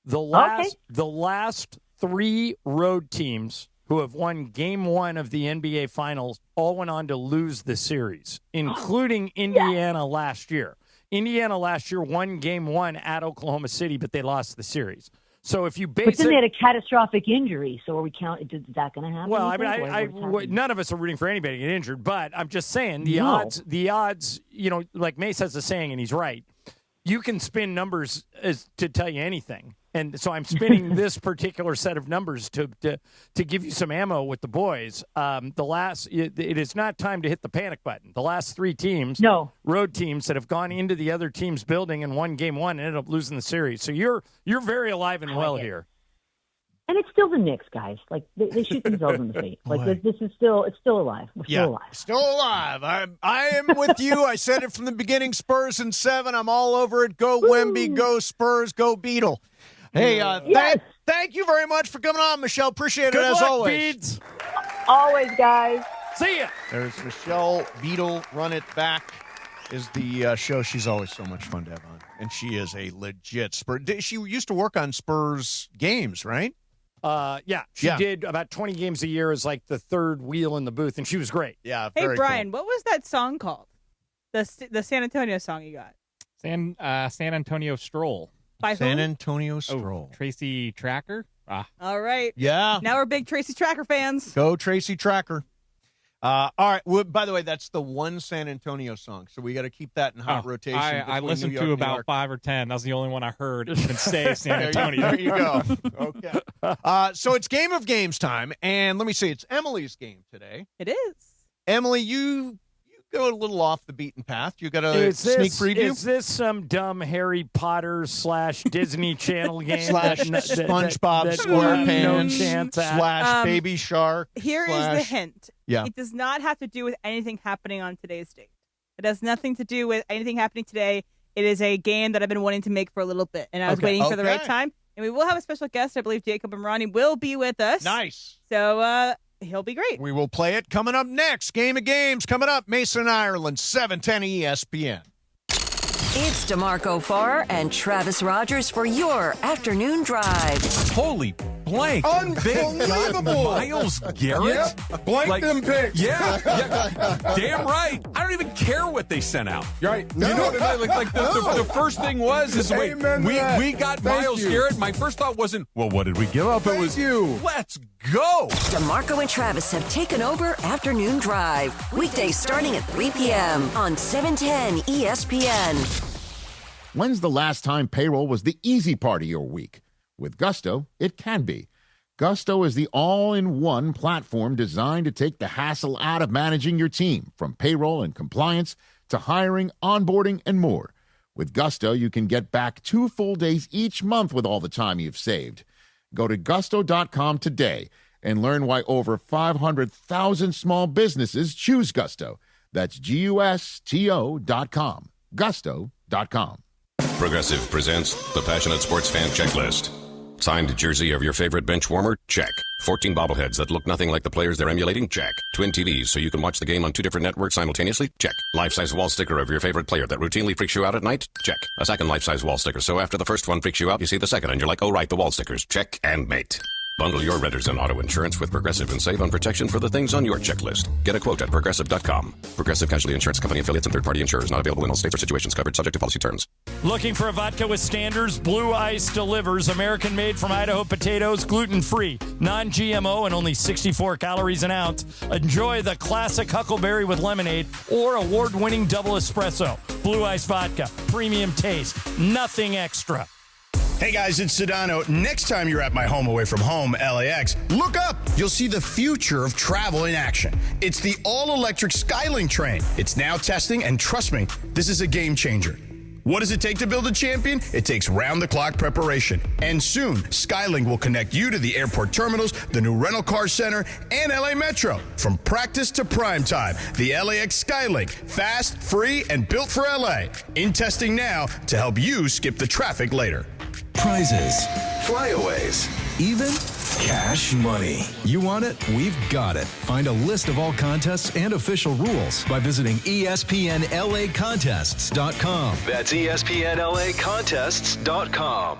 The last 3 road teams who have won Game 1 of the NBA Finals all went on to lose the series, including Indiana last year. Indiana last year won Game 1 at Oklahoma City, but they lost the series. So if you base but then they had a catastrophic injury, so are we count? Is that going to happen? Well, I mean, none of us are rooting for anybody to get injured, but I'm just saying the odds. Like Mace has a saying, and he's right. you can spin numbers to tell you anything. And so I'm spinning this particular set of numbers to give you some ammo with the boys. It is not time to hit the panic button. The last 3 teams, road teams that have gone into the other team's building and won game 1 and ended up losing the series. So you're very alive and well here. And it's still the Knicks, guys. Like they shoot themselves in the face. Like this is still alive. We're still alive. Still alive. I am with you. I said it from the beginning. Spurs in 7. I'm all over it. Go Wemby. Go Spurs. Go Beetle. Hey, thank you very much for coming on, Michelle. Appreciate it as always. Beads. Always, guys. See ya. There's Michelle Beetle. Run It Back is the show. She's always so much fun to have on, and she is a legit Spurs. She used to work on Spurs games, right? She did about 20 games a year as like the third wheel in the booth, and she was great. Yeah. Hey, Brian, what was that song called? The San Antonio song you got? San Antonio Stroll. By San who? Antonio Stroll. Tracy Tracker. All right. Yeah. Now we're big Tracy Tracker fans. Go Tracy Tracker. All right. Well, by the way, that's the one San Antonio song, so we got to keep that in hot rotation. I listened to about 5 or 10. That was the only one I heard. It even say San Antonio. There you go. Okay. So it's Game of Games time, and let me see. It's Emily's game today. It is. Emily, you go a little off the beaten path. You got a sneak preview? Is this some dumb Harry Potter / Disney Channel game? / SpongeBob SquarePants no chance / Baby Shark. Here is the hint. Yeah. It does not have to do with anything happening on today's date. It has nothing to do with anything happening today. It is a game that I've been wanting to make for a little bit, and I was waiting for the right time. And we will have a special guest. I believe Jacob and Ronnie will be with us. Nice. So he'll be great. We will play it coming up next. Game of Games coming up. Mason, Ireland, 710 ESPN. It's DeMarco Farr and Travis Rogers for your afternoon drive. Holy blank. Unbelievable. Miles Garrett? Yeah. Blank them picks. Yeah. Damn right. I don't even care what they sent out. Right. No. You know what I mean? Like the first thing was wait, we got Miles Garrett. My first thought wasn't, well, what did we give up? It was, let's go. DeMarco and Travis have taken over Afternoon Drive. Weekdays starting at 3 p.m. on 710 ESPN. When's the last time payroll was the easy part of your week? With Gusto, it can be. Gusto is the all-in-one platform designed to take the hassle out of managing your team, from payroll and compliance to hiring, onboarding, and more. With Gusto, you can get back 2 full days each month with all the time you've saved. Go to gusto.com today and learn why over 500,000 small businesses choose Gusto. That's GUSTO.com. Gusto.com. Progressive presents the Passionate Sports Fan Checklist. Signed jersey of your favorite bench warmer? Check. 14 bobbleheads that look nothing like the players they're emulating? Check. Twin TVs so you can watch the game on 2 different networks simultaneously? Check. Life-size wall sticker of your favorite player that routinely freaks you out at night? Check. A second life-size wall sticker so after the first one freaks you out, you see the second and you're like, oh right, the wall stickers. Check and mate. Bundle your renters and auto insurance with Progressive and save on protection for the things on your checklist. Get a quote at Progressive.com. Progressive Casualty Insurance Company affiliates and third-party insurers not available in all states or situations covered subject to policy terms. Looking for a vodka with standards? Blue Ice delivers. American-made from Idaho potatoes, gluten-free, non-GMO, and only 64 calories an ounce. Enjoy the classic Huckleberry with lemonade or award-winning double espresso. Blue Ice vodka, premium taste, nothing extra. Hey guys, it's Sedano. Next time you're at my home away from home, LAX, look up. You'll see the future of travel in action. It's the all-electric Skylink train. It's now testing, and trust me, this is a game changer. What does it take to build a champion? It takes round-the-clock preparation. And soon, Skylink will connect you to the airport terminals, the new rental car center, and LA Metro. From practice to prime time, the LAX Skylink. Fast, free, and built for LA. In testing now to help you skip the traffic later. Prizes, flyaways, even cash money. You want it? We've got it. Find a list of all contests and official rules by visiting ESPNLAcontests.com. That's ESPNLAcontests.com.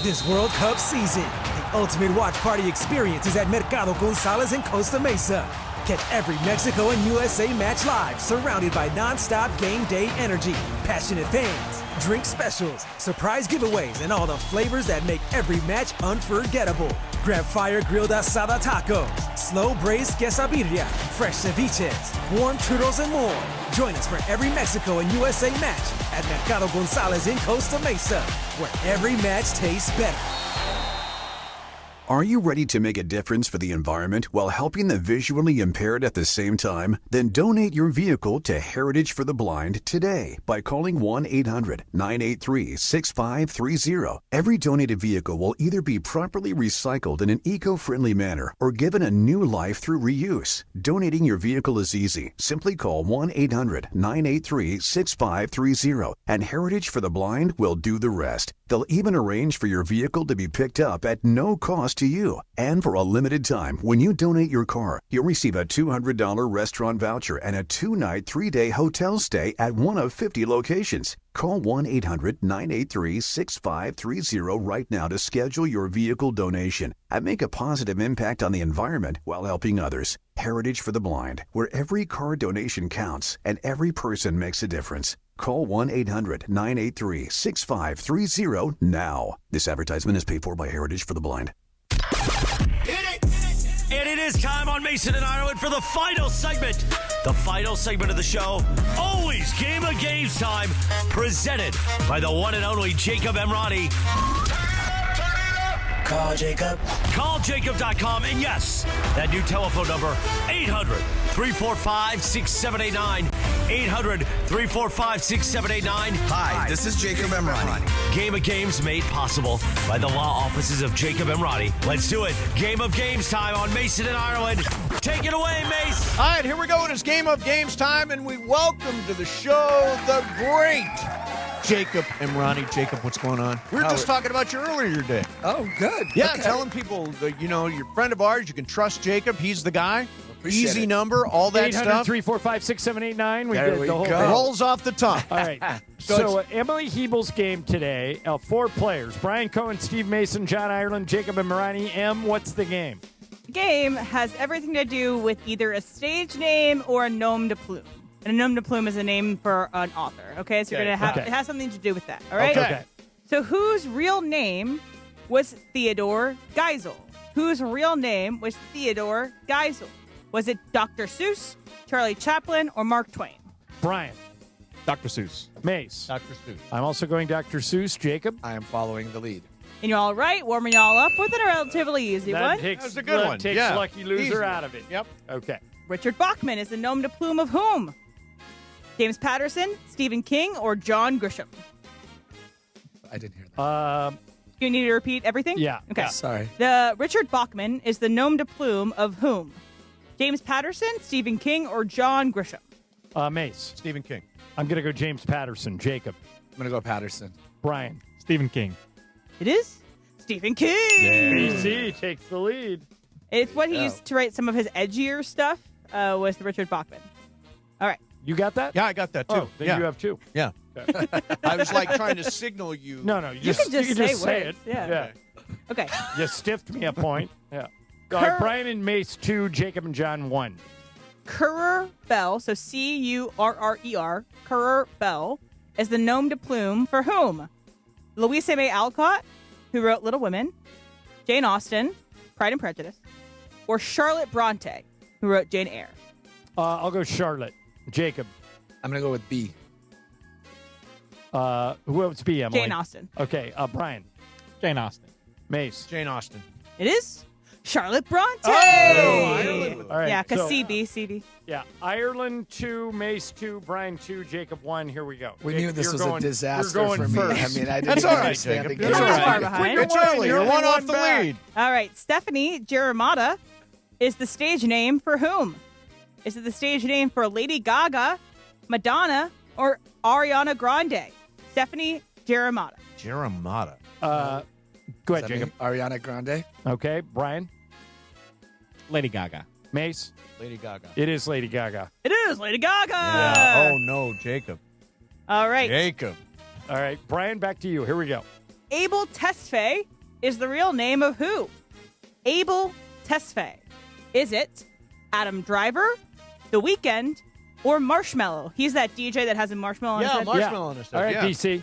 This World Cup season, the ultimate watch party experience is at Mercado Gonzalez in Costa Mesa. Catch every Mexico and USA match live, surrounded by non-stop game day energy, passionate fans, drink specials, surprise giveaways, and all the flavors that make every match unforgettable. Grab fire-grilled asada tacos, slow-braised quesadilla, fresh ceviches, warm churros, and more. Join us for every Mexico and USA match at Mercado Gonzalez in Costa Mesa, where every match tastes better. Are you ready to make a difference for the environment while helping the visually impaired at the same time? Then donate your vehicle to Heritage for the Blind today by calling 1-800-983-6530. Every donated vehicle will either be properly recycled in an eco-friendly manner or given a new life through reuse. Donating your vehicle is easy. Simply call 1-800-983-6530 and Heritage for the Blind will do the rest. They'll even arrange for your vehicle to be picked up at no cost to you. And for a limited time, when you donate your car, you'll receive a $200 restaurant voucher and a 2-night, 3-day hotel stay at one of 50 locations. Call 1-800-983-6530 right now to schedule your vehicle donation and make a positive impact on the environment while helping others. Heritage for the Blind, where every car donation counts and every person makes a difference. Call 1-800-983-6530 now. This advertisement is paid for by Heritage for the Blind. And it is time on Mason and Ireland for the final segment. The final segment of the show, always Game of Games time, presented by the one and only Jacob Emrani. Call Jacob. CallJacob.com. And yes, that new telephone number, 800-345-6789. 800-345-6789. Hi, this is Jacob Emrani. Game of Games made possible by the law offices of Jacob Emrani. Let's do it. Game of Games time on Mason and Ireland. Take it away, Mace. All right, here we go. It is Game of Games time, and we welcome to the show the great Jacob Emrani. Jacob, what's going on? We were just talking about you earlier today. Oh, good. Yeah, Okay. telling people that, you're a friend of ours. You can trust Jacob. He's the guy. Appreciate Easy it. number, all that stuff. 800-345-6789. We There did we the whole go. thing. Rolls off the tongue. All right. So Emily Hebel's game today, 4 players. Brian Cohen, Steve Mason, John Ireland, Jacob Emrani. What's the game? The game has everything to do with either a stage name or a nom de plume. And a nom de plume is a name for an author. Okay, so you're gonna have it has something to do with that. All right. Okay. So whose real name was Theodore Geisel? Whose real name was Theodore Geisel? Was it Dr. Seuss, Charlie Chaplin, or Mark Twain? Brian. Dr. Seuss. Mace. Dr. Seuss. I'm also going Dr. Seuss. Jacob. I am following the lead. And you're all right, warming y'all up with a relatively easy one. Takes, That was a good one. Takes Yeah. lucky loser Easy. out of it. Yep. Okay. Richard Bachman is the nom de plume of whom? James Patterson, Stephen King, or John Grisham? I didn't hear that. You need to repeat everything? Yeah. Okay. Yeah. Sorry. The Richard Bachman is the nom de plume of whom? James Patterson, Stephen King, or John Grisham? Mace. Stephen King. I'm going to go James Patterson. Jacob. I'm going to go Patterson. Brian. Stephen King. It is Stephen King. BC takes the lead. It's what he used to write some of his edgier stuff, was the Richard Bachman. All right. You got that? Yeah, I got that too. Oh, then yeah. you have 2. Yeah. I was like trying to signal you. No, you can just say say it. words, yeah. Okay. You stiffed me a point. Yeah. All right, Brian and Mace 2, Jacob and John 1. Currer Bell, so Currer, Currer Bell, is the nom de plume for whom? Louisa May Alcott, who wrote Little Women, Jane Austen, Pride and Prejudice, or Charlotte Bronte, who wrote Jane Eyre? I'll go Charlotte. Jacob. I'm going to go with B. Who else B, Emily? Jane Austen. Okay, Brian. Jane Austen. Mace. Jane Austen. It is Charlotte Bronte. Oh, Ireland. All right, yeah, because so- CB. Yeah, Ireland 2, Mace 2, Brian 2, Jacob 1. Here we go. We Jacob, knew this you're was going- a disaster you're going for me. first. I mean, I didn't That's even all right, understand Jacob. the That's game. all You're right. behind. It's early. You're one off the lead. All right, Stephanie Jeremata is the stage name for whom? Is it the stage name for Lady Gaga, Madonna, or Ariana Grande? Stephanie Jeremata. Jeremata. Go ahead, Does that Jacob. mean Ariana Grande? Okay, Brian. Lady Gaga. Mace. Lady Gaga. It is Lady Gaga. It is Lady Gaga. Yeah. Oh, no, Jacob. All right. Jacob. All right, Brian, back to you. Here we go. Abel Tesfaye is the real name of who? Abel Tesfaye. Is it Adam Driver, The Weeknd, or Marshmello? He's that DJ that has a marshmallow on his Yeah, head. marshmallow on his head. All right, yeah. DC.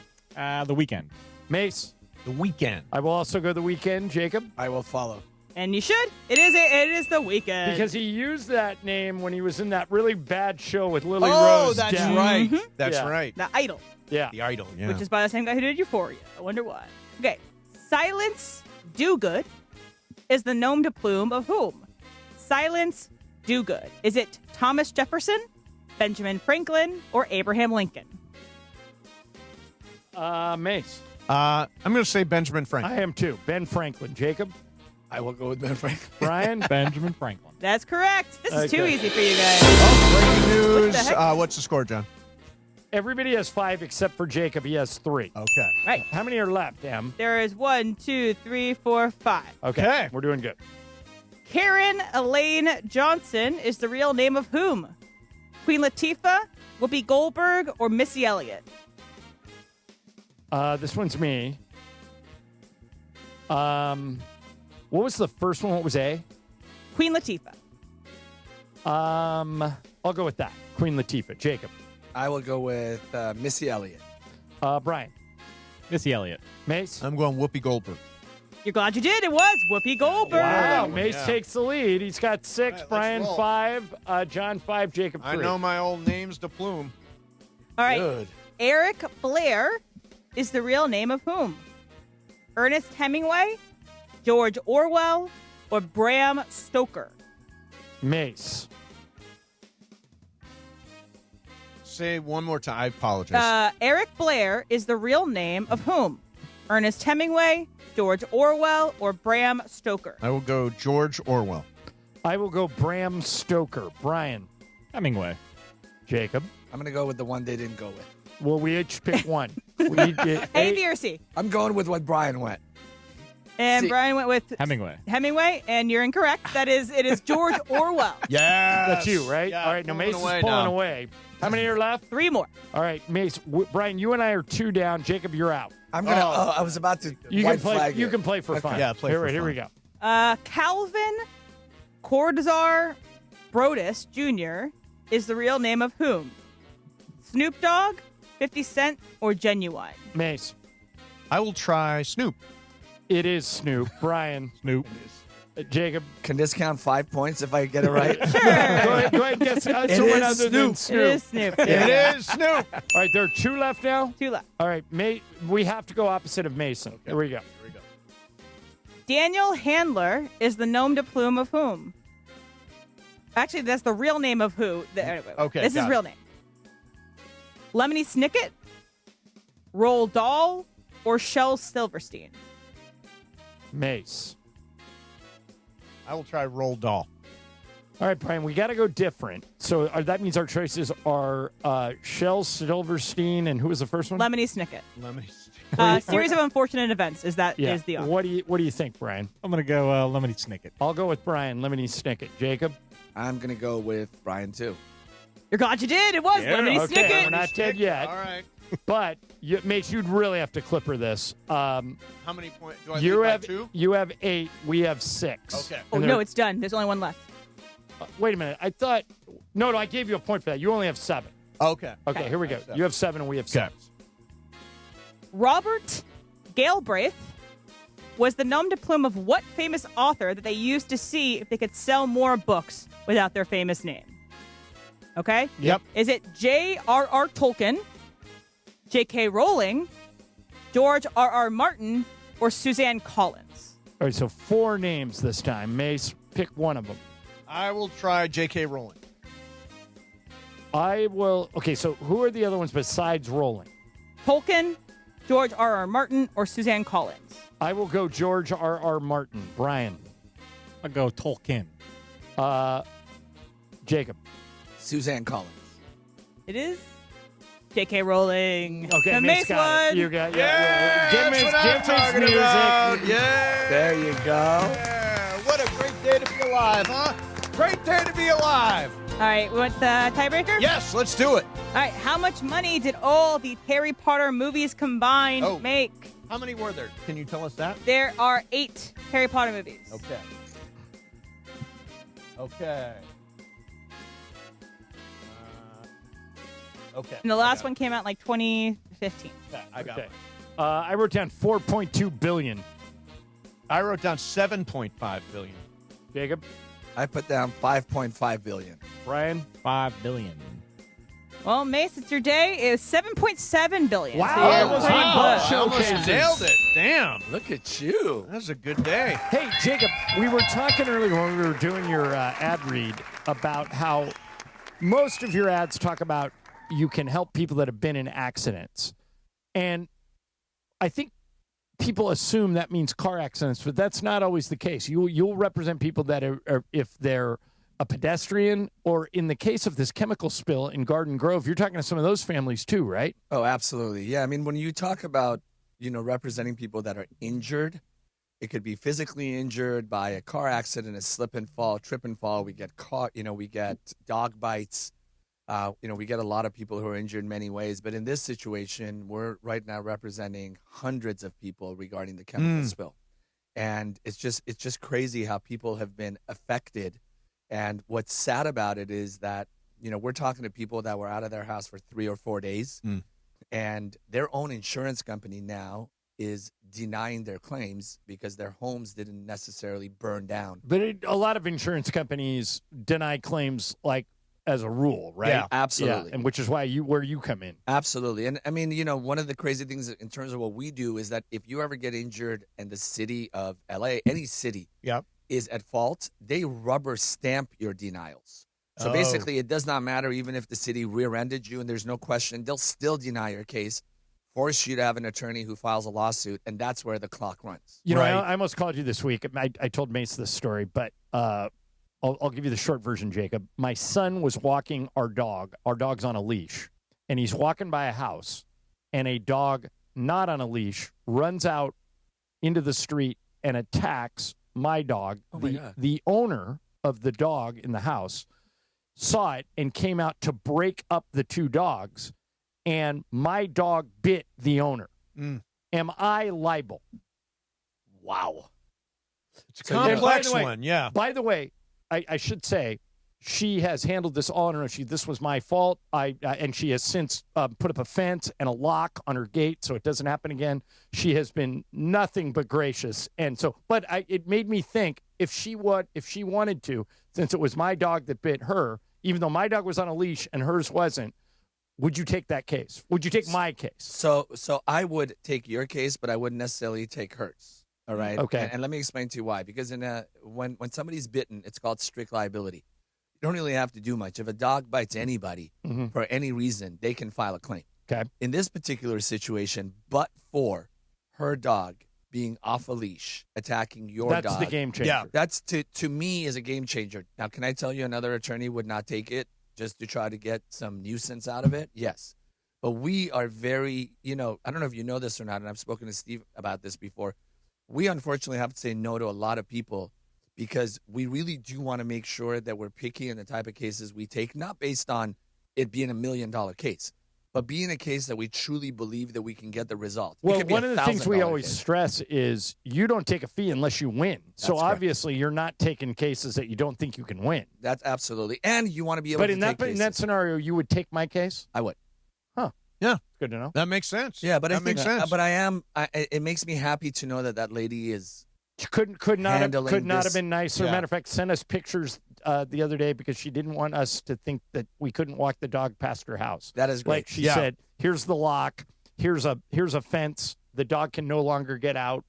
The Weeknd. Mace. The Weeknd. I will also go The Weeknd. Jacob. I will follow. And you should. It is The Weeknd. Because he used that name when he was in that really bad show with Lily Oh, Rose that's Depp. right. Mhm. That's Yeah. right. The Idol. Yeah. The Idol, yeah. Which is by the same guy who did Euphoria. I wonder why. Okay. Silence Dogood is the nom de plume of whom? Silence Dogood. Is it Thomas Jefferson, Benjamin Franklin, or Abraham Lincoln? Mace. I'm going to say Benjamin Franklin. I am too. Ben Franklin. Jacob? I will go with Ben Franklin. Brian? Benjamin Franklin. That's correct. This is too Okay. easy for you guys. Breaking What news. the heck? What's the score, John? Everybody has 5 except for Jacob. He has 3. Okay. Right. How many are left, Em? There is 1, 2, 3, 4, 5. Okay. We're doing good. Karen Elaine Johnson is the real name of whom? Queen Latifah, Whoopi Goldberg, or Missy Elliott? This one's me. What was the first one? What was A? Queen Latifah. I'll go with that. Queen Latifah. Jacob. I will go with Missy Elliott. Brian. Missy Elliott. Mace. I'm going Whoopi Goldberg. You're glad you did. It was Whoopi Goldberg. Wow. Mace takes the lead. He's got 6. Let's Brian roll. 5. John 5. Jacob 3. I know my old name's de plume. All right. Good. Eric Blair is the real name of whom? Ernest Hemingway, George Orwell, or Bram Stoker? Mace. Say one more time. I apologize. Eric Blair is the real name of whom? Ernest Hemingway, George Orwell, or Bram Stoker? I will go George Orwell. I will go Bram Stoker. Brian. Hemingway. Jacob. I'm going to go with the one they didn't go with. Well, we each pick one. We get A, B, or C? I'm going with what Brian went. And C. Brian went with Hemingway, and you're incorrect. It is George Orwell. Yeah. That's you, right? Yeah, All right, now pulling Mace is away pulling now. away. How many are left? 3 more. All right, Mace. Brian, you and I are 2 down. Jacob, you're out. I'm going to, I was about to You white can play. flag You it. can play for fun. Yeah, play here, for Here fun. we go. Calvin Cordzar Brodus Jr. is the real name of whom? Snoop Dogg, 50 Cent, or Genuine? Mace. I will try Snoop. It is Snoop. Brian. Snoop. Jacob. Can this count 5 points if I get it right? Sure. Go ahead. Guess someone other than Snoop. It is Snoop. It is Snoop. All right, there are 2 left now. 2 left. All right, we have to go opposite of Mason. Here we go. Daniel Handler is the nom de plume of whom? Actually, that's the real name of who. Anyway, Okay, this is got real it. name. Lemony Snicket, Roald Dahl, or Shel Silverstein? Mace. I will try Roald Dahl. All right, Brian, we got to go different. So that means our choices are Shel Silverstein, and who was the first one? Lemony Snicket. Lemony. Series of unfortunate events is Yeah. the author. What do you think, Brian? I'm going to go Lemony Snicket. I'll go with Brian. Lemony Snicket. Jacob. I'm going to go with Brian, too. You're glad you did. It was Lemony okay, Snicket. we're not dead yet. All right. But Mace, you'd really have to clipper this. How many points? Do I You lead by have 2? You have 8. We have 6. Okay. Oh, no, it's done. There's only one left. Wait a minute. I thought. No, I gave you a point for that. You only have 7. Okay. Okay, here we go. You have 7 and we have 6. Robert Galbraith was the nom de plume of what famous author that they used to see if they could sell more books without their famous name? Okay? Yep. Is it J.R.R. Tolkien, J.K. Rowling, George R.R. Martin, or Suzanne Collins? All right, so 4 names this time. Mace, pick one of them. I will try J.K. Rowling. I will. Okay, so who are the other ones besides Rowling? Tolkien, George R.R. Martin, or Suzanne Collins? I will go George R.R. Martin. Brian. I'll go Tolkien. Jacob. Suzanne Collins. It is J.K. Rowling. Okay, the Mace Mace got it. one. You got That's what I'm talking music. about. Yeah. There you go. Yeah. What a great day to be alive, huh? Great day to be alive. All right, we want the tiebreaker? Yes, let's do it. All right, how much money did all the Harry Potter movies combined make? How many were there? Can you tell us that? There are 8 Harry Potter movies. Okay. Okay. Okay. And the last one came out in like 2015. Okay, I got Okay. one. I wrote down 4.2 billion. I wrote down 7.5 billion. Jacob. I put down 5.5 billion. Brian. 5 billion. Well, Mace, it's your day. It was $7.7 billion. Wow. So you're Wow. pretty close. I almost nailed it. Damn. Look at you. That was a good day. Hey, Jacob, we were talking earlier when we were doing your ad read about how most of your ads talk about you can help people that have been in accidents. And I think people assume that means car accidents, but that's not always the case. You'll represent people that are if they're a pedestrian, or in the case of this chemical spill in Garden Grove, you're talking to some of those families too, right? Oh, absolutely. Yeah, I mean, when you talk about, representing people that are injured, it could be physically injured by a car accident, a slip and fall, trip and fall. We get caught, we get dog bites. We get a lot of people who are injured in many ways. But in this situation, we're right now representing hundreds of people regarding the chemical spill. And it's just crazy how people have been affected. And what's sad about it is that, we're talking to people that were out of their house for 3 or 4 days, and their own insurance company now is denying their claims because their homes didn't necessarily burn down. But a lot of insurance companies deny claims like as a rule, right? Yeah, absolutely. Yeah, and which is why where you come in. Absolutely. And I mean, one of the crazy things in terms of what we do is that if you ever get injured and the city of LA, any city is at fault, they rubber stamp your denials. So basically, it does not matter even if the city rear-ended you and there's no question, they'll still deny your case, force you to have an attorney who files a lawsuit, and that's where the clock runs. I almost called you this week. I told Mace this story, but I'll give you the short version, Jacob. My son was walking our dog. Our dog's on a leash, and he's walking by a house, and a dog not on a leash runs out into the street and attacks my dog. Oh my God. The owner of the dog in the house saw it and came out to break up the two dogs, and my dog bit the owner. Am I liable? Wow. It's a complex one, yeah. By the way, I should say, she has handled this all on her own. This was my fault. And she has since put up a fence and a lock on her gate so it doesn't happen again. She has been nothing but gracious. And so, but it made me think if she wanted to, since it was my dog that bit her, even though my dog was on a leash and hers wasn't, would you take that case? Would you take my case? So I would take your case, but I wouldn't necessarily take hers. All right. Okay. And let me explain to you why. Because when somebody's bitten, it's called strict liability. You don't really have to do much. If a dog bites anybody for any reason, they can file a claim. Okay. In this particular situation, but for her dog being off a leash, attacking your dog. That's the game changer. Yeah. That's to me is a game changer. Now, can I tell you another attorney would not take it just to try to get some nuisance out of it? Yes. But we are very, I don't know if you know this or not, and I've spoken to Steve about this before. We unfortunately have to say no to a lot of people because we really do want to make sure that we're picky in the type of cases we take, not based on it being $1 million case, but being a case that we truly believe that we can get the result. Well, one of the things we always stress is you don't take a fee unless you win. So That's obviously you're not taking cases that you don't think you can win. That's absolutely. And you want to be able to take cases. In that scenario, you would take my case? I would. Huh. Yeah. Good to know. That makes sense. Yeah, but that makes sense. But it makes me happy to know that lady is could not handling have been nicer. Yeah. Matter of fact, sent us pictures the other day because she didn't want us to think that we couldn't walk the dog past her house. That is great. Like she said, here's the lock, here's a fence, the dog can no longer get out.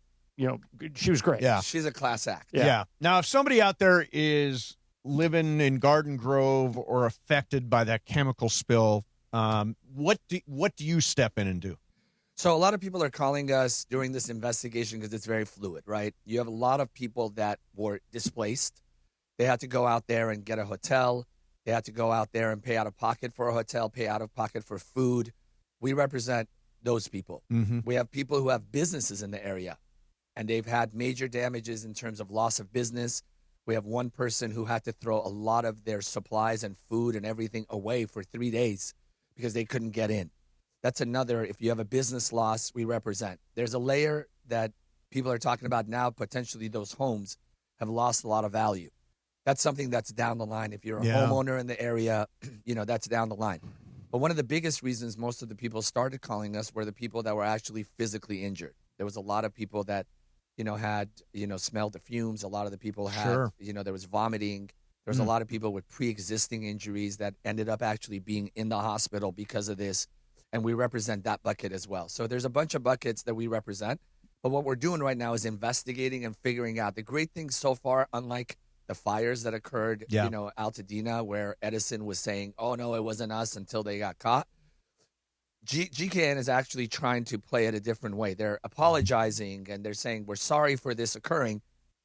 She was great. Yeah. She's a class act. Yeah. Now, if somebody out there is living in Garden Grove or affected by that chemical spill, what do you step in and do? So a lot of people are calling us during this investigation because it's very fluid, right? You have a lot of people that were displaced. They had to go out there and get a hotel. They had to go out there and pay out of pocket for a hotel, pay out of pocket for food. We represent those people. We have people who have businesses in the area, and they've had major damages in terms of loss of business. We have one person who had to throw a lot of their supplies and food and everything away for 3 days because they couldn't get in. That's another, if you have a business loss, we represent. There's a layer that people are talking about now, potentially those homes have lost a lot of value. That's something that's down the line. If you're a homeowner in the area, that's down the line. But one of the biggest reasons most of the people started calling us were the people that were actually physically injured. There was a lot of people that, had, smelled the fumes. A lot of the people had, there was vomiting. There's a lot of people with pre-existing injuries that ended up actually being in the hospital because of this, and we represent that bucket as well. So there's a bunch of buckets that we represent, but what we're doing right now is investigating and figuring out. The great thing so far, unlike the fires that occurred, Altadena, where Edison was saying, oh, no, it wasn't us until they got caught. GKN is actually trying to play it a different way. They're apologizing, and they're saying, we're sorry for this occurring.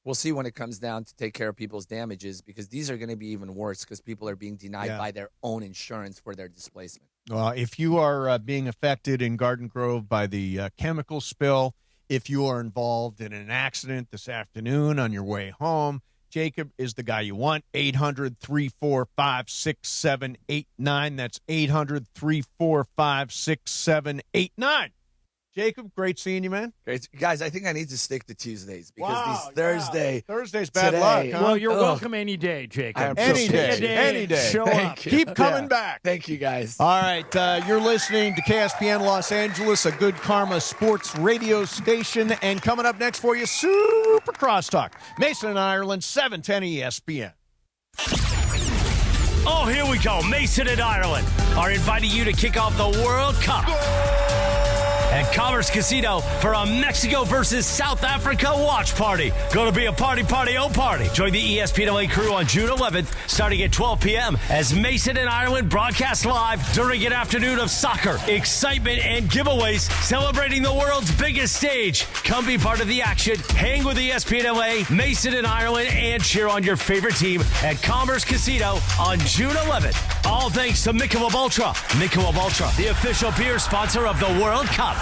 We'll see when it comes down to take care of people's damages, because these are going to be even worse because people are being denied by their own insurance for their displacement. Well, if you are being affected in Garden Grove by the chemical spill, if you are involved in an accident this afternoon on your way home, Jacob is the guy you want. 800-345-6789. That's 800-345-6789. Jacob, great seeing you, man. Great. Guys, I think I need to stick to Tuesdays because Thursday's bad luck. Huh? Well, you're welcome any day, Jacob. Any day. Show up. Keep coming back. Thank you, guys. All right, you're listening to KSPN Los Angeles, a Good Karma sports radio station. And coming up next for you, Super Crosstalk. Mason and Ireland, 710 ESPN. Oh, here we go. Mason and Ireland are inviting you to kick off the World Cup at Commerce Casino for a Mexico versus South Africa watch party. Going to be a party, oh party. Join the ESPN LA crew on June 11th, starting at 12 p.m. as Mason and Ireland broadcast live during an afternoon of soccer, excitement, and giveaways celebrating the world's biggest stage. Come be part of the action, hang with ESPN LA, Mason and Ireland, and cheer on your favorite team at Commerce Casino on June 11th. All thanks to Michelob Ultra. Michelob Ultra, the official beer sponsor of the World Cup.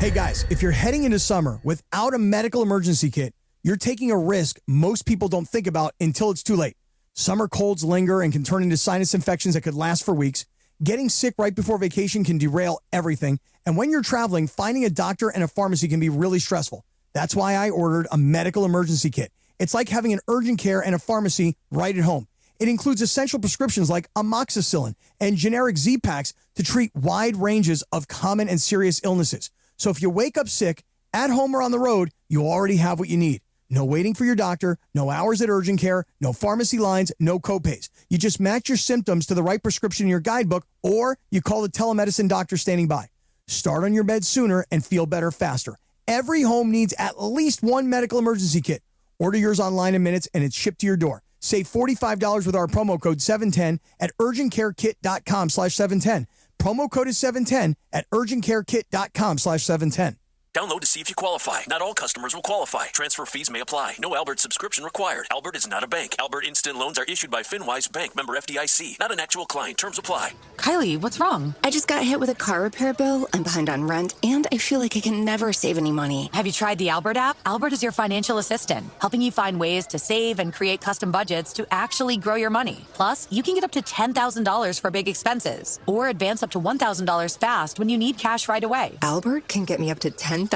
Hey guys, if you're heading into summer without a medical emergency kit, you're taking a risk most people don't think about until it's too late. Summer colds linger and can turn into sinus infections that could last for weeks. Getting sick right before vacation can derail everything. And when you're traveling, finding a doctor and a pharmacy can be really stressful. That's why I ordered a medical emergency kit. It's like having an urgent care and a pharmacy right at home. It includes essential prescriptions like amoxicillin and generic Z-Packs to treat wide ranges of common and serious illnesses. So if you wake up sick, at home or on the road, you already have what you need. No waiting for your doctor, no hours at urgent care, no pharmacy lines, no copays. You just match your symptoms to the right prescription in your guidebook, or you call the telemedicine doctor standing by. Start on your bed sooner and feel better faster. Every home needs at least one medical emergency kit. Order yours online in minutes and it's shipped to your door. Save $45 with our promo code 710 at urgentcarekit.com/710. Promo code is 710 at urgentcarekit.com/710. Download to see if you qualify. Not all customers will qualify. Transfer fees may apply. No Albert subscription required. Albert is not a bank. Albert Instant Loans are issued by FinWise Bank, member FDIC. Not an actual client. Terms apply. Kylie, what's wrong? I just got hit with a car repair bill. I'm behind on rent, and I feel like I can never save any money. Have you tried the Albert app? Albert is your financial assistant, helping you find ways to save and create custom budgets to actually grow your money. Plus, you can get up to $10,000 for big expenses, or advance up to $1,000 fast when you need cash right away. Albert can get me up to $10,000?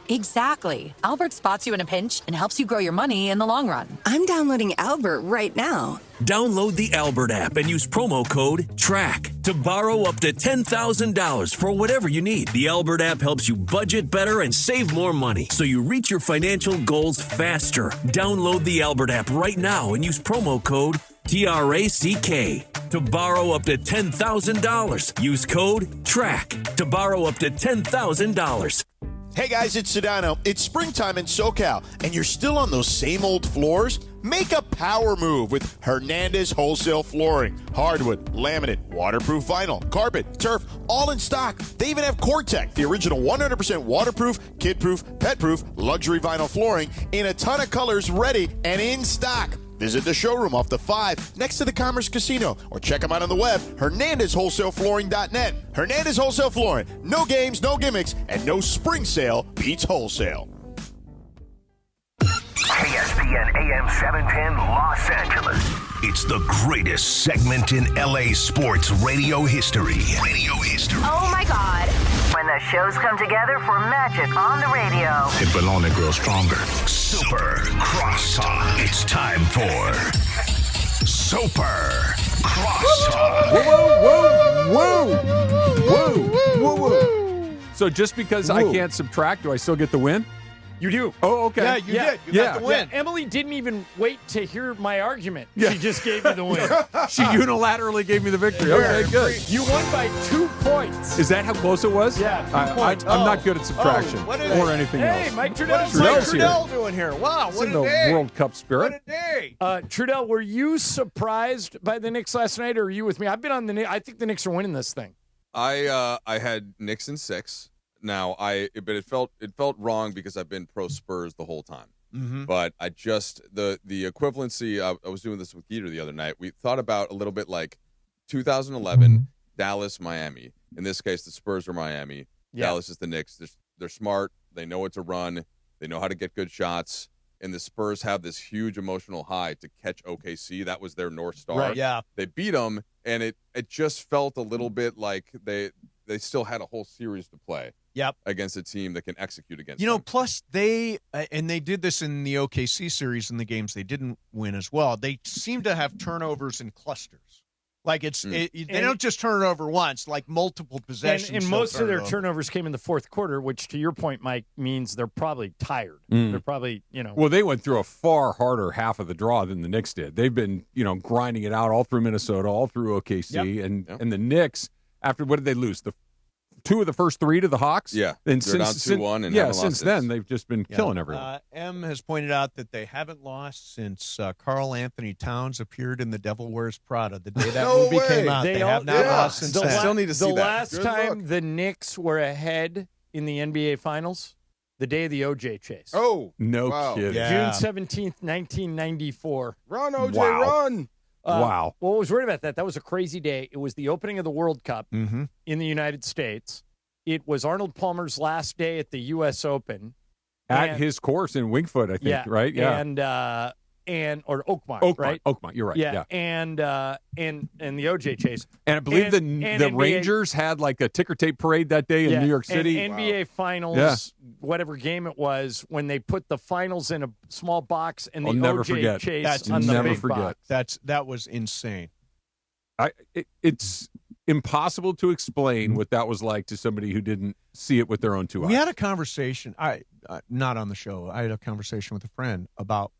Exactly. Albert spots you in a pinch and helps you grow your money in the long run. I'm downloading Albert right now. Download the Albert app and use promo code TRACK to borrow up to $10,000 for whatever you need. The Albert app helps you budget better and save more money so you reach your financial goals faster. Download the Albert app right now and use promo code TRACK to borrow up to $10,000. Use code TRACK to borrow up to $10,000. Hey guys, it's Sedano. It's springtime in SoCal, and you're still on those same old floors? Make a power move with Hernandez Wholesale Flooring. Hardwood, laminate, waterproof vinyl, carpet, turf, all in stock. They even have Cortec, the original 100% waterproof, kid-proof, pet-proof, luxury vinyl flooring in a ton of colors ready and in stock. Visit the showroom off the 5 next to the Commerce Casino or check them out on the web, HernandezWholesaleFlooring.net. Hernandez Wholesale Flooring. No games, no gimmicks, and no spring sale beats wholesale. ESPN AM 710 Los Angeles. It's the greatest segment in LA sports radio history. Oh my God. When the shows come together for magic on the radio. It will only grow stronger. Super Crosstalk. It's time for Super Crosstalk. So just because I can't subtract, do I still get the win? You do. Oh, okay. Yeah, you did. You got the win. Yeah. Emily didn't even wait to hear my argument. Yeah. She just gave me the win. She unilaterally gave me the victory. Okay, good. You won by 2 points. Is that how close it was? Yeah, 2 points. I'm not good at subtraction or anything else. Hey, Mike What is Mike Trudell doing here? Wow, It's what in a the day. World Cup spirit. What a day. Trudell, were you surprised by the Knicks last night, or are you with me? I've been on the Knicks. I think the Knicks are winning this thing. I had Knicks in 6. Now but it felt wrong because I've been pro Spurs the whole time. Mm-hmm. But I just the equivalency. I was doing this with Geeter the other night. We thought about a little bit like 2011 Dallas, Miami. In this case, the Spurs are Miami. Yeah. Dallas is the Knicks. They're smart. They know what to run. They know how to get good shots. And the Spurs have this huge emotional high to catch OKC. That was their North Star. Right, yeah. They beat them, and it just felt a little bit like they still had a whole series to play. Yep. Against a team that can execute against You know, them. plus they did this in the OKC series in the games they didn't win as well. They seem to have turnovers in clusters. Like they don't just turn it over once, like multiple possessions. And most of their turnovers came in the fourth quarter, which, to your point, Mike, means they're probably tired. They're probably, Well, they went through a far harder half of the draw than the Knicks did. They've been, grinding it out all through Minnesota, all through OKC, and the Knicks. After what did they lose? The 2 of the first 3 to the Hawks. Yeah, and they're down 2-1, and haven't since lost then since. they've just been killing everyone. M has pointed out that they haven't lost since Karl Anthony Towns appeared in The Devil Wears Prada the day that movie came out. They have not lost since then. Still need to see the that. last Good time luck. the Knicks were ahead in the NBA Finals, the day of the OJ chase. Oh, no wow. kidding. Yeah. June 17th, 1994. Run, OJ, Wow. run. Wow. Well, I was worried about that. That was a crazy day. It was the opening of the World Cup Mm-hmm. in the United States. It was Arnold Palmer's last day at the U.S. Open. At And- his course in Wingfoot, I think, right? Yeah. Or Oakmont, Oakmont, right? Oakmont, you're right. Yeah. And the OJ chase. And I believe And the NBA Rangers had like a ticker tape parade that day in New York City. And NBA Finals, whatever game it was, when they put the finals in a small box and the I'll never OJ forget. chase That's on the never big forget. box. That was insane. It's impossible to explain what that was like to somebody who didn't see it with their own 2 eyes. We had a conversation. Not on the show. I had a conversation with a friend about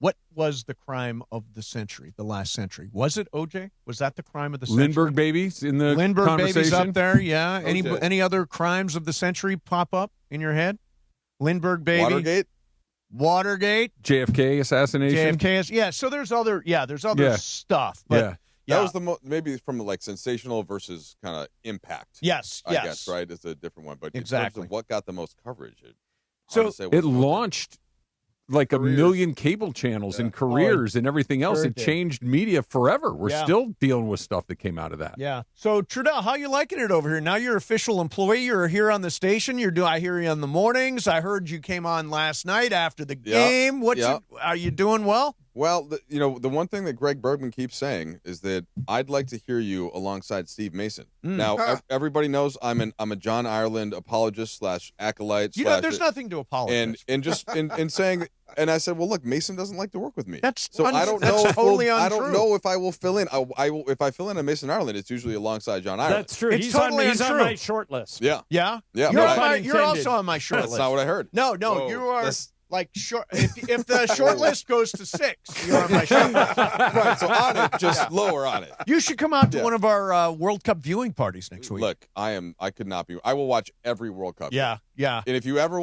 what was the crime of the century, the last century. Was it OJ? Was that the crime of the century? Lindbergh babies in the Lindbergh conversation. babies up there. Yeah. OJ. Any other crimes of the century pop up in your head? Lindbergh baby. Watergate. JFK assassination. JFK. Yeah. So there's other. Yeah. There's other Yeah. stuff. But Yeah. That was the maybe from like sensational versus kind of impact. Yes. I yes. guess, right? It's a different one. But in Exactly. terms of what got the most coverage, So hard to say It what's the most- launched like a million cable channels and careers and everything else. It changed media forever. We're still dealing with stuff that came out of that. Yeah. So Trudell, how you liking it over here? Now you're official employee. You're here on the station. I hear you in the mornings. I heard you came on last night after the game. Are you doing well? Well, the one thing that Greg Bergman keeps saying is that I'd like to hear you alongside Steve Mason. Now, everybody knows I'm a John Ireland apologist / acolyte. There's nothing to apologize. And just in saying, and I said, well, look, Mason doesn't like to work with me. That's so I don't know. I don't know if I will fill in. If I fill in on Mason Ireland, it's usually alongside John Ireland. That's true. It's He's totally on untrue. my short list. Yeah. Yeah. Yeah. You're also on my short list. That's not what I heard. No, Whoa, you are. that's- Like short, if the short list goes to 6, you're on my short list. Right, so on it, just lower on it. You should come out to one of our World Cup viewing parties next week. Look, I could not be. I will watch every World Cup. Yeah, yeah. And if you ever,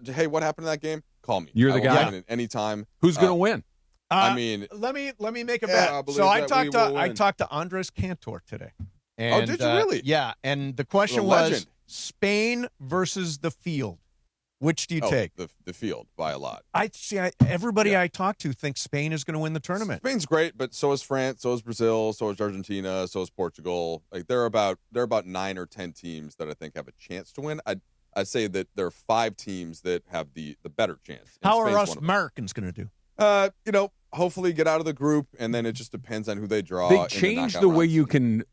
hey, what happened in that game? Call me. You're the guy. At any time. Who's going to win? I mean, let me make a I bet. believe So I that we will win. talked to Andres Cantor today. And, did you really? Yeah, and the question The was legend. Spain versus the field. Which do you take? The field by a lot. Everybody I talk to thinks Spain is going to win the tournament. Spain's great, but so is France, so is Brazil, so is Argentina, so is Portugal. Like there are about 9 or 10 teams that I think have a chance to win. I'd say that there are 5 teams that have the better chance. How are Spain's us one of them. Americans going to do? Hopefully get out of the group, and then it just depends on who they draw. They in changed knockout the way rounds. you can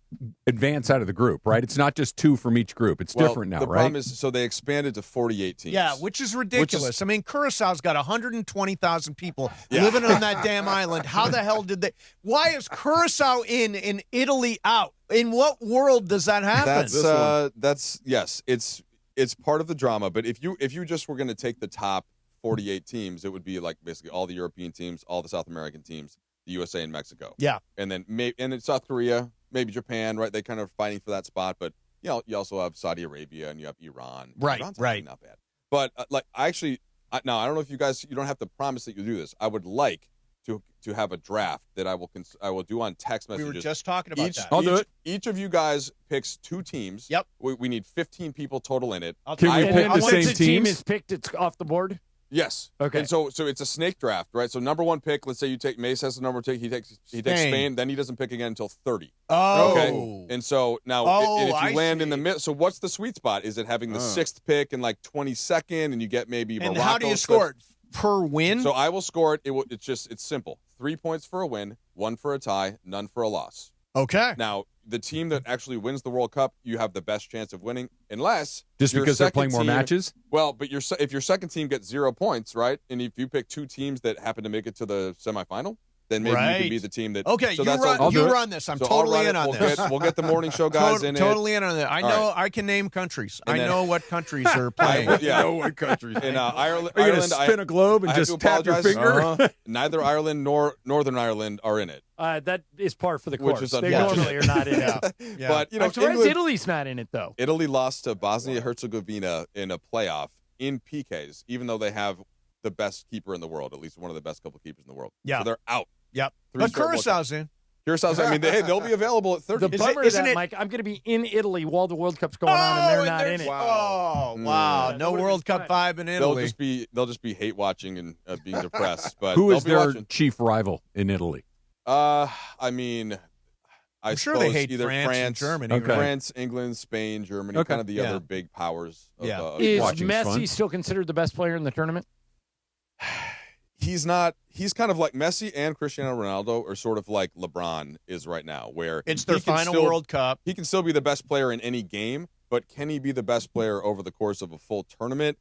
advance out of the group, right? It's not just 2 from each group. It's different now, the right? problem is, so they expanded to 48 teams. Yeah, which is ridiculous. I mean, Curaçao's got 120,000 people living on that damn island. How the hell did they? Why is Curaçao in and Italy out? In what world does that happen? Yes. It's part of the drama. But if you just were going to take the top 48 teams, it would be like basically all the European teams, all the South American teams, the USA and Mexico. Yeah. And then and in South Korea, maybe Japan, right? They kind of fighting for that spot. But, you also have Saudi Arabia and you have Iran. Right, Iran's right. Not bad. But, now, I don't know if you don't have to promise that you'll do this. I would like to have a draft that I will do on text messages. We were just talking about that. I'll do it. Each of you guys picks 2 teams. Yep. We need 15 people total in it. Can we pick the same Once a team teams? is picked, it's off the board? Yes. Okay. And so it's a snake draft, right? So number 1 pick, let's say you take Mace has the number 2, he takes Spain, then he doesn't pick again until 30. Oh. Okay. And so now and if you land in the middle, so what's the sweet spot? Is it having the 6th pick and like 22nd and you get maybe And Morocco? how do you score it? Per win? So I will score it. It's simple. 3 points for a win, 1 for a tie, none for a loss. Okay. Now, the team that actually wins the World Cup, you have the best chance of winning, unless Just your because they're second playing more team- matches? Well, but if your second team gets 0 points, right, and if you pick 2 teams that happen to make it to the semifinal, then maybe you Right. can be the team that. Okay, so you that's run, all- you run this. I'm So I'll totally run in it. on We'll this. We'll get the morning show guys in it. Totally in on that. I All know. right. I can name countries. And I then- know what countries are playing. Yeah. know what countries. In Ireland, Are you going Ireland, to spin a globe and I have just to tap your apologize. finger? Neither Ireland nor Northern Ireland are in it. That is par for the Which course. is They unfortunate. normally are not in it. Yeah. But I'm surprised Italy's not in it, though. Italy lost to Bosnia-Herzegovina in a playoff in PKs, even though they have the best keeper in the world, at least one of the best couple keepers in the world. Yeah. So they're out. Yep. 3 But straight World Cup. Curacau's in. Curacau's, I mean, they'll be available at 30. The bummer is that, Mike, I'm going to be in Italy while the World Cup's going on, and they're not in it. Oh, wow. Yeah, No that World would've been Cup 5 in Italy. They'll just be hate watching and being depressed. But Who they'll is be their watching. chief rival in Italy? I mean, I'm sure they suppose hate either France and Germany, Okay. France, England, Spain, Germany, Okay. kind of the Yeah. other big powers. Of, Is watching's Messi fun. still considered the best player in the tournament? He's not. He's kind of like Messi and Cristiano Ronaldo are sort of like LeBron is right now, where It's their he can final still- World Cup. He can still be the best player in any game, but can he be the best player over the course of a full tournament?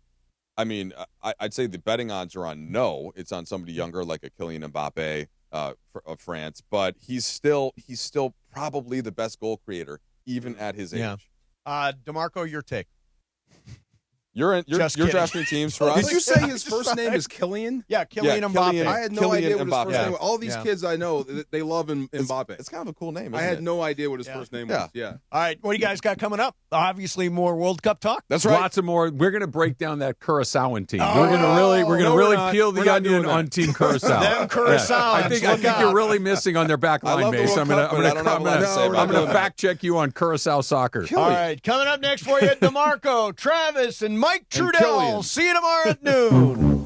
I mean, I'd say the betting odds are on no. It's on somebody younger like a Kylian Mbappe of France, but he's still probably the best goal creator even at his age. Yeah. DeMarco, your take. You're Just you're kidding. drafting teams for us. Did you say his first name is Killian? Yeah, Kylian Mbappe. I had no Kylian idea what his Mbappe. first name was. All these Yeah. kids I know, they love Mbappe. It's kind of a cool name. I isn't had it? no idea what his first name was. Yeah. All right, what do you guys got coming up? Obviously, more World Cup talk. That's right. Lots of more. We're going to break down that Curaçaoan team. Oh, we're going to no, really we're not. peel the We're not onion doing that. on Team Curaçao. Them Curaçaoans, I think look you're out. really missing on their back I line, love the Mace. World I'm going Cup, but I don't have a lot to say about to that. fact check you on Curaçao soccer. All right, coming up next for you, DeMarco, Travis, and Mike Trudell. Killian. See you tomorrow at noon.